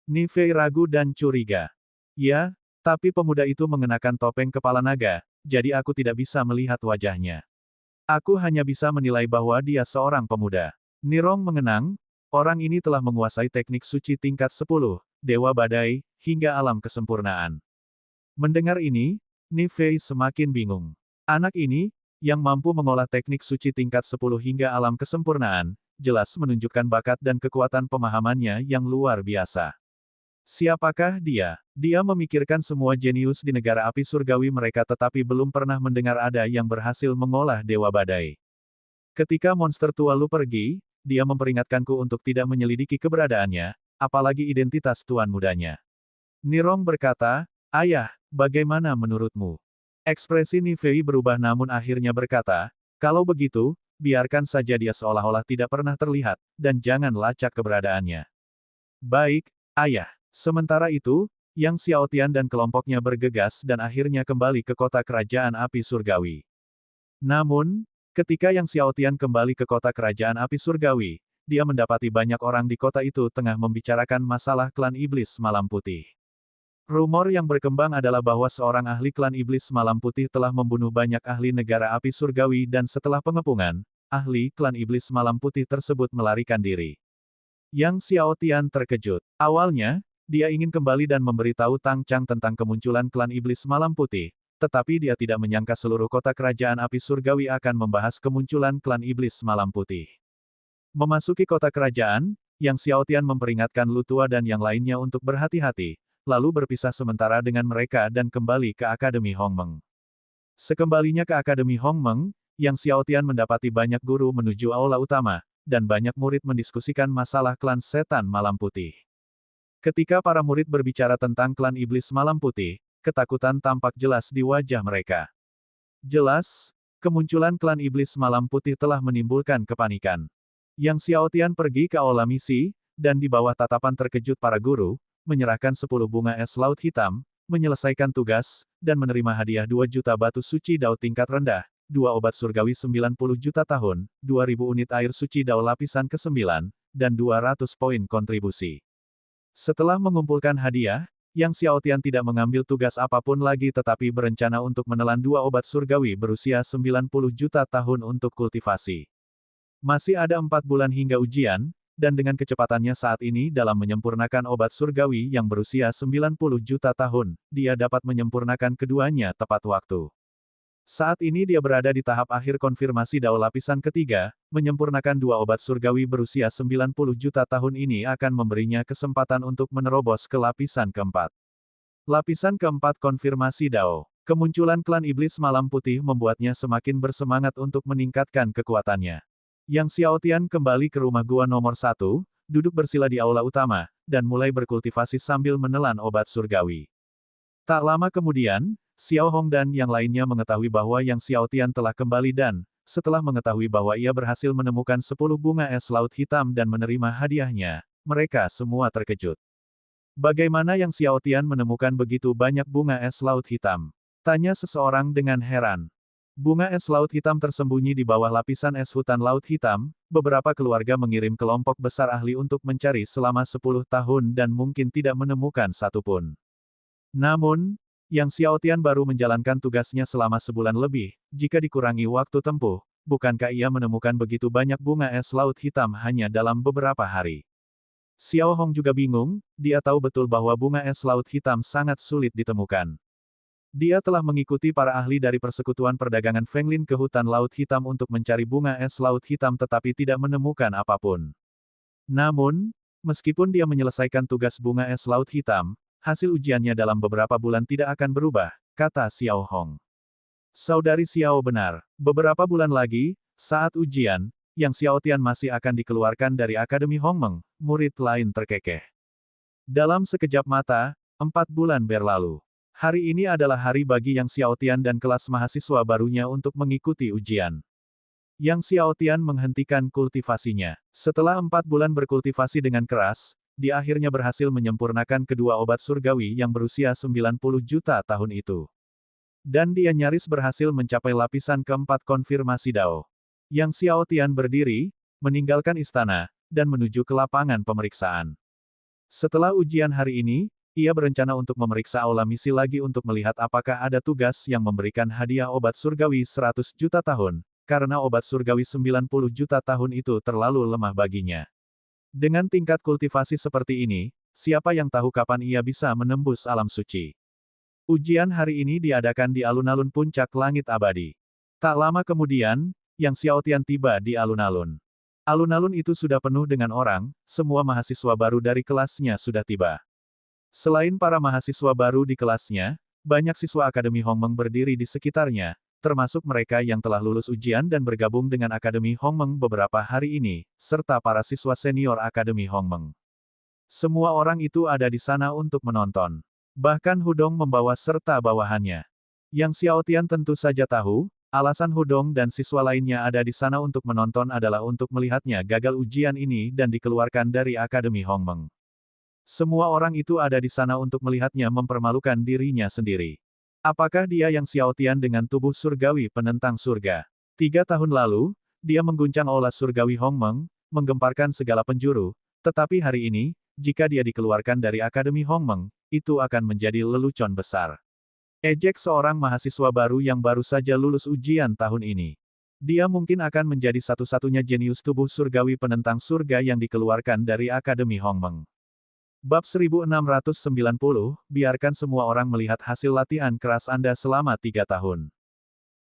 Nifei ragu dan curiga. Ya, tapi pemuda itu mengenakan topeng kepala naga, jadi aku tidak bisa melihat wajahnya. Aku hanya bisa menilai bahwa dia seorang pemuda. Nirong mengenang, orang ini telah menguasai teknik suci tingkat 10, Dewa Badai, hingga alam kesempurnaan. Mendengar ini, Nifei semakin bingung. Anak ini, yang mampu mengolah teknik suci tingkat 10 hingga alam kesempurnaan, jelas menunjukkan bakat dan kekuatan pemahamannya yang luar biasa. Siapakah dia? Dia memikirkan semua jenius di negara api surgawi mereka tetapi belum pernah mendengar ada yang berhasil mengolah Dewa Badai. Ketika monster tua Lu pergi, dia memperingatkanku untuk tidak menyelidiki keberadaannya, apalagi identitas tuan mudanya. Nirong berkata, "Ayah, bagaimana menurutmu?" Ekspresi Nifei berubah namun akhirnya berkata, "Kalau begitu, biarkan saja dia seolah-olah tidak pernah terlihat, dan jangan lacak keberadaannya." "Baik, ayah." Sementara itu, Yang Xiaotian dan kelompoknya bergegas dan akhirnya kembali ke kota kerajaan api surgawi. Namun, ketika Yang Xiaotian kembali ke kota kerajaan api surgawi, dia mendapati banyak orang di kota itu tengah membicarakan masalah klan iblis malam putih. Rumor yang berkembang adalah bahwa seorang ahli klan iblis malam putih telah membunuh banyak ahli negara api surgawi dan setelah pengepungan, ahli klan iblis malam putih tersebut melarikan diri. Yang Xiaotian terkejut. Awalnya, dia ingin kembali dan memberitahu Tang Chang tentang kemunculan klan iblis malam putih, tetapi dia tidak menyangka seluruh kota kerajaan api surgawi akan membahas kemunculan klan iblis malam putih. Memasuki kota kerajaan, Yang Xiaotian memperingatkan Lutua dan yang lainnya untuk berhati-hati, lalu berpisah sementara dengan mereka dan kembali ke Akademi Hongmeng. Sekembalinya ke Akademi Hongmeng, Yang Xiaotian mendapati banyak guru menuju aula utama, dan banyak murid mendiskusikan masalah klan setan malam putih. Ketika para murid berbicara tentang klan iblis malam putih, ketakutan tampak jelas di wajah mereka. Jelas, kemunculan klan iblis malam putih telah menimbulkan kepanikan. Yang Xiaotian pergi ke aula misi, dan di bawah tatapan terkejut para guru, menyerahkan 10 bunga es laut hitam, menyelesaikan tugas, dan menerima hadiah 2 juta batu suci Dao tingkat rendah, 2 obat surgawi 90 juta tahun, 2000 unit air suci Dao lapisan ke-9, dan 200 poin kontribusi. Setelah mengumpulkan hadiah, Yang Xiaotian tidak mengambil tugas apapun lagi tetapi berencana untuk menelan 2 obat surgawi berusia 90 juta tahun untuk kultivasi. Masih ada 4 bulan hingga ujian, dan dengan kecepatannya saat ini dalam menyempurnakan obat surgawi yang berusia 90 juta tahun, dia dapat menyempurnakan keduanya tepat waktu. Saat ini dia berada di tahap akhir konfirmasi Dao lapisan ketiga, menyempurnakan 2 obat surgawi berusia 90 juta tahun ini akan memberinya kesempatan untuk menerobos ke lapisan keempat. Lapisan keempat konfirmasi Dao. Kemunculan klan iblis malam putih membuatnya semakin bersemangat untuk meningkatkan kekuatannya. Yang Xiaotian kembali ke rumah gua nomor 1, duduk bersila di aula utama, dan mulai berkultivasi sambil menelan obat surgawi. Tak lama kemudian, Xiao Hong dan yang lainnya mengetahui bahwa Yang Xiaotian telah kembali dan, setelah mengetahui bahwa ia berhasil menemukan 10 bunga es laut hitam dan menerima hadiahnya, mereka semua terkejut. Bagaimana Yang Xiaotian menemukan begitu banyak bunga es laut hitam? Tanya seseorang dengan heran. Bunga es laut hitam tersembunyi di bawah lapisan es hutan laut hitam, beberapa keluarga mengirim kelompok besar ahli untuk mencari selama 10 tahun dan mungkin tidak menemukan satupun. Namun, Yang Xiaotian baru menjalankan tugasnya selama sebulan lebih, jika dikurangi waktu tempuh, bukankah ia menemukan begitu banyak bunga es laut hitam hanya dalam beberapa hari? Xiao Hong juga bingung, dia tahu betul bahwa bunga es laut hitam sangat sulit ditemukan. Dia telah mengikuti para ahli dari persekutuan perdagangan Fenglin ke hutan laut hitam untuk mencari bunga es laut hitam tetapi tidak menemukan apapun. Namun, meskipun dia menyelesaikan tugas bunga es laut hitam, hasil ujiannya dalam beberapa bulan tidak akan berubah, kata Xiao Hong. Saudari Xiao benar. Beberapa bulan lagi, Saat ujian, Yang Xiaotian masih akan dikeluarkan dari Akademi Hongmeng, murid lain terkekeh. Dalam sekejap mata, 4 bulan berlalu. Hari ini adalah hari bagi Yang Xiaotian dan kelas mahasiswa barunya untuk mengikuti ujian. Yang Xiaotian menghentikan kultivasinya. Setelah 4 bulan berkultivasi dengan keras, dia akhirnya berhasil menyempurnakan kedua obat surgawi yang berusia 90 juta tahun itu. Dan dia nyaris berhasil mencapai lapisan keempat konfirmasi Dao. Yang Xiaotian berdiri, meninggalkan istana, dan menuju ke lapangan pemeriksaan. Setelah ujian hari ini, ia berencana untuk memeriksa aula misi lagi untuk melihat apakah ada tugas yang memberikan hadiah obat surgawi 100 juta tahun, karena obat surgawi 90 juta tahun itu terlalu lemah baginya. Dengan tingkat kultivasi seperti ini, siapa yang tahu kapan ia bisa menembus alam suci. Ujian hari ini diadakan di alun-alun puncak langit abadi. Tak lama kemudian, Yang Xiaotian tiba di alun-alun. Alun-alun itu sudah penuh dengan orang, semua mahasiswa baru dari kelasnya sudah tiba. Selain para mahasiswa baru di kelasnya, banyak siswa Akademi Hongmeng berdiri di sekitarnya, termasuk mereka yang telah lulus ujian dan bergabung dengan Akademi Hongmeng beberapa hari ini, serta para siswa senior Akademi Hongmeng. Semua orang itu ada di sana untuk menonton. Bahkan Hudong membawa serta bawahannya. Yang Xiaotian tentu saja tahu, alasan Hudong dan siswa lainnya ada di sana untuk menonton adalah untuk melihatnya gagal ujian ini dan dikeluarkan dari Akademi Hongmeng. Semua orang itu ada di sana untuk melihatnya mempermalukan dirinya sendiri. Apakah dia Yang Xiaotian dengan tubuh surgawi penentang surga? 3 tahun lalu, dia mengguncang aula surgawi Hongmeng, menggemparkan segala penjuru, tetapi hari ini, jika dia dikeluarkan dari Akademi Hongmeng, itu akan menjadi lelucon besar. Ejek seorang mahasiswa baru yang baru saja lulus ujian tahun ini. Dia mungkin akan menjadi satu-satunya jenius tubuh surgawi penentang surga yang dikeluarkan dari Akademi Hongmeng. Bab 1690, biarkan semua orang melihat hasil latihan keras Anda selama 3 tahun.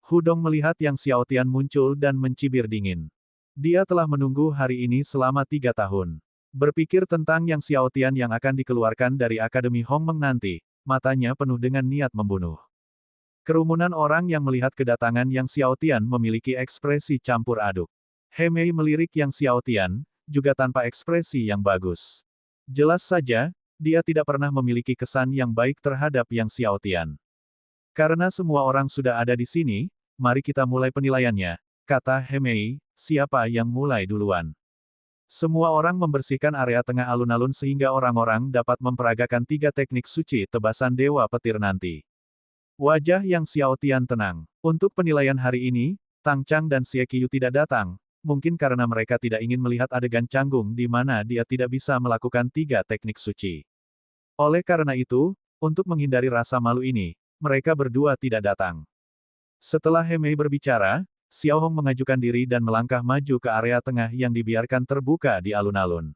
Hudong melihat Yang Xiaotian muncul dan mencibir dingin. Dia telah menunggu hari ini selama 3 tahun. Berpikir tentang Yang Xiaotian yang akan dikeluarkan dari Akademi Hongmeng nanti, matanya penuh dengan niat membunuh. Kerumunan orang yang melihat kedatangan Yang Xiaotian memiliki ekspresi campur aduk. He Mei melirik Yang Xiaotian, juga tanpa ekspresi yang bagus. Jelas saja, dia tidak pernah memiliki kesan yang baik terhadap Yang Xiaotian. Karena semua orang sudah ada di sini, mari kita mulai penilaiannya, kata He Mei, siapa yang mulai duluan. Semua orang membersihkan area tengah alun-alun sehingga orang-orang dapat memperagakan 3 teknik suci tebasan Dewa Petir nanti. Wajah Yang Xiaotian tenang. Untuk penilaian hari ini, Tang Chang dan Xie Qiu tidak datang, mungkin karena mereka tidak ingin melihat adegan canggung di mana dia tidak bisa melakukan 3 teknik suci. Oleh karena itu, untuk menghindari rasa malu ini, mereka berdua tidak datang. Setelah He Mei berbicara, Xiao Hong mengajukan diri dan melangkah maju ke area tengah yang dibiarkan terbuka di alun-alun.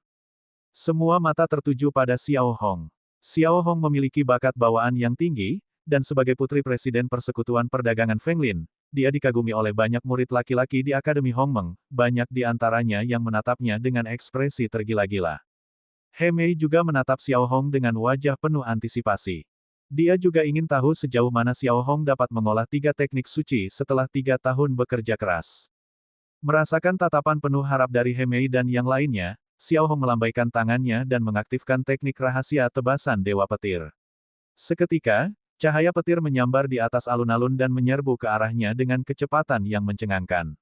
Semua mata tertuju pada Xiao Hong. Xiao Hong memiliki bakat bawaan yang tinggi, dan sebagai putri Presiden Persekutuan Perdagangan Fenglin, dia dikagumi oleh banyak murid laki-laki di Akademi Hongmeng, banyak di antaranya yang menatapnya dengan ekspresi tergila-gila. He Mei juga menatap Xiao Hong dengan wajah penuh antisipasi. Dia juga ingin tahu sejauh mana Xiao Hong dapat mengolah 3 teknik suci setelah 3 tahun bekerja keras. Merasakan tatapan penuh harap dari He Mei dan yang lainnya, Xiao Hong melambaikan tangannya dan mengaktifkan teknik rahasia tebasan Dewa Petir. Seketika, cahaya petir menyambar di atas alun-alun dan menyerbu ke arahnya dengan kecepatan yang mencengangkan.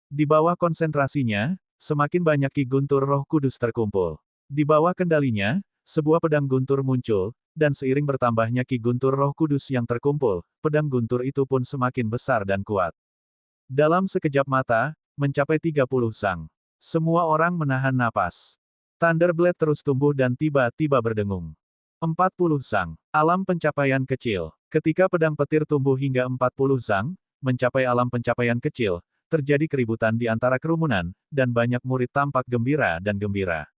Di bawah konsentrasinya, semakin banyak Ki Guntur Roh Kudus terkumpul. Di bawah kendalinya, sebuah pedang guntur muncul, dan seiring bertambahnya Ki Guntur Roh Kudus yang terkumpul, pedang guntur itu pun semakin besar dan kuat. Dalam sekejap mata, mencapai 30 sang. Semua orang menahan napas. Thunderblade terus tumbuh dan tiba-tiba berdengung. 40 sang. Alam pencapaian kecil. Ketika pedang petir tumbuh hingga 40 sang, mencapai alam pencapaian kecil, terjadi keributan di antara kerumunan, dan banyak murid tampak gembira dan gembira.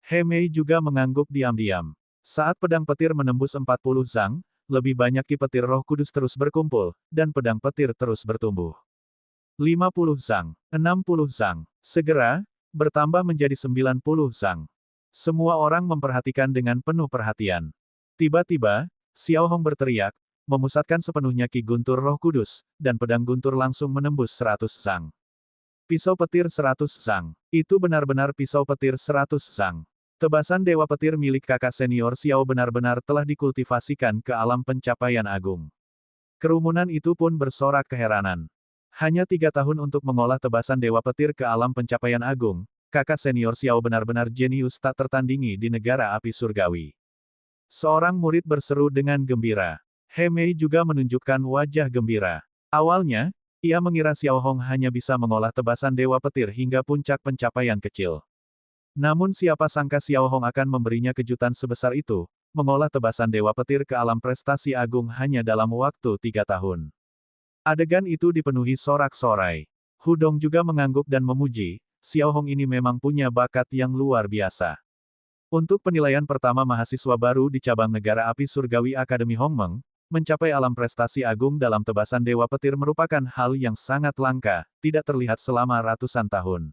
He Mei juga mengangguk diam-diam. Saat pedang petir menembus 40 sang, lebih banyak Ki Petir Roh Kudus terus berkumpul, dan pedang petir terus bertumbuh. 50 sang, 60 sang, segera, bertambah menjadi 90 sang. Semua orang memperhatikan dengan penuh perhatian. Tiba-tiba, Xiao Hong berteriak, memusatkan sepenuhnya Ki Guntur Roh Kudus, dan pedang guntur langsung menembus 100 sang. Pisau petir 100 zang. Itu benar-benar pisau petir 100 zang. Tebasan dewa petir milik kakak senior Xiao benar-benar telah dikultivasikan ke alam pencapaian agung. Kerumunan itu pun bersorak keheranan. Hanya 3 tahun untuk mengolah tebasan dewa petir ke alam pencapaian agung, kakak senior Xiao benar-benar jenius tak tertandingi di negara api surgawi. Seorang murid berseru dengan gembira. He Mei juga menunjukkan wajah gembira. Awalnya, ia mengira Xiao Hong hanya bisa mengolah tebasan dewa petir hingga puncak pencapaian kecil. Namun siapa sangka Xiao Hong akan memberinya kejutan sebesar itu, mengolah tebasan dewa petir ke alam prestasi agung hanya dalam waktu 3 tahun. Adegan itu dipenuhi sorak-sorai. Hu Dong juga mengangguk dan memuji, Xiao Hong ini memang punya bakat yang luar biasa. Untuk penilaian pertama mahasiswa baru di cabang negara api surgawi Akademi Hongmeng, mencapai alam prestasi agung dalam tebasan dewa petir merupakan hal yang sangat langka, tidak terlihat selama ratusan tahun.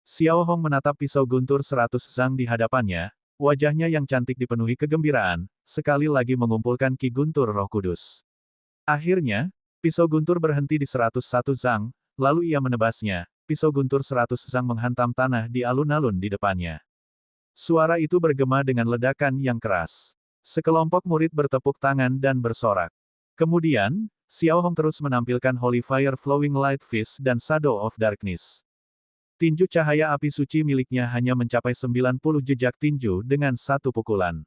Xiao Hong menatap pisau guntur 100 zang di hadapannya, wajahnya yang cantik dipenuhi kegembiraan, sekali lagi mengumpulkan Ki Guntur Roh Kudus. Akhirnya, pisau guntur berhenti di 101 zang, lalu ia menebasnya, pisau guntur 100 zang menghantam tanah di alun-alun di depannya. Suara itu bergema dengan ledakan yang keras. Sekelompok murid bertepuk tangan dan bersorak. Kemudian, Xiao Hong terus menampilkan Holy Fire Flowing Light Fist dan Shadow of Darkness. Tinju cahaya api suci miliknya hanya mencapai 90 jejak tinju dengan satu pukulan.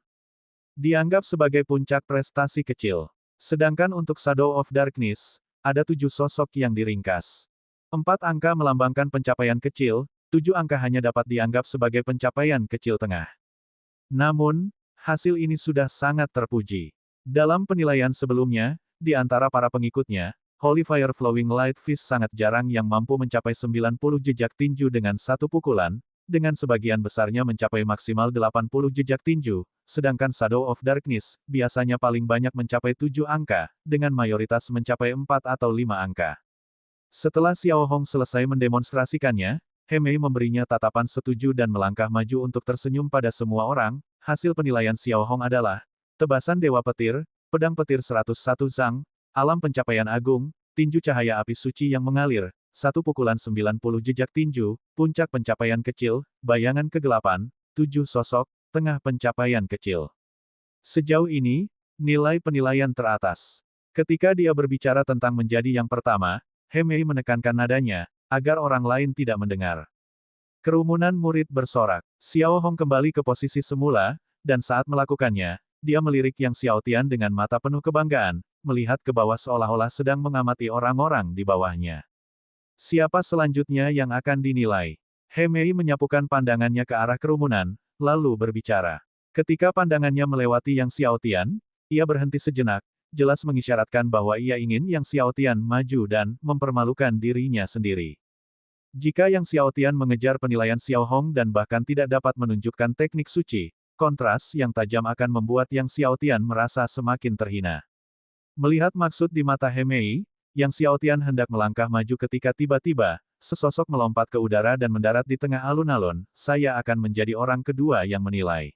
Dianggap sebagai puncak prestasi kecil. Sedangkan untuk Shadow of Darkness, ada 7 sosok yang diringkas. 4 angka melambangkan pencapaian kecil, 7 angka hanya dapat dianggap sebagai pencapaian kecil tengah. Namun, hasil ini sudah sangat terpuji. Dalam penilaian sebelumnya, di antara para pengikutnya, Holy Fire Flowing Light Fist sangat jarang yang mampu mencapai 90 jejak tinju dengan satu pukulan, dengan sebagian besarnya mencapai maksimal 80 jejak tinju, sedangkan Shadow of Darkness biasanya paling banyak mencapai 7 angka, dengan mayoritas mencapai 4 atau 5 angka. Setelah Xiao Hong selesai mendemonstrasikannya, He Mei memberinya tatapan setuju dan melangkah maju untuk tersenyum pada semua orang. Hasil penilaian Xiao Hong adalah, tebasan dewa petir, pedang petir 101 zang, alam pencapaian agung, tinju cahaya api suci yang mengalir, satu pukulan 90 jejak tinju, puncak pencapaian kecil, bayangan kegelapan, 7 sosok, tengah pencapaian kecil. Sejauh ini, nilai penilaian teratas. Ketika dia berbicara tentang menjadi yang pertama, He Mei menekankan nadanya, agar orang lain tidak mendengar. Kerumunan murid bersorak. Xiao Hong kembali ke posisi semula, dan saat melakukannya, dia melirik Yang Xiaotian dengan mata penuh kebanggaan, melihat ke bawah seolah-olah sedang mengamati orang-orang di bawahnya. Siapa selanjutnya yang akan dinilai? He Mei menyapukan pandangannya ke arah kerumunan, lalu berbicara. Ketika pandangannya melewati Yang Xiaotian, ia berhenti sejenak, jelas mengisyaratkan bahwa ia ingin Yang Xiaotian maju dan mempermalukan dirinya sendiri. Jika Yang Xiaotian mengejar penilaian Xiao Hong dan bahkan tidak dapat menunjukkan teknik suci, kontras yang tajam akan membuat Yang Xiaotian merasa semakin terhina. Melihat maksud di mata He Mei, Yang Xiaotian hendak melangkah maju ketika tiba-tiba, sesosok melompat ke udara dan mendarat di tengah alun-alun. Saya akan menjadi orang kedua yang menilai.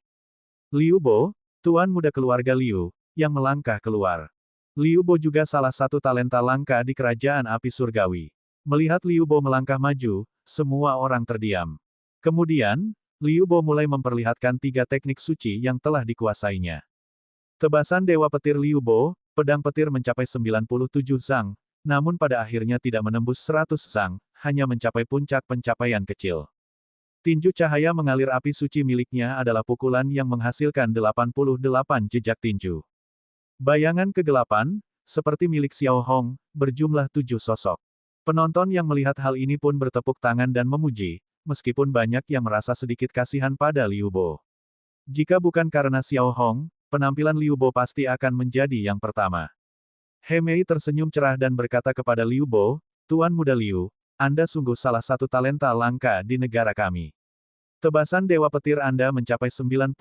Liu Bo, tuan muda keluarga Liu, yang melangkah keluar. Liu Bo juga salah satu talenta langka di kerajaan api surgawi. Melihat Liu Bo melangkah maju, semua orang terdiam. Kemudian, Liu Bo mulai memperlihatkan 3 teknik suci yang telah dikuasainya. Tebasan dewa petir Liu Bo, pedang petir mencapai 97 zang, namun pada akhirnya tidak menembus 100 zang, hanya mencapai puncak pencapaian kecil. Tinju cahaya mengalir api suci miliknya adalah pukulan yang menghasilkan 88 jejak tinju. Bayangan kegelapan, seperti milik Xiao Hong, berjumlah 7 sosok. Penonton yang melihat hal ini pun bertepuk tangan dan memuji, meskipun banyak yang merasa sedikit kasihan pada Liu Bo. Jika bukan karena Xiao Hong, penampilan Liu Bo pasti akan menjadi yang pertama. He Mei tersenyum cerah dan berkata kepada Liu Bo, Tuan muda Liu, Anda sungguh salah satu talenta langka di negara kami. Tebasan dewa petir Anda mencapai 97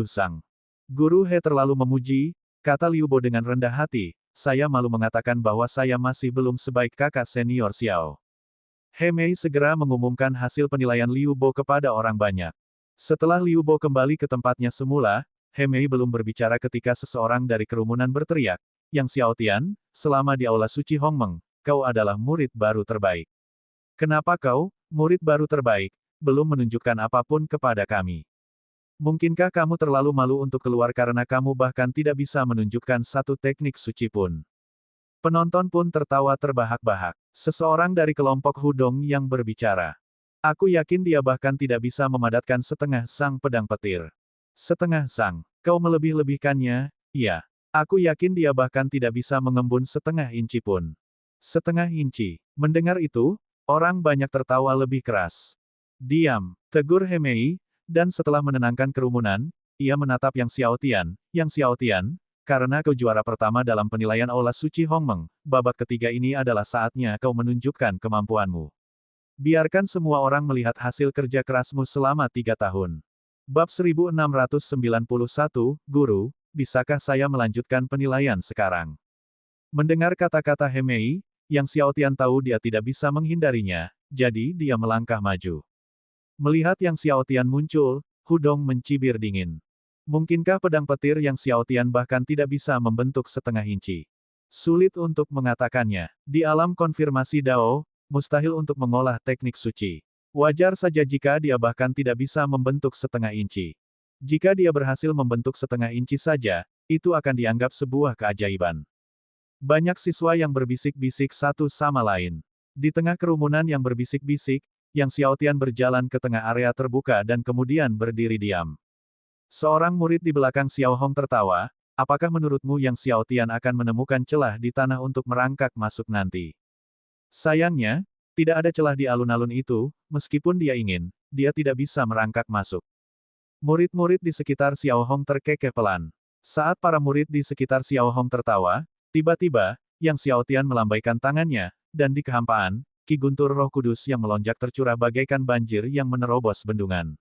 zang. Guru He terlalu memuji, kata Liu Bo dengan rendah hati, saya malu mengatakan bahwa saya masih belum sebaik kakak senior Xiao. He Mei segera mengumumkan hasil penilaian Liu Bo kepada orang banyak. Setelah Liu Bo kembali ke tempatnya semula, He Mei belum berbicara ketika seseorang dari kerumunan berteriak, Yang Xiaotian, selama di Aula Suci Hongmeng, kau adalah murid baru terbaik. Kenapa kau, murid baru terbaik, belum menunjukkan apapun kepada kami? Mungkinkah kamu terlalu malu untuk keluar karena kamu bahkan tidak bisa menunjukkan satu teknik suci pun? Penonton pun tertawa terbahak-bahak. Seseorang dari kelompok Hudong yang berbicara. Aku yakin dia bahkan tidak bisa memadatkan setengah sang pedang petir. Setengah sang. Kau melebih-lebihkannya, ya. Aku yakin dia bahkan tidak bisa mengembun setengah inci pun. Setengah inci. Mendengar itu, orang banyak tertawa lebih keras. Diam, tegur Hemei, dan setelah menenangkan kerumunan, ia menatap Yang Xiaotian, karena kau juara pertama dalam penilaian Aula Suci Hongmeng, babak ketiga ini adalah saatnya kau menunjukkan kemampuanmu. Biarkan semua orang melihat hasil kerja kerasmu selama 3 tahun. Bab 1691, Guru, bisakah saya melanjutkan penilaian sekarang? Mendengar kata-kata Hemei, Yang Xiaotian tahu dia tidak bisa menghindarinya, jadi dia melangkah maju. Melihat Yang Xiaotian muncul, Hudong mencibir dingin. Mungkinkah pedang petir Yang Xiaotian bahkan tidak bisa membentuk setengah inci? Sulit untuk mengatakannya. Di alam konfirmasi Dao, mustahil untuk mengolah teknik suci. Wajar saja jika dia bahkan tidak bisa membentuk setengah inci. Jika dia berhasil membentuk setengah inci saja, itu akan dianggap sebuah keajaiban. Banyak siswa yang berbisik-bisik satu sama lain. Di tengah kerumunan yang berbisik-bisik, Yang Xiaotian berjalan ke tengah area terbuka dan kemudian berdiri diam. Seorang murid di belakang Xiao Hong tertawa, apakah menurutmu Yang Xiaotian akan menemukan celah di tanah untuk merangkak masuk nanti? Sayangnya, tidak ada celah di alun-alun itu, meskipun dia ingin, dia tidak bisa merangkak masuk. Murid-murid di sekitar Xiao Hong terkekeh pelan. Saat para murid di sekitar Xiao Hong tertawa, tiba-tiba, Yang Xiaotian melambaikan tangannya, dan di kehampaan, Ki Guntur Roh Kudus yang melonjak tercurah bagaikan banjir yang menerobos bendungan.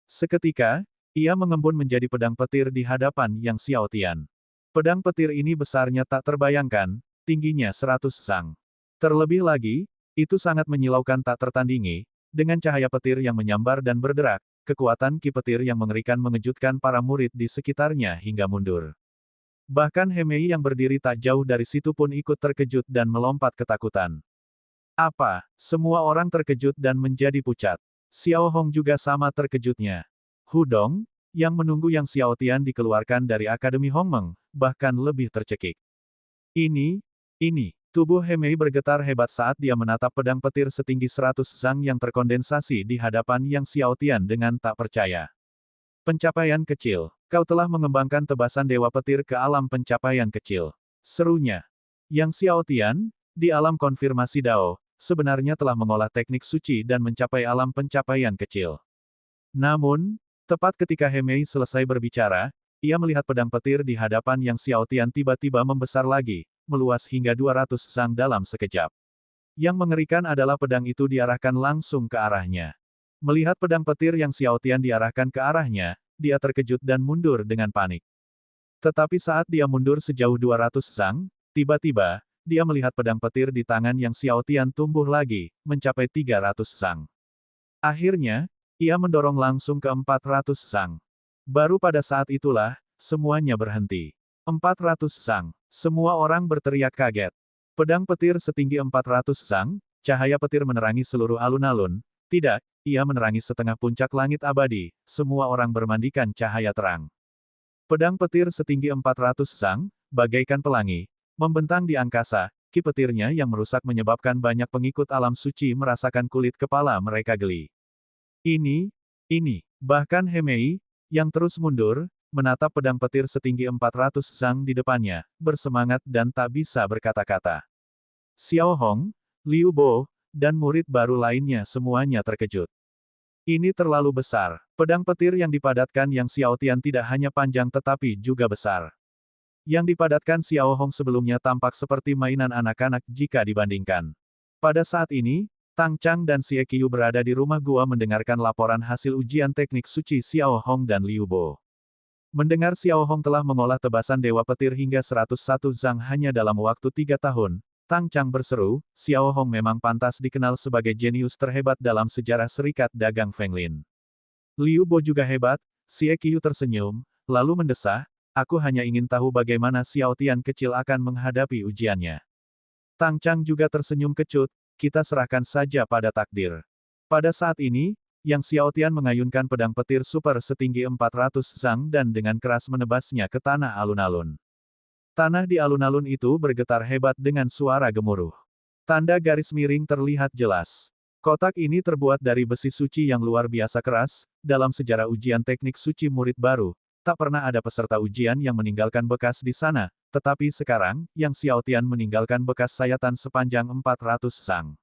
Seketika, ia mengembun menjadi pedang petir di hadapan Yang Xiaotian. Pedang petir ini besarnya tak terbayangkan, tingginya 100 sang. Terlebih lagi, itu sangat menyilaukan tak tertandingi, dengan cahaya petir yang menyambar dan berderak, kekuatan ki petir yang mengerikan mengejutkan para murid di sekitarnya hingga mundur. Bahkan Hemei yang berdiri tak jauh dari situ pun ikut terkejut dan melompat ketakutan. Apa? Semua orang terkejut dan menjadi pucat. Xiao Hong juga sama terkejutnya. Hudong, yang menunggu Yang Xiaotian dikeluarkan dari Akademi Hongmeng, bahkan lebih tercekik. Ini, tubuh Hemei bergetar hebat saat dia menatap pedang petir setinggi 100 zang yang terkondensasi di hadapan Yang Xiaotian dengan tak percaya. Pencapaian kecil. Kau telah mengembangkan tebasan Dewa Petir ke alam pencapaian kecil. Serunya. Yang Xiaotian, di alam konfirmasi Dao, sebenarnya telah mengolah teknik suci dan mencapai alam pencapaian kecil. Namun, tepat ketika Hemei selesai berbicara, ia melihat pedang petir di hadapan Yang Xiaotian tiba-tiba membesar lagi, meluas hingga 200 zang dalam sekejap. Yang mengerikan adalah pedang itu diarahkan langsung ke arahnya. Melihat pedang petir Yang Xiaotian diarahkan ke arahnya, dia terkejut dan mundur dengan panik. Tetapi saat dia mundur sejauh 200 zang, tiba-tiba, dia melihat pedang petir di tangan Yang Xiaotian tumbuh lagi, mencapai 300 zang. Akhirnya, ia mendorong langsung ke 400 zang. Baru pada saat itulah, semuanya berhenti. 400 zang. Semua orang berteriak kaget. Pedang petir setinggi 400 zang, cahaya petir menerangi seluruh alun-alun. Tidak, ia menerangi setengah puncak langit abadi, semua orang bermandikan cahaya terang. Pedang petir setinggi 400 zang, bagaikan pelangi, membentang di angkasa, ki petirnya yang merusak menyebabkan banyak pengikut alam suci merasakan kulit kepala mereka geli. Ini, bahkan Hemei, yang terus mundur, menatap pedang petir setinggi 400 zang di depannya, bersemangat dan tak bisa berkata-kata. Xiao Hong, Liu Bo, dan murid baru lainnya semuanya terkejut. Ini terlalu besar. Pedang petir yang dipadatkan Yang Xiaotian tidak hanya panjang tetapi juga besar. Yang dipadatkan Xiao Hong sebelumnya tampak seperti mainan anak-anak jika dibandingkan. Pada saat ini, Tang Chang dan Xie Qiu berada di rumah gua mendengarkan laporan hasil ujian teknik suci Xiao Hong dan Liu Bo. Mendengar Xiao Hong telah mengolah tebasan Dewa Petir hingga 101 zang hanya dalam waktu 3 tahun, Tang Chang berseru, Xiao Hong memang pantas dikenal sebagai jenius terhebat dalam sejarah Serikat Dagang Fenglin. Liu Bo juga hebat, Xie Qiu tersenyum, lalu mendesah, aku hanya ingin tahu bagaimana Xiaotian kecil akan menghadapi ujiannya. Tang Chang juga tersenyum kecut, kita serahkan saja pada takdir. Pada saat ini, Yang Xiaotian mengayunkan pedang petir super setinggi 400 zang dan dengan keras menebasnya ke tanah alun-alun. Tanah di alun-alun itu bergetar hebat dengan suara gemuruh. Tanda garis miring terlihat jelas. Kotak ini terbuat dari besi suci yang luar biasa keras. Dalam sejarah ujian teknik suci murid baru, tak pernah ada peserta ujian yang meninggalkan bekas di sana, tetapi sekarang, Yang Xiaotian meninggalkan bekas sayatan sepanjang 400 zang.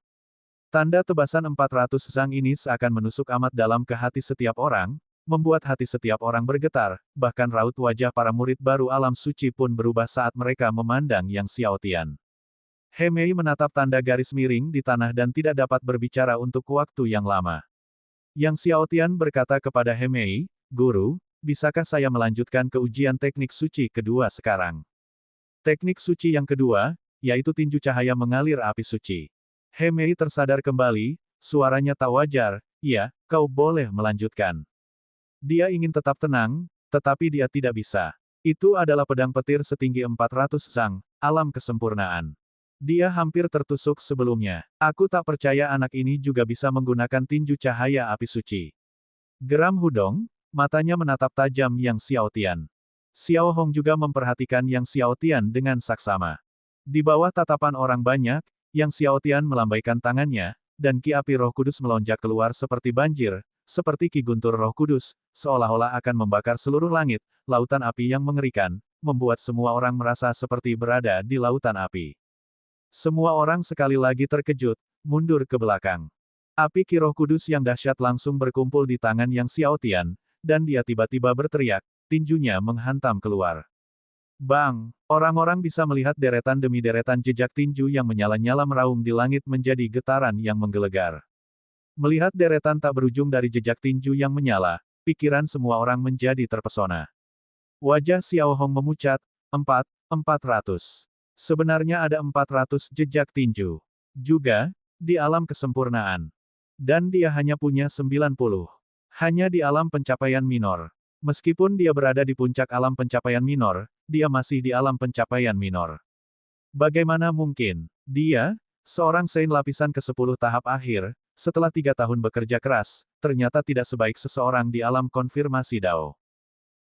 Tanda tebasan 400 zang ini seakan menusuk amat dalam ke hati setiap orang, membuat hati setiap orang bergetar, bahkan raut wajah para murid baru alam suci pun berubah saat mereka memandang Yang Xiaotian. He Mei menatap tanda garis miring di tanah dan tidak dapat berbicara untuk waktu yang lama. Yang Xiaotian berkata kepada He Mei, "Guru, bisakah saya melanjutkan ke ujian teknik suci kedua sekarang?" Teknik suci yang kedua, yaitu tinju cahaya mengalir api suci. He Mei tersadar kembali, suaranya tak wajar, "Ya, kau boleh melanjutkan." Dia ingin tetap tenang, tetapi dia tidak bisa. Itu adalah pedang petir setinggi 400 zang, alam kesempurnaan. Dia hampir tertusuk sebelumnya. Aku tak percaya anak ini juga bisa menggunakan tinju cahaya api suci. Geram Hudong, matanya menatap tajam Yang Xiaotian. Xiao Hong juga memperhatikan Yang Xiaotian dengan saksama. Di bawah tatapan orang banyak, Yang Xiaotian melambaikan tangannya, dan ki api Roh Kudus melonjak keluar seperti banjir, seperti ki guntur Roh Kudus, seolah-olah akan membakar seluruh langit, lautan api yang mengerikan, membuat semua orang merasa seperti berada di lautan api. Semua orang sekali lagi terkejut, mundur ke belakang. Api ki Roh Kudus yang dahsyat langsung berkumpul di tangan Yang Xiaotian, dan dia tiba-tiba berteriak, tinjunya menghantam keluar. Bang! Orang-orang bisa melihat deretan demi deretan jejak tinju yang menyala-nyala meraung di langit menjadi getaran yang menggelegar. Melihat deretan tak berujung dari jejak tinju yang menyala, pikiran semua orang menjadi terpesona. Wajah Xiao Hong memucat, 400. Sebenarnya ada 400 jejak tinju. Juga, di alam kesempurnaan. Dan dia hanya punya 90. Hanya di alam pencapaian minor. Meskipun dia berada di puncak alam pencapaian minor, dia masih di alam pencapaian minor. Bagaimana mungkin? Dia, seorang Saint lapisan ke-10 tahap akhir, setelah 3 tahun bekerja keras, ternyata tidak sebaik seseorang di alam konfirmasi Dao.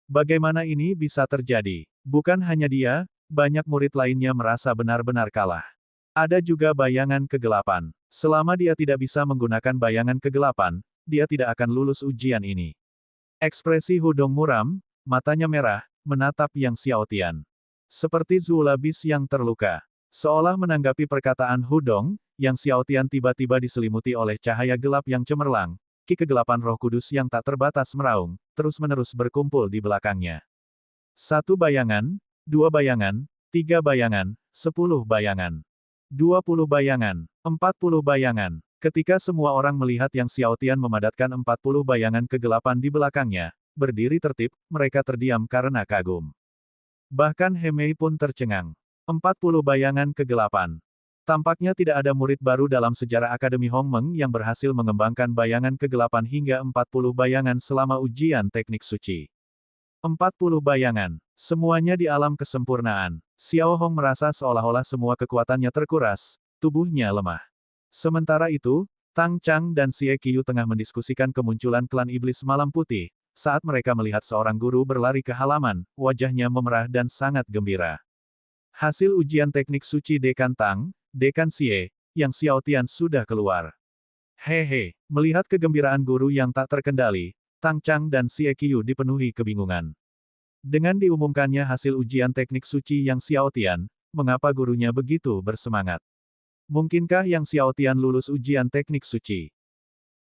Bagaimana ini bisa terjadi? Bukan hanya dia, banyak murid lainnya merasa benar-benar kalah. Ada juga bayangan kegelapan. Selama dia tidak bisa menggunakan bayangan kegelapan, dia tidak akan lulus ujian ini. Ekspresi Hudong muram, matanya merah, menatap Yang Xiaotian. Seperti Zulabis yang terluka. Seolah menanggapi perkataan Hudong, Yang Xiaotian tiba-tiba diselimuti oleh cahaya gelap yang cemerlang, ki kegelapan Roh Kudus yang tak terbatas meraung, terus-menerus berkumpul di belakangnya. 1 bayangan, 2 bayangan, 3 bayangan, 10 bayangan, 20 bayangan, 40 bayangan. Ketika semua orang melihat Yang Xiaotian memadatkan 40 bayangan kegelapan di belakangnya, berdiri tertib, mereka terdiam karena kagum. Bahkan He Mei pun tercengang. 40 bayangan kegelapan. Tampaknya tidak ada murid baru dalam sejarah Akademi Hongmeng yang berhasil mengembangkan bayangan kegelapan hingga 40 bayangan selama ujian teknik suci. 40 bayangan. Semuanya di alam kesempurnaan. Xiao Hong merasa seolah-olah semua kekuatannya terkuras, tubuhnya lemah. Sementara itu, Tang Chang dan Xie Qiu tengah mendiskusikan kemunculan klan iblis malam putih, saat mereka melihat seorang guru berlari ke halaman, wajahnya memerah dan sangat gembira. Hasil ujian teknik suci Dekan Tang, Dekan Xie, Yang Xiaotian sudah keluar. Hehe, melihat kegembiraan guru yang tak terkendali, Tang Chang dan Xie Qiu dipenuhi kebingungan. Dengan diumumkannya hasil ujian teknik suci Yang Xiaotian, mengapa gurunya begitu bersemangat? Mungkinkah Yang Xiaotian lulus ujian teknik suci?